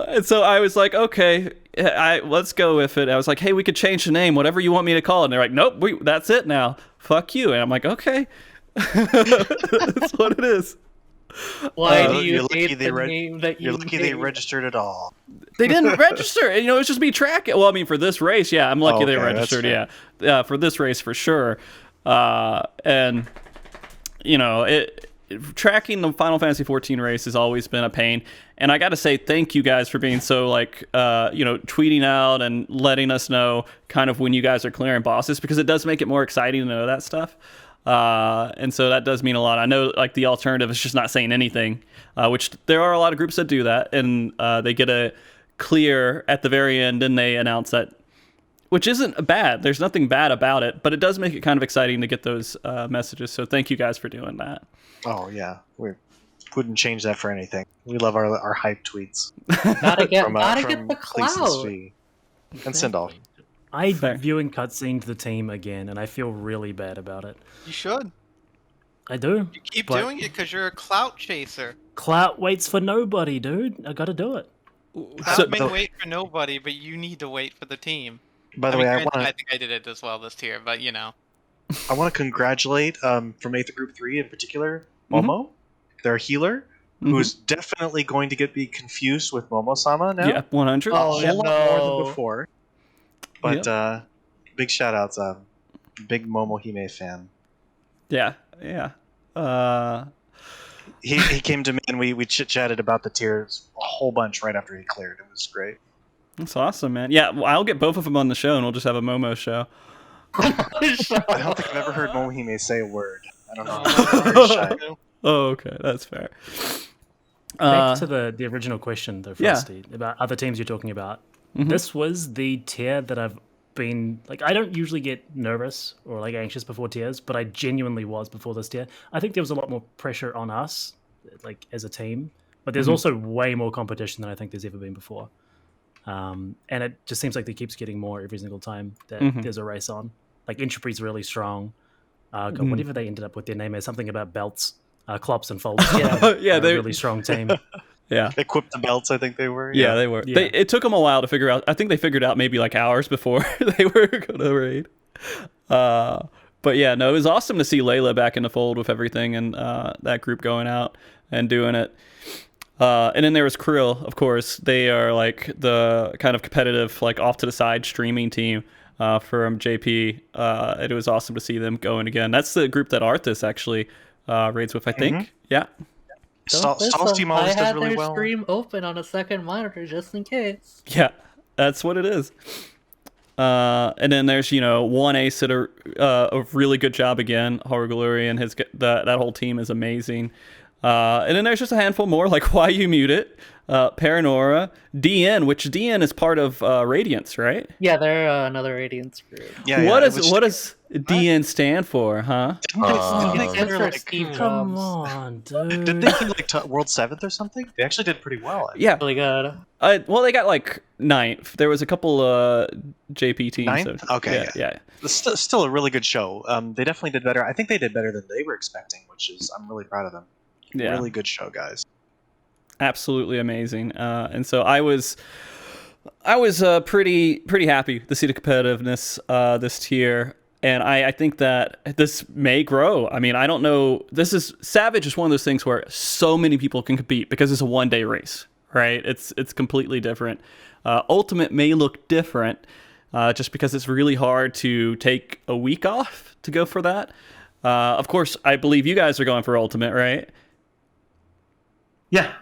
And so I was like, okay, let's go with it. I was like, hey, we could change the name, whatever you want me to call it. And they're like, nope, that's it now. Fuck you. And I'm like, okay, that's what it is. Why do you you're lucky hate they the name that you You're lucky they hate? registered it all. They didn't register. It's just me tracking. Well, I mean, for this race, yeah, I'm lucky they Okay, that's registered. fair. Yeah, for this race for sure. And tracking the Final Fantasy 14 race has always been a pain. And I got to say, thank you guys for being so tweeting out and letting us know kind of when you guys are clearing bosses, because it does make it more exciting to know that stuff. And so that does mean a lot. I know like the alternative is just not saying anything, which there are a lot of groups that do that, and they get a clear at the very end and they announce that, which isn't bad. There's nothing bad about it, but it does make it kind of exciting to get those messages. So thank you guys for doing that. Oh yeah, we wouldn't change that for anything. We love our hype tweets. Gotta get from the Cleese cloud. V and Sindolf. I Fair. viewing cutscene to the team again, and I feel really bad about it. You should. I do. You keep But- doing it because you're a clout chaser. Clout waits for nobody, dude. I gotta do it. Stop may wait for nobody, but you need to wait for the team. By the way, I think I did it as well this tier, but you know. I want to congratulate from Aether Group 3 in particular, Momo, their healer, who's definitely going to be confused with Momo-sama now. Yeah, 100. A whole lot more than before. But big shout outs, big Momohime fan. Yeah. He came to me and we chit-chatted about the tiers a whole bunch right after he cleared. It was great. That's awesome, man. Yeah, well, I'll get both of them on the show, and we'll just have a Momo show. I don't think I've ever heard Momohime say a word. I don't know. Oh, okay, that's fair. Back to the original question, though, Frosty, about other teams you're talking about. This was the tier that I've been like. I don't usually get nervous or like anxious before tiers, but I genuinely was before this tier. I think there was a lot more pressure on us, like as a team, but there's also way more competition than I think there's ever been before. And it just seems like it keeps getting more every single time that there's a race on. Like Entropy's really strong. Whatever they ended up with their name is something about belts, clops and folds. They're a really strong team. Yeah, equipped the belts. I think they were. Yeah, they were. Yeah. It took them a while to figure out. I think they figured out maybe like hours before they were going to raid. But yeah, no, it was awesome to see Layla back in the fold with everything and that group going out and doing it. And then there was Krill, of course. They are like the kind of competitive, like off to the side streaming team from JP. It was awesome to see them going again. That's the group that Arthas actually raids with, I think. Yeah. Stall's team always does really well. I had their stream open on a second monitor just in case. Yeah, that's what it is. And then there's, one ace that a really good job again. Horrorglori and that whole team is amazing. And then there's just a handful more, like Why You Mute It, Paranora, DN, which DN is part of Radiance, right? Yeah, they're another Radiance group. Yeah, what does DN stand for, huh? Come on, dude. Did they get like World 7th or something? They actually did pretty well. Yeah. Really good. Well, they got like 9th. There was a couple JP teams. 9th? So, okay, yeah. It's still a really good show. They definitely did better. I think they did better than they were expecting, which is, I'm really proud of them. Yeah. Really good show, guys. Absolutely amazing. And so I was pretty happy to see the competitiveness this tier. And I think that this may grow. I mean, I don't know. Savage is one of those things where so many people can compete because it's a one-day race, right? It's completely different. Ultimate may look different just because it's really hard to take a week off to go for that. Of course, I believe you guys are going for Ultimate, right? Yeah.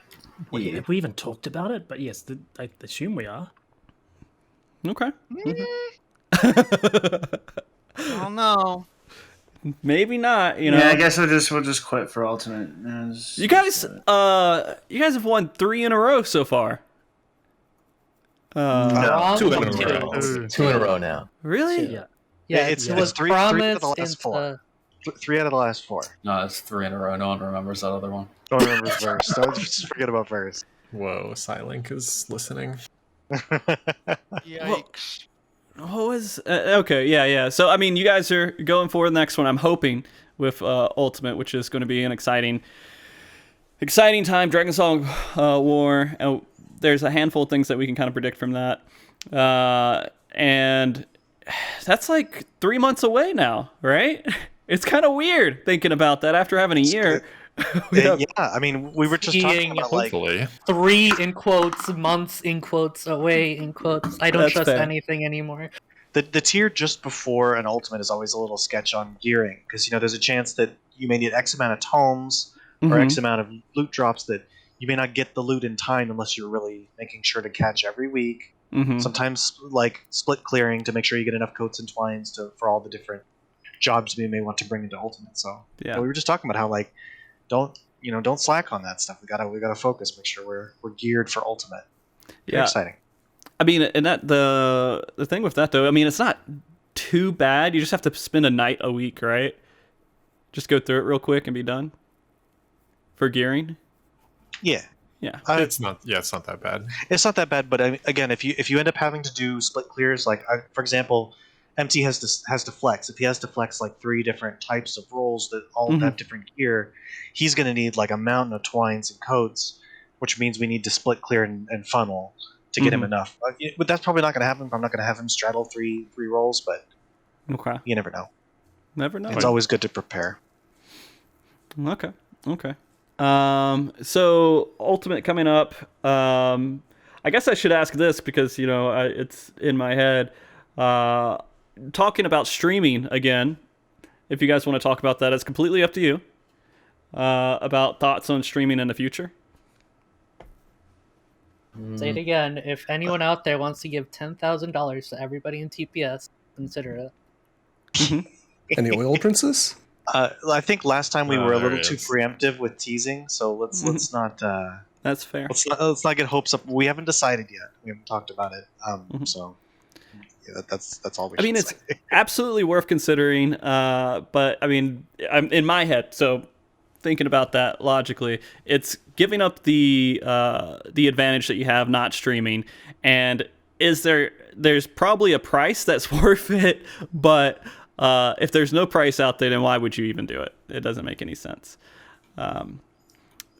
Have we even talked about it? But yes, I assume we are. Okay. Oh no. Maybe not. Yeah, I guess we'll just quit for Ultimate. You guys have won 3 in a row so far. No, 2 in a row. 2 in a row now. Really? Yeah. It's 3 out of the last 4. 3 out of the last 4. No, it's 3 in a row. No one remembers that other one. No one remembers Verse. Just forget about Verse. Whoa, Silink is listening. Yikes. What was okay? Yeah. So I mean, you guys are going for the next one. I'm hoping with Ultimate, which is going to be an exciting time. Dragon Song War. There's a handful of things that we can kind of predict from that, and that's like 3 months away now, right? It's kind of weird thinking about that after having a year. Yeah, I mean, we were just talking about hopefully 3 in quotes months in quotes away in quotes. I don't That's trust fair. anything anymore. the tier just before an ultimate is always a little sketch on gearing because there's a chance that you may need X amount of tomes or X amount of loot drops that you may not get the loot in time unless you're really making sure to catch every week. Sometimes like split clearing to make sure you get enough coats and twines for all the different jobs we may want to bring into ultimate. So Yeah. we were just talking about how like don't slack on that stuff. We gotta focus, make sure we're geared for ultimate. Very exciting. I mean, and that the thing with that though, I mean, it's not too bad. You just have to spend a night a week, right? Just go through it real quick and be done. For gearing. Yeah. It's not that bad. It's not that bad, but I mean, again, if you end up having to do split clears, like for example, MT has to flex. If he has to flex like 3 different types of roles that all have different gear, he's going to need like a mountain of twines and coats. which means we need to split, clear, and funnel to get him enough. But that's probably not going to happen. I'm not going to have him straddle three rolls, but you never know. Never know. It's always good to prepare. Okay. So Ultimate coming up. I guess I should ask this because it's in my head. Talking about streaming again. If you guys want to talk about that, it's completely up to you. About thoughts on streaming in the future. Say it again. If anyone out there wants to give $10,000 to everybody in TPS, consider it. Any oil princess? I think last time we were a little too preemptive with teasing, so let's not. That's fair. Let's not get hopes up. We haven't decided yet. We haven't talked about it. So yeah, that's all we. It's absolutely worth considering. But I mean, I'm in my head, so thinking about that logically, it's giving up the advantage that you have not streaming, and there's probably a price that's worth it, but if there's no price out there, then why would you even do it? It doesn't make any sense.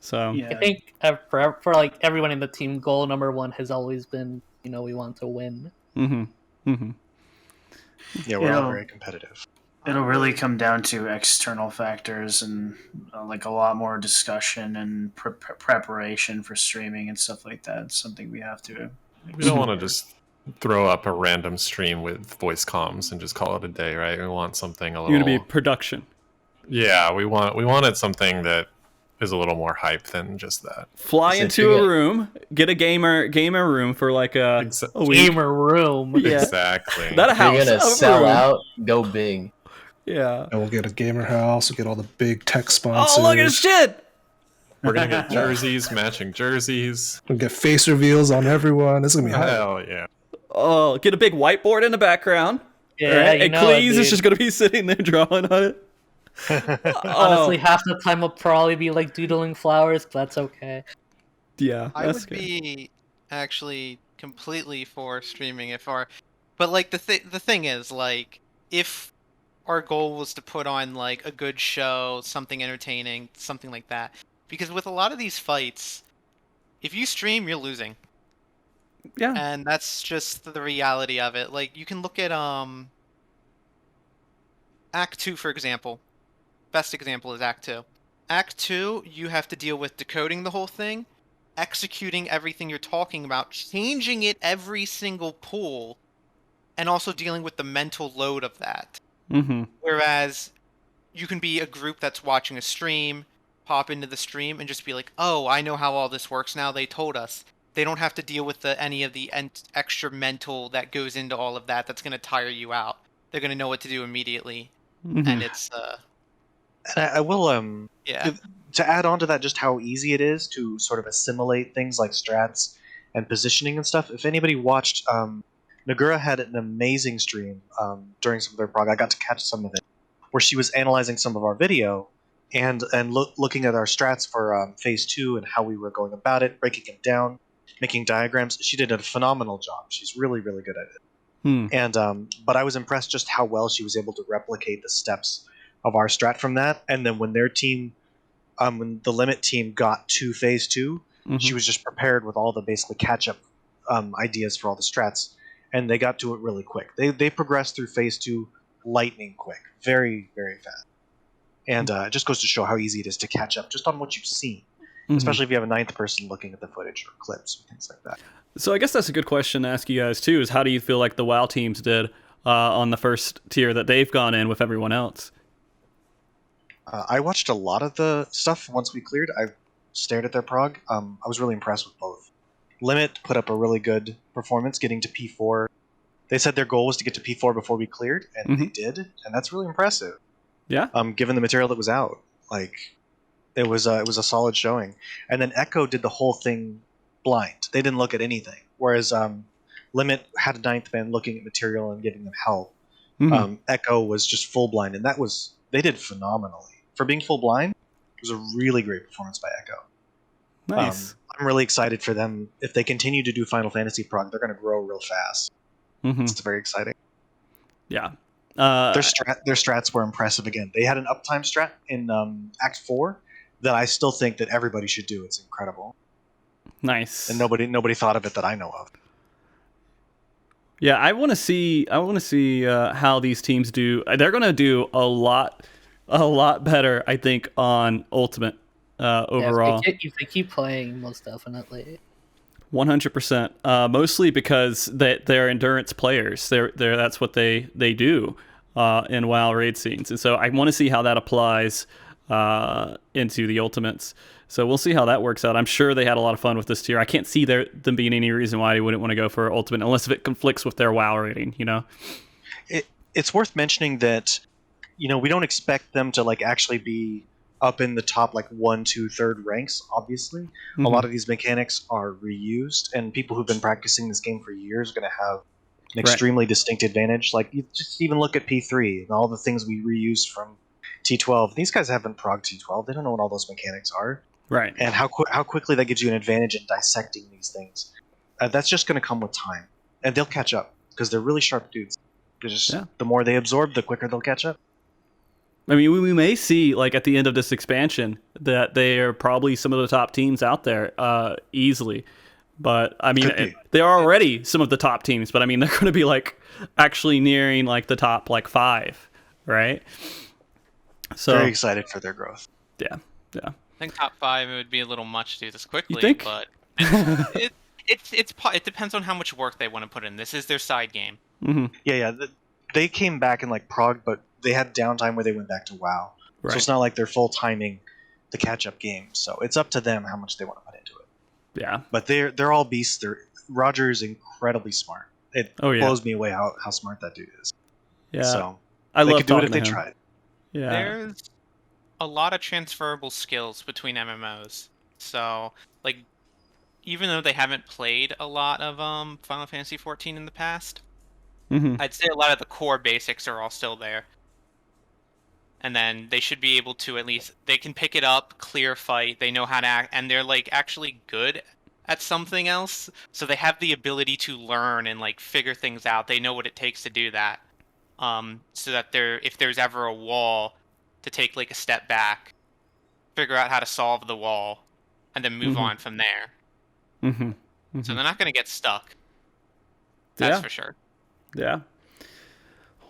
So I think for like everyone in the team, goal number one has always been, we want to win. Yeah, we're all very competitive. It'll really come down to external factors and like a lot more discussion and preparation for streaming and stuff like that. It's something we have to. We don't want to just throw up a random stream with voice comms and just call it a day, right? We want something a little. You're gonna be production. Yeah, we wanted something that is a little more hype than just that. Fly into a room, get a gamer room for like a week. Gamer room. Yeah. Exactly. Not a house. You're gonna sell out. Go big. Yeah. And we'll get a gamer house. We'll get all the big tech sponsors. Oh, look at this shit! We're gonna get jerseys, matching jerseys. We'll get face reveals on everyone. This is gonna be hype. Hell yeah. Oh, get a big whiteboard in the background. Yeah, right? And Cleese is just gonna be sitting there drawing on it. Honestly, half the time I'll probably be like doodling flowers, but that's okay. Yeah, I would be actually completely for streaming but like the thing is, like, if our goal was to put on like a good show, something entertaining, something like that, because with a lot of these fights, if you stream, you're losing. Yeah, and that's just the reality of it. Like, you can look at Act 2, for example. Best example is Act 2. Act 2, you have to deal with decoding the whole thing, executing everything you're talking about, changing it every single pool, and also dealing with the mental load of that. Whereas you can be a group that's watching a stream, pop into the stream, and just be like, oh, I know how all this works now, they told us. They don't have to deal with any of the extra mental that goes into all of that. That's going to tire you out. They're going to know what to do immediately. And it's... I will, to add on to that, just how easy it is to sort of assimilate things like strats and positioning and stuff. If anybody watched, Nagura had an amazing stream during some of their prog. I got to catch some of it, where she was analyzing some of our video and looking at our strats for Phase 2 and how we were going about it, breaking it down, making diagrams. She did a phenomenal job. She's really, really good at it. And but I was impressed just how well she was able to replicate the steps of our strat from that. And then when their team, when the Limit team got to Phase 2, she was just prepared with all the basically catch-up ideas for all the strats, and they got to it really quick. They progressed through Phase 2 lightning quick, very, very fast. And it just goes to show how easy it is to catch up just on what you've seen, especially if you have a ninth person looking at the footage or clips or things like that. So I guess that's a good question to ask you guys too, is how do you feel like the WoW teams did on the first tier that they've gone in with everyone else? I watched a lot of the stuff once we cleared. I stared at their prog. I was really impressed with both. Limit put up a really good performance getting to P4. They said their goal was to get to P4 before we cleared, and they did, and that's really impressive. Yeah. Given the material that was out, like it was a solid showing. And then Echo did the whole thing blind. They didn't look at anything, whereas Limit had a ninth man looking at material and giving them help. Echo was just full blind, and they did phenomenally for being full blind. It was a really great performance by Echo. Nice. I'm really excited for them. If they continue to do Final Fantasy prog, they're going to grow real fast. It's very exciting. Yeah. Their strats were impressive again. They had an uptime strat in Act 4 that I still think that everybody should do. It's incredible. Nice. And nobody thought of it that I know of. Yeah, I want to see how these teams do. They're going to do a lot better, I think, on Ultimate overall. Yeah, if they keep playing, most definitely. 100%. Mostly because they're endurance players. That's what they do in WoW raid scenes, and so I want to see how that applies into the Ultimates. So we'll see how that works out. I'm sure they had a lot of fun with this tier. I can't see them being any reason why they wouldn't want to go for Ultimate unless if it conflicts with their WoW rating, you know? It's worth mentioning that, we don't expect them to like actually be up in the top like 1, 2, 3rd ranks, obviously. Mm-hmm. A lot of these mechanics are reused, and people who've been practicing this game for years are going to have an extremely distinct advantage. Like, you just even look at P3 and all the things we reused from T12. These guys haven't progged T12. They don't know what all those mechanics are. Right. And how quickly that gives you an advantage in dissecting these things. That's just going to come with time. And they'll catch up, because they're really sharp dudes. The more they absorb, the quicker they'll catch up. I mean, we may see, like, at the end of this expansion, that they are probably some of the top teams out there easily. But, I mean, they are already some of the top teams, but, I mean, they're going to be, like, actually nearing, like, the top, like, 5, right? So very excited for their growth. Yeah. I think top 5 it would be a little much to do this quickly, You think? but it depends on how much work they want to put in. This is their side game. Mm-hmm. Yeah. They came back in like prog, but they had downtime where they went back to WoW. Right. So it's not like they're full timing the catch-up game. So it's up to them how much they want to put into it. Yeah. But they're all beasts. Roger is incredibly smart. It blows me away how smart that dude is. Yeah. So I they love could do it if talking they to him. tried. Yeah. There's a lot of transferable skills between MMOs. So, like, even though they haven't played a lot of Final Fantasy XIV in the past, I'd say a lot of the core basics are all still there. And then they should be able to they can pick it up, clear fight, they know how to act, and they're, like, actually good at something else. So they have the ability to learn and, like, figure things out. They know what it takes to do that. So that if there's ever a wall, to take, like, a step back, figure out how to solve the wall, and then move on from there. So they're not going to get stuck. That's for sure. Yeah.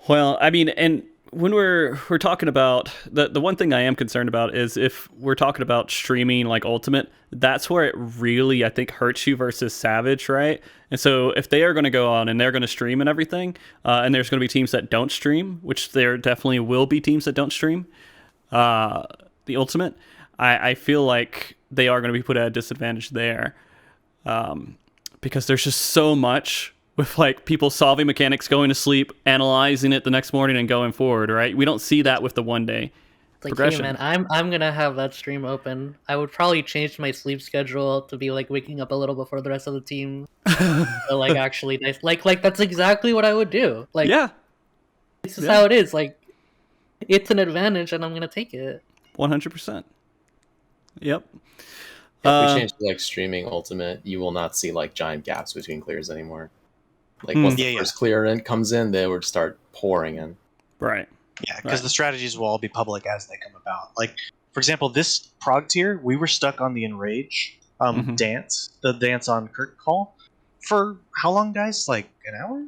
Well, I mean, and when we're talking about the one thing I am concerned about is if we're talking about streaming like Ultimate, that's where it really, I think, hurts you versus Savage, right? And so if they are going to go on and they're going to stream and everything, and there's going to be teams that don't stream, which there definitely will be teams that don't stream the Ultimate, I feel like they are going to be put at a disadvantage there, because there's just so much with like people solving mechanics, going to sleep, analyzing it the next morning, and going forward. Right? We don't see that with the 1 day progression. Hey man, I'm gonna have that stream open. I would probably change my sleep schedule to be like waking up a little before the rest of the team. So, like, actually nice. Like that's exactly what I would do. Like, yeah, this is how it is. Like, it's an advantage, and I'm gonna take it. 100%. Yep. If we change to like streaming Ultimate, you will not see like giant gaps between clears anymore. Like once the first clear in comes in, they would start pouring in. Right. Yeah, because the strategies will all be public as they come about. Like, for example, this prog tier, we were stuck on the Enrage dance, the dance on Curtain Call, for how long, guys? Like an hour?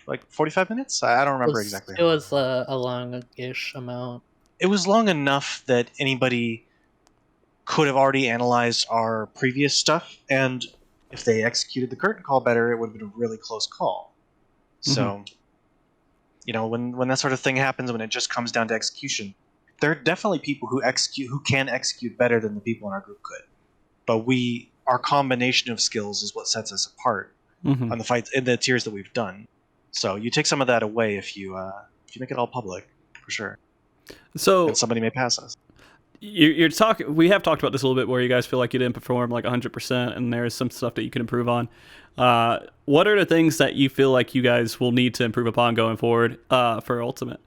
Like 45 minutes? I don't remember exactly. It was a long-ish amount. It was long enough that anybody could have already analyzed our previous stuff, and if they executed the Curtain Call better, it would have been a really close call. So, when that sort of thing happens, when it just comes down to execution, there are definitely people who can execute better than the people in our group could. But our combination of skills is what sets us apart on the fights in the tiers that we've done. So you take some of that away if you make it all public, for sure. So and somebody may pass us. You're talking. We have talked about this a little bit, where you guys feel like you didn't perform like 100%, and there's some stuff that you can improve on. What are the things that you feel like you guys will need to improve upon going forward for Ultimate?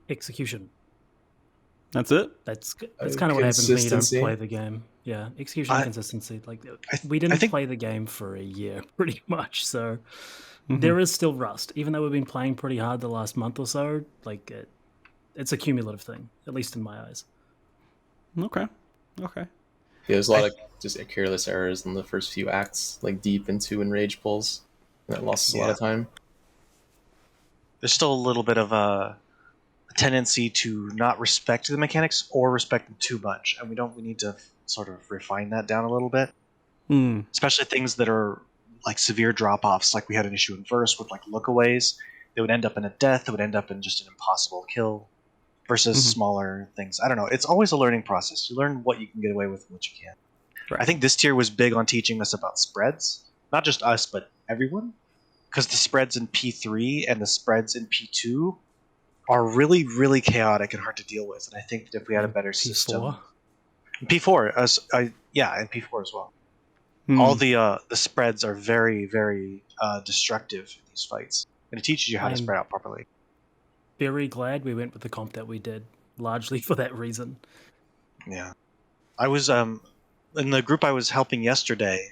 Execution. That's it. That's kind of what happens when you don't play the game. Yeah, execution and consistency. Like we didn't play the game for a year, pretty much. So there is still rust, even though we've been playing pretty hard the last month or so. Like it's a cumulative thing, at least in my eyes. Okay. there's a lot of just careless errors in the first few acts, like deep into enrage pulls. And that lost us a lot of time. There's still a little bit of a tendency to not respect the mechanics or respect them too much, and we need to sort of refine that down a little bit. Especially things that are like severe drop-offs, like we had an issue in Verse with like lookaways. They would end up in a death, that would end up in just an impossible kill, versus smaller things. I don't know. It's always a learning process. You learn what you can get away with and what you can't. Right. I think this tier was big on teaching us about spreads. Not just us, but everyone. Because the spreads in P3 and the spreads in P2 are really, really chaotic and hard to deal with. And I think that if we had a better system... P4, and P4 as well. All the spreads are very, very destructive in these fights. And it teaches you how to spread out properly. Very glad we went with the comp that we did, largely for that reason. Yeah. I was in the group I was helping yesterday,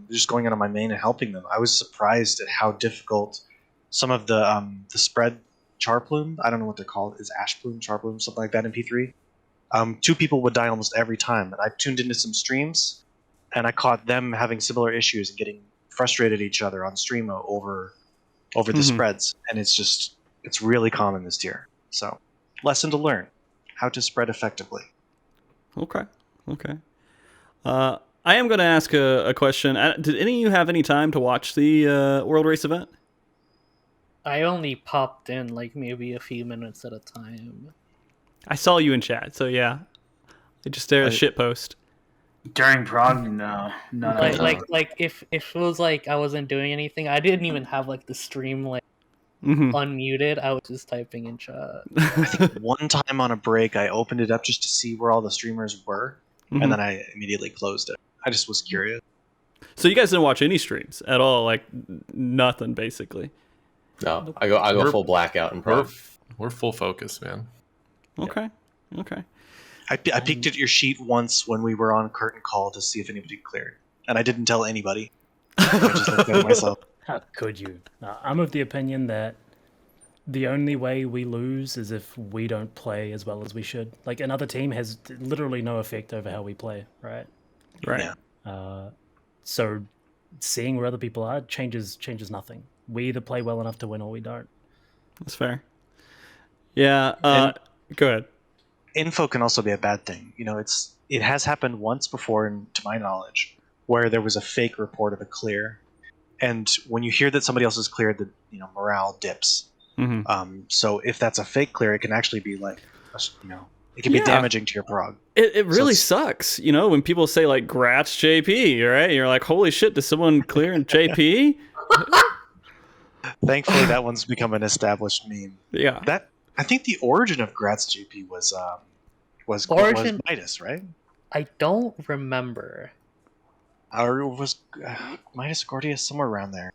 just going on my main and helping them. I was surprised at how difficult some of the spread char plume, I don't know what they're called, is ash plume, char plume, something like that in P3. 2 people would die almost every time. And I tuned into some streams, and I caught them having similar issues and getting frustrated at each other on stream over the spreads. And it's really common this tier. So, lesson to learn: how to spread effectively. Okay. I am going to ask a question. Did any of you have any time to watch the World Race event? I only popped in like maybe a few minutes at a time. I saw you in chat, so yeah. I just did a shit post. During Prague, no. Like if it was like I wasn't doing anything, I didn't even have like the stream like unmuted. I was just typing in chat. I think one time on a break, I opened it up just to see where all the streamers were, and then I immediately closed it. I just was curious. So you guys didn't watch any streams at all, like nothing, basically. No, I go full blackout in Prague. We're full focus, man. Okay. I peeked at your sheet once when we were on curtain call to see if anybody cleared, and I didn't tell anybody. I just looked at it myself. How could you? I'm of the opinion that the only way we lose is if we don't play as well as we should. Like, another team has literally no effect over how we play, right? Right. Yeah. So seeing where other people are changes nothing. We either play well enough to win or we don't. That's fair. Yeah. Go ahead. Info can also be a bad thing. You know, it has happened once before, to my knowledge, where there was a fake report of a clear, and when you hear that somebody else has cleared, the morale dips. So if that's a fake clear, it can actually be like, it can be damaging to your prog. It really sucks, when people say like "Grats JP," right? You're like, holy shit, does someone clear in JP? Thankfully, that one's become an established meme. Yeah. I think the origin of Grats JP was Midas, right? I don't remember. Or was Midas Gordius somewhere around there?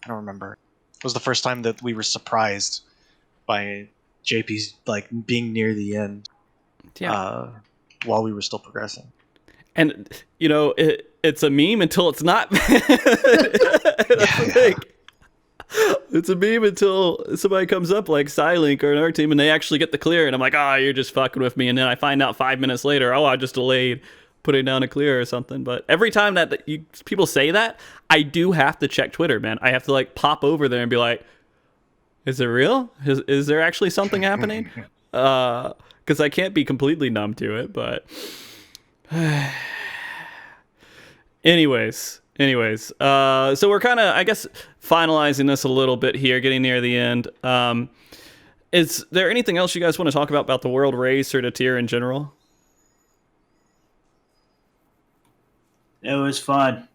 I don't remember. It was the first time that we were surprised by JP's like being near the end. Yeah. While we were still progressing. And it's a meme until it's not. That's the thing. It's a meme until somebody comes up like Silink or another team and they actually get the clear, and I'm like, you're just fucking with me. And then I find out 5 minutes later, I just delayed putting down a clear or something. But every time that people say that, I do have to check Twitter, man. I have to like pop over there and be like, is it real? Is there actually something happening? Because I can't be completely numb to it. But anyways, so we're kind of, I guess, finalizing this a little bit here, getting near the end. Is there anything else you guys want to talk about the World Race or the tier in general? It was fun.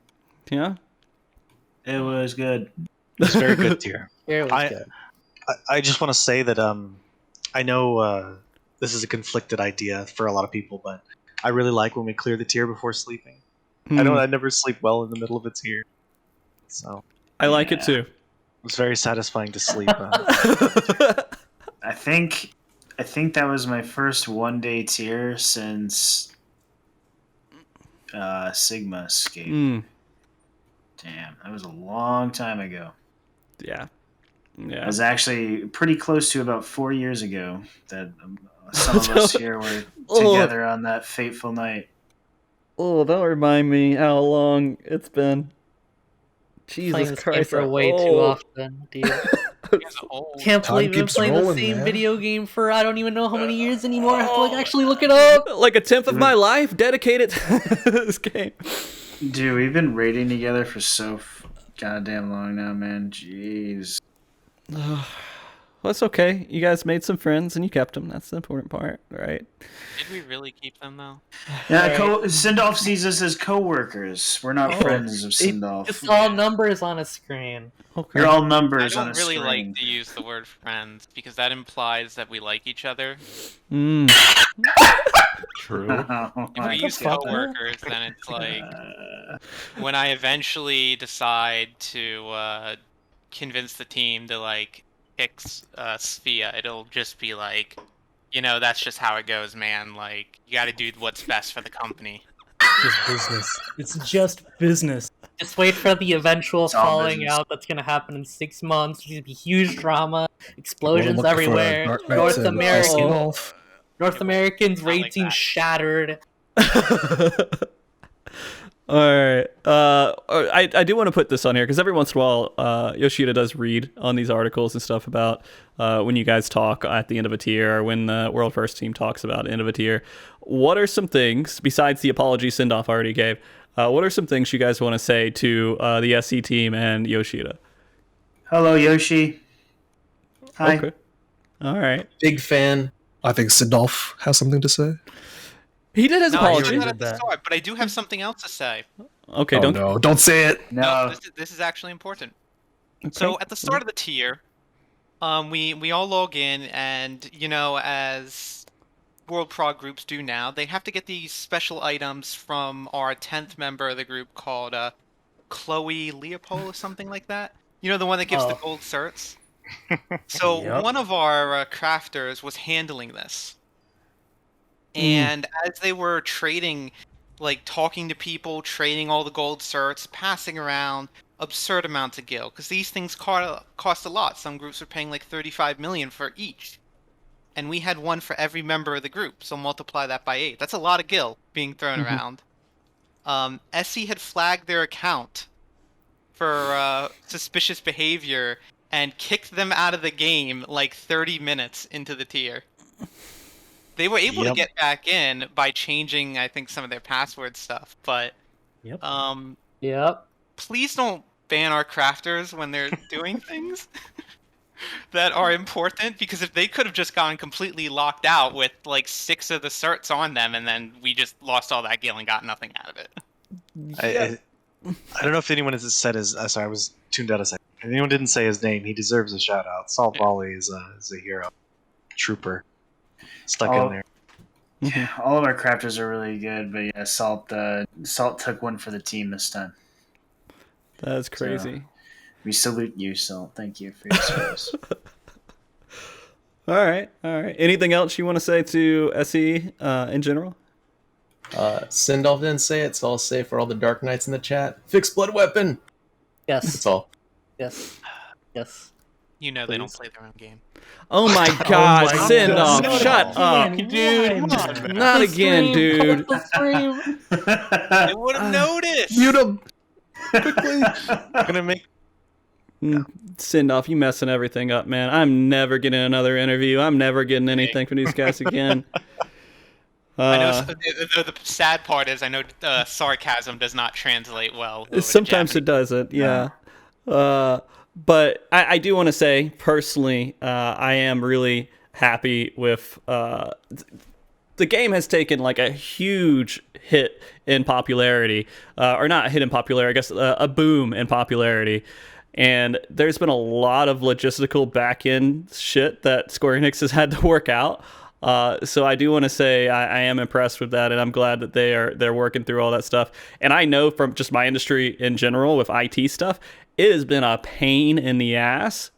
Yeah? It was good. It's very good tier. It was good. I just want to say that I know this is a conflicted idea for a lot of people, but I really like when we clear the tier before sleeping. I never sleep well in the middle of a tier. So I like it too. It's very satisfying to sleep. I think that was my first one-day tier since Sigma Escape. Damn, that was a long time ago. Yeah. It was actually pretty close to about 4 years ago that some of us here were together on that fateful night. Oh, don't remind me how long it's been. Playing Jesus this game Christ. for way too often, dude. Can't Time believe I've been keeps playing the rolling, same man. video game for I don't even know how many years anymore. I have to like actually look it up. Like a tenth of my life dedicated to this game. Dude, we've been raiding together for so goddamn long now, man. Jeez. Well, that's okay. You guys made some friends and you kept them. That's the important part, right? Did we really keep them though? Yeah, Sindolf sees us as co-workers. We're not friends of Sindolf. It's all numbers on a screen. Okay. You're all I numbers on a don't really screen. like to use the word friends because that implies that we like each other. True. If we use coworkers, then it's like when I eventually decide to convince the team to like pick Sphia, it'll just be like, that's just how it goes, man. Like you got to do what's best for the company. Just business. It's just business. Just wait for the eventual all falling business. out that's gonna happen in 6 months. There's gonna be huge drama, explosions We're looking for a everywhere. Dark Knight North to American, Sindolf. North Americans Not like raid team that. shattered. All right. I do want to put this on here because every once in a while, Yoshida does read on these articles and stuff about when you guys talk at the end of a tier or when the World First team talks about end of a tier. What are some things, besides the apology Sindolf already gave, what are some things you guys want to say to the SC team and Yoshida? Hello, Yoshi. Hi. Okay. All right. Big fan. I think Sindolf has something to say. He did his No, I apology. said that at the start, but I do have something else to say. Okay, Oh, no, don't say it. No. This is actually important. Okay. So at the start of the tier, we all log in, and as World Prog groups do now, they have to get these special items from our 10th member of the group called Chloe Leopold or something like that. The one that gives the gold certs. So Yep. one of our crafters was handling this. And as they were trading, like talking to people, trading all the gold certs, passing around absurd amounts of gil, because these things cost a lot. Some groups were paying like 35 million for each. And we had one for every member of the group, so multiply that by 8. That's a lot of gil being thrown around. SC had flagged their account for suspicious behavior and kicked them out of the game like 30 minutes into the tier. They were able to get back in by changing, I think, some of their password stuff, but Yep. Yep. please don't ban our crafters when they're doing things that are important, because if they could have just gotten completely locked out with like 6 of the certs on them and then we just lost all that gil and got nothing out of it. I don't know if anyone has said his. Sorry, I was tuned out a second. If anyone didn't say his name, he deserves a shout out. Salt Volley is a hero, trooper, stuck in there. Yeah, all of our crafters are really good, but yeah, Salt took one for the team this time. That's crazy. So, we salute you, Salt. Thank you for your service. All right. Anything else you want to say to SE in general? Sindolf didn't say it, so I'll say for all the Dark Knights in the chat, fix blood weapon. Yes. That's all. Yes. Yes. They don't play their own game. Oh my God, my Sindolf, God. shut up. Dude. Not again, dude. They would have noticed! Mute him quickly. I'm gonna make. Sindolf, you messing everything up, man. I'm never getting another interview. I'm never getting anything from these guys again. I know the sad part is I know sarcasm does not translate well. over to Sometimes it Japanese. doesn't, yeah. But I do want to say, personally, I am really happy with... the game has taken like a huge hit in popularity. Or not a hit in popularity, I guess a boom in popularity. And there's been a lot of logistical back-end shit that Square Enix has had to work out. So I do want to say I am impressed with that, and I'm glad that they're working through all that stuff. And I know from just my industry in general with IT stuff, it has been a pain in the ass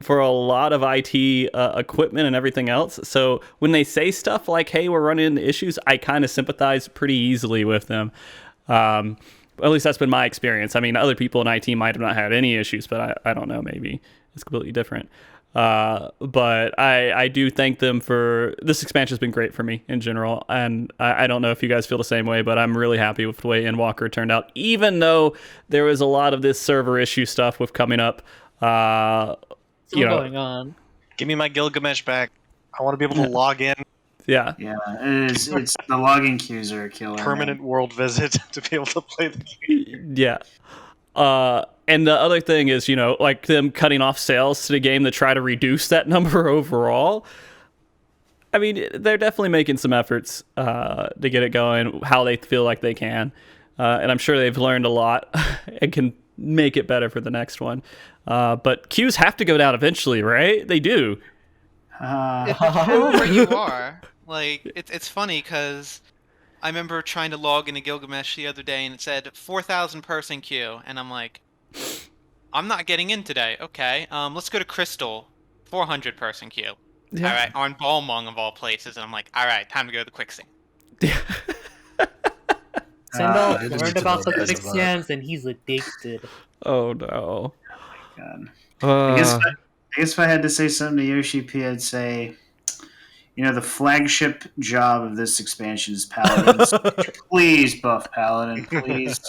for a lot of IT equipment and everything else. So when they say stuff like, hey, we're running into issues, I kind of sympathize pretty easily with them. At least that's been my experience. I mean, other people in IT might have not had any issues, but I don't know, maybe it's completely different. But I do thank them for this expansion. Has been great for me in general, and I don't know if you guys feel the same way, but I'm really happy with the way Endwalker turned out, even though there was a lot of this server issue stuff with coming up. Still going on. Give me my Gilgamesh back. I want to be able to log in. Yeah. Yeah, it's the login queues are a killer. Permanent world visit to be able to play the game. Yeah. And the other thing is, like them cutting off sales to the game to try to reduce that number overall. I mean, they're definitely making some efforts to get it going how they feel like they can. And I'm sure they've learned a lot and can make it better for the next one. But queues have to go down eventually, right? They do. It depends where you are. Like, it's funny because I remember trying to log into Gilgamesh the other day and it said 4,000 person queue, and I'm like, I'm not getting in today. Okay, let's go to Crystal, 400 person queue. Yeah. All right, on Balmung of all places, and I'm like, all right, time to go to the quicksand. Sandal learned about the quicksands and he's addicted. Oh no. God. I guess if I had to say something to Yoshi P, I'd say, the flagship job of this expansion is Paladins. Please buff Paladin, please.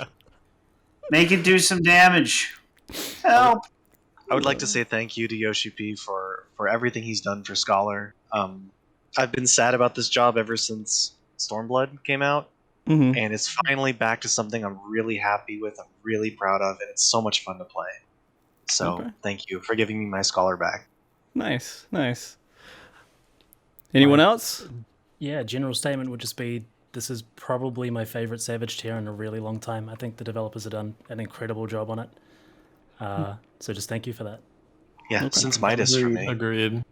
Make it do some damage. Help! I would like to say thank you to Yoshi P for everything he's done for Scholar. I've been sad about this job ever since Stormblood came out, and it's finally back to something I'm really happy with, I'm really proud of, and it's so much fun to play. So thank you for giving me my Scholar back. Nice. Anyone else? Yeah, general statement would just be, this is probably my favorite Savage tier in a really long time. I think the developers have done an incredible job on it. So just thank you for that. Yeah, since Midas for me. Agreed.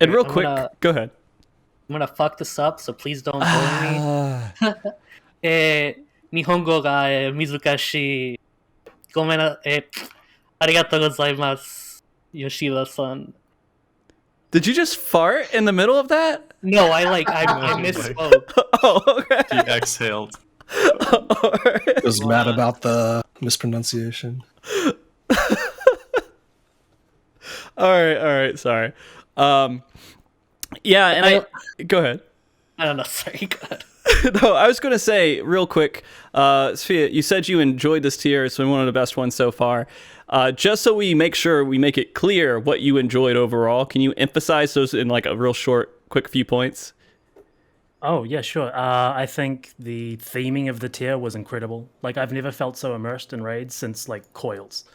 And real quick, go ahead. I'm gonna fuck this up, so please don't bully me. 日本語が難しい。ごめんな、ありがとうございます。Yoshida-san. Did you just fart in the middle of that? No, I misspoke. Oh, okay. He exhaled. I was mad about the mispronunciation. All right. Sorry. Yeah, and go ahead. I don't know. Sorry, go ahead. No, I was going to say real quick, Sophia, you said you enjoyed this tier. It's been one of the best ones so far. Just so we make sure we make it clear what you enjoyed overall, can you emphasize those in like a real short, quick few points? Oh, yeah, sure. I think the theming of the tier was incredible. Like, I've never felt so immersed in raids since, like, Coils.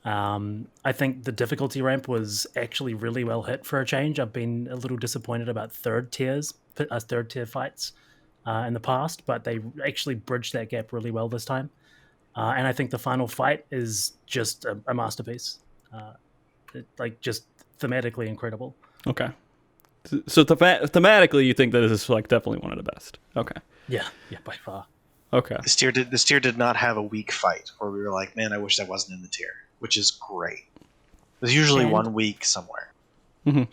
I think the difficulty ramp was actually really well hit for a change. I've been a little disappointed about third tier fights in the past, but they actually bridged that gap really well this time. And I think the final fight is just a masterpiece. Just thematically incredible. Okay. So thematically, you think that this is like definitely one of the best. Okay. Yeah, by far. Okay. This tier did not have a weak fight where we were like, man, I wish that wasn't in the tier, which is great. There's usually one weak somewhere. Mm-hmm.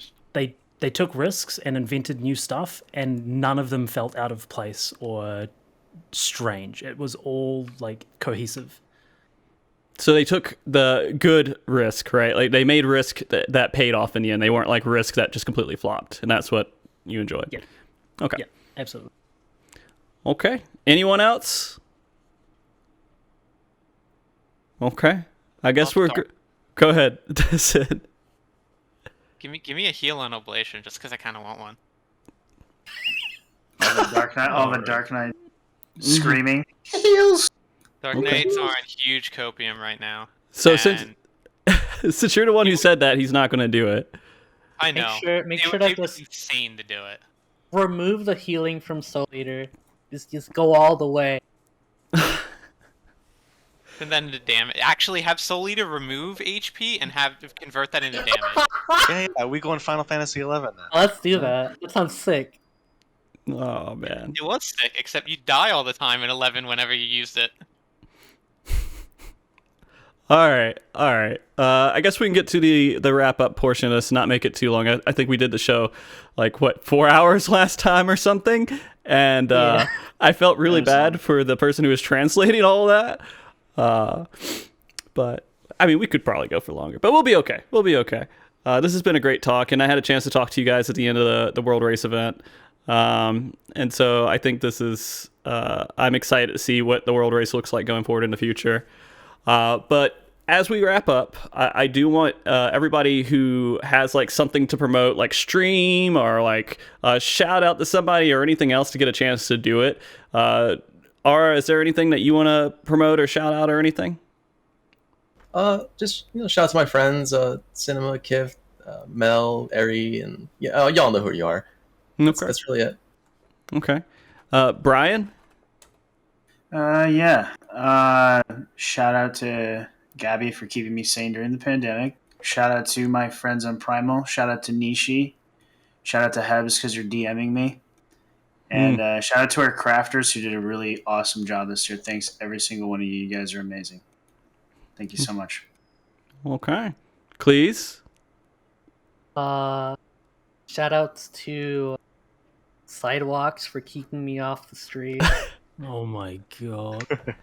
They took risks and invented new stuff, and none of them felt out of place or strange. It was all like cohesive. So they took the good risk, right? Like they made risk that paid off in the end. They weren't like risk that just completely flopped, and that's what you enjoyed. Yeah. Okay. Yeah, absolutely. Okay. Anyone else? Okay. I guess we're. Go ahead, Sid. Give me a heal on Oblation, just because I kind of want one. The Dark Knight screaming heals. Dark Knights are in huge copium right now. So since you're the one who said that, he's not going to do it. I know. Make sure that it's insane to do it. Remove the healing from Soul Eater. Just go all the way. And then the damage. Actually, have Soul Eater remove HP and convert that into damage. Yeah, we go in Final Fantasy XI then. Let's do that. That sounds sick. Oh man. It was sick, except you die all the time in 11 whenever you used it. All right. I guess we can get to the wrap up portion of this, not make it too long. I think we did the show like 4 hours last time or something, and I felt really bad for the person who was translating all of that. But I mean, we could probably go for longer, but we'll be okay. This has been a great talk, and I had a chance to talk to you guys at the end of the World Race event. And so I think this is, I'm excited to see what the World Race looks like going forward in the future. But as we wrap up, I do want everybody who has like something to promote, like stream or like shout out to somebody or anything else to get a chance to do it. Ara, is there anything that you want to promote or shout out or anything? Just shout out to my friends, Cinema, Kiv, Mel, Eri, and y'all know who you are. That's really it. Okay. Brian? Yeah. Shout out to Gabby for keeping me sane during the pandemic. Shout out to my friends on Primal. Shout out to Nishi. Shout out to Hebs because you're DMing me. And shout out to our crafters who did a really awesome job this year. Thanks, every single one of you. You guys are amazing. Thank you so much. Okay. Please. Shout outs to Sidewalks for keeping me off the street. Oh my god. Okay,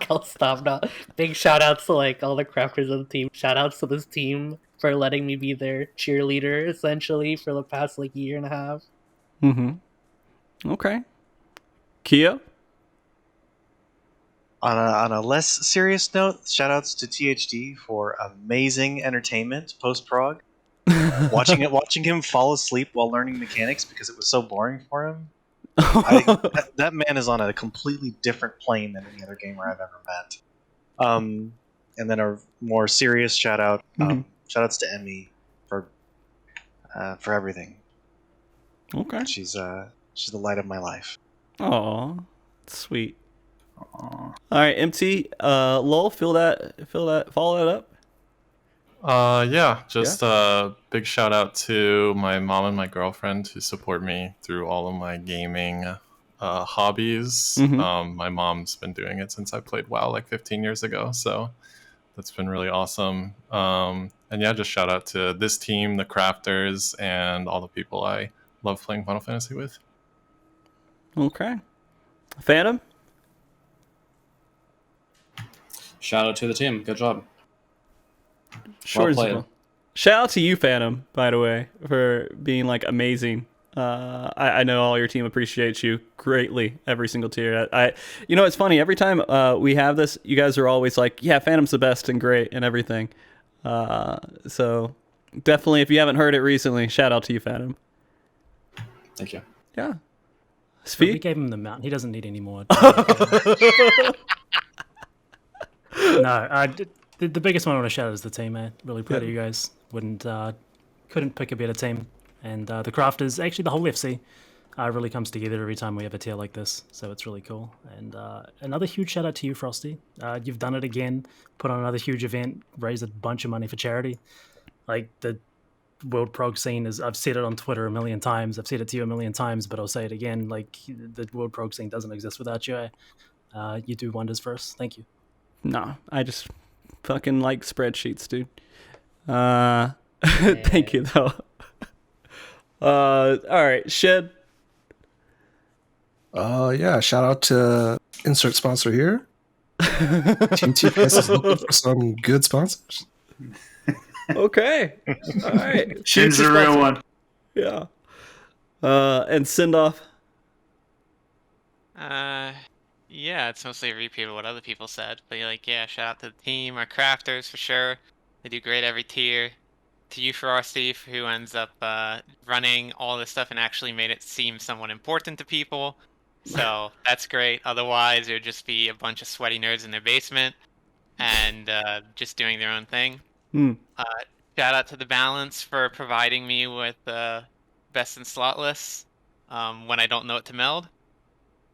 I'll stop now. Big shout outs to like all the crafters of the team. Shout outs to this team for letting me be their cheerleader essentially for the past like year and a half. Okay. Kia? On a less serious note, shoutouts to THD for amazing entertainment post-prog. Watching him fall asleep while learning mechanics because it was so boring for him. That man is on a completely different plane than any other gamer I've ever met. And then a more serious shout-out. Shoutouts to Emmy for everything. Okay. She's the light of my life. Aw, sweet. All right, MT, Lowell, follow that up. Yeah, just a big shout out to my mom and my girlfriend who support me through all of my gaming hobbies. My mom's been doing it since I played WoW like 15 years ago, so that's been really awesome. And yeah, just shout out to this team, the crafters, and all the people I love playing Final Fantasy with. Okay. Phantom? Shout out to the team. Good job. Sure. Well played. Shout out to you, Phantom, by the way, for being like amazing. I know all your team appreciates you greatly every single tier. It's funny. Every time we have this, you guys are always like, yeah, Phantom's the best and great and everything. So definitely, if you haven't heard it recently, shout out to you, Phantom. Thank you. Yeah. We gave him the mount. He doesn't need any more. No, the biggest one I want to shout out is the team, man. Really proud of you guys. Couldn't pick a better team. And the crafters, actually the whole FC, really comes together every time we have a tier like this. So it's really cool. And another huge shout out to you, Frosty. You've done it again. Put on another huge event. Raised a bunch of money for charity. Like the world prog scene is, I've said it on Twitter a million times. I've said it to you a million times, but I'll say it again. Like the world prog scene doesn't exist without you. You do wonders for us. Thank you. No, I just fucking like spreadsheets, dude. Thank you, though. All right, Shed. Yeah, shout out to insert sponsor here. Team TPS is looking for some good sponsors. Okay. All right. Shed's the real one. Yeah. And send off. Yeah, it's mostly a repeat of what other people said. But shout out to the team, our crafters for sure. They do great every tier. To you, Frosty, who ends up running all this stuff and actually made it seem somewhat important to people. So that's great. Otherwise, it would just be a bunch of sweaty nerds in their basement and just doing their own thing. Shout out to the Balance for providing me with best in slot lists when I don't know what to meld.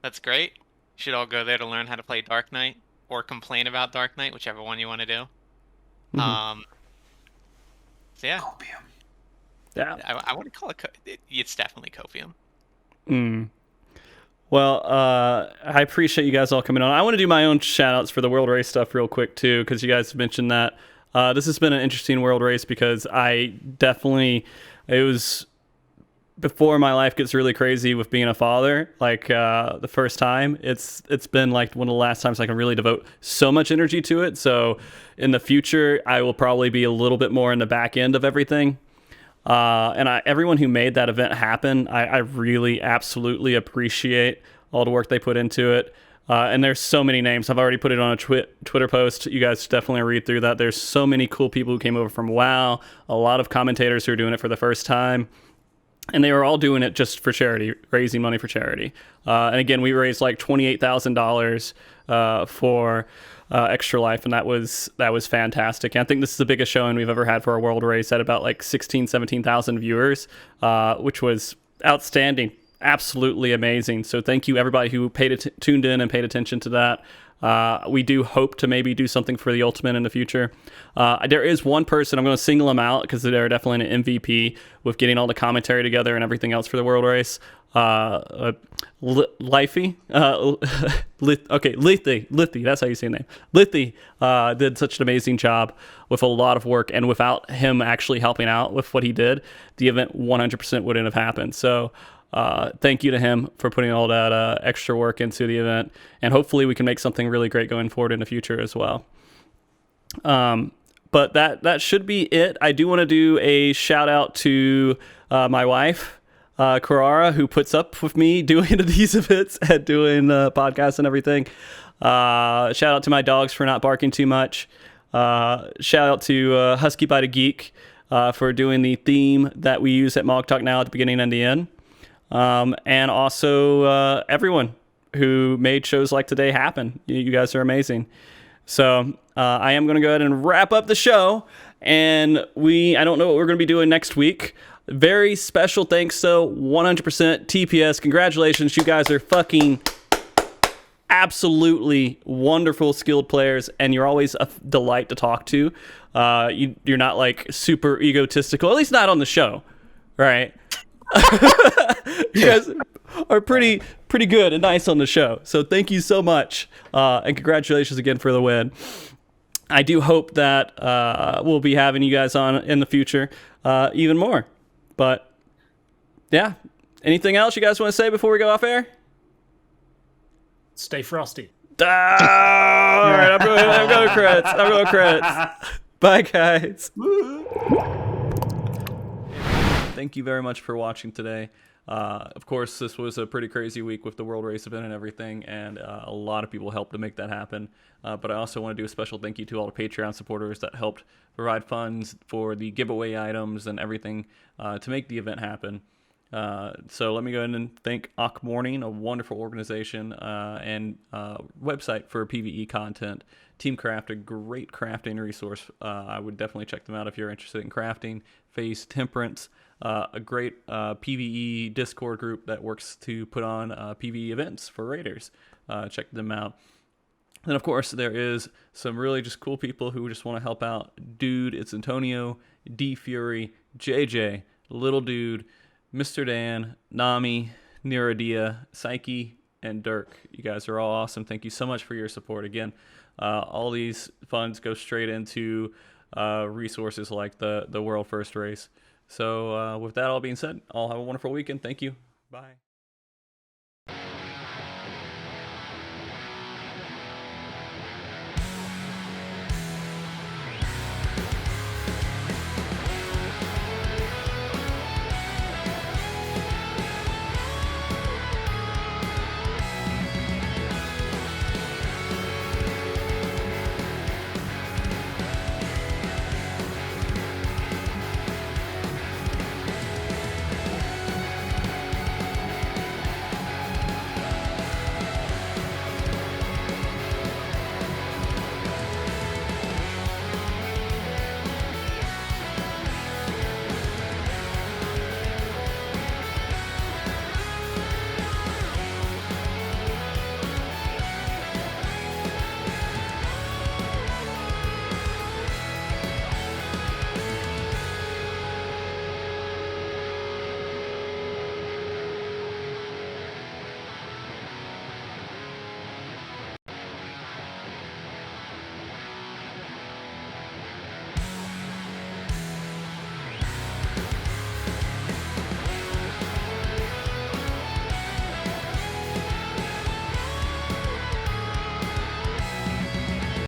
That's great. You should all go there to learn how to play Dark Knight or complain about Dark Knight, whichever one you want to do. So yeah. Copium. Yeah. I want to call it. It's definitely copium. Well, I appreciate you guys all coming on. I want to do my own shout outs for the World Race stuff real quick too, because you guys mentioned that. This has been an interesting World Race because it was before my life gets really crazy with being a father, like the first time, it's been like one of the last times I can really devote so much energy to it. So in the future, I will probably be a little bit more in the back end of everything. And everyone who made that event happen, I really absolutely appreciate all the work they put into it. And there's so many names. I've already put it on a Twitter post. You guys definitely read through that. There's so many cool people who came over from WoW, a lot of commentators who are doing it for the first time. And they were all doing it just for charity, raising money for charity. And again, we raised like $28,000 for Extra Life, and that was fantastic. And I think this is the biggest showing we've ever had for a world race at about like 17,000 viewers, which was outstanding, absolutely amazing. So thank you everybody who tuned in and paid attention to that. We do hope to maybe do something for the Ultimate in the future. There is one person, I'm going to single them out because they're definitely an MVP with getting all the commentary together and everything else for the world race. Lifey, Lithy, that's how you say his name. Lithy did such an amazing job with a lot of work, and without him actually helping out with what he did, the event 100% wouldn't have happened. So thank you to him for putting all that extra work into the event, and hopefully we can make something really great going forward in the future as well. But that should be it. I do want to do a shout out to my wife, Carrara, who puts up with me doing these events and doing podcasts and everything. Shout out to my dogs for not barking too much. Shout out to Husky by the Geek for doing the theme that we use at MogTalk now at the beginning and the end. And also everyone who made shows like today happen. You guys are amazing. So I am going to go ahead and wrap up the show. And I don't know what we're going to be doing next week. Very special thanks, though. 100% TPS. Congratulations. You guys are fucking absolutely wonderful, skilled players. And you're always a delight to talk to. You're not like super egotistical, at least not on the show. Right? You guys are pretty good and nice on the show. So thank you so much. And congratulations again for the win. I do hope that we'll be having you guys on in the future even more. But yeah, anything else you guys want to say before we go off air? Stay frosty. All right, I'm going credits. Bye, guys. Thank you very much for watching today. Of course, this was a pretty crazy week with the World Race event and everything, and a lot of people helped to make that happen. But I also want to do a special thank you to all the Patreon supporters that helped provide funds for the giveaway items and everything to make the event happen. So let me go ahead and thank Ak Morning, a wonderful organization and website for PvE content. Teamcraft, a great crafting resource. I would definitely check them out if you're interested in crafting. Phase Temperance, a great PvE Discord group that works to put on PvE events for raiders. Check them out. And of course, there is some really just cool people who just want to help out. Dude, it's Antonio, D Fury, JJ, Little Dude, Mr. Dan, Nami, Niradia, Psyche, and Dirk. You guys are all awesome. Thank you so much for your support. Again, all these funds go straight into resources like the World First Race. So with that all being said, all have a wonderful weekend. Thank you. Bye.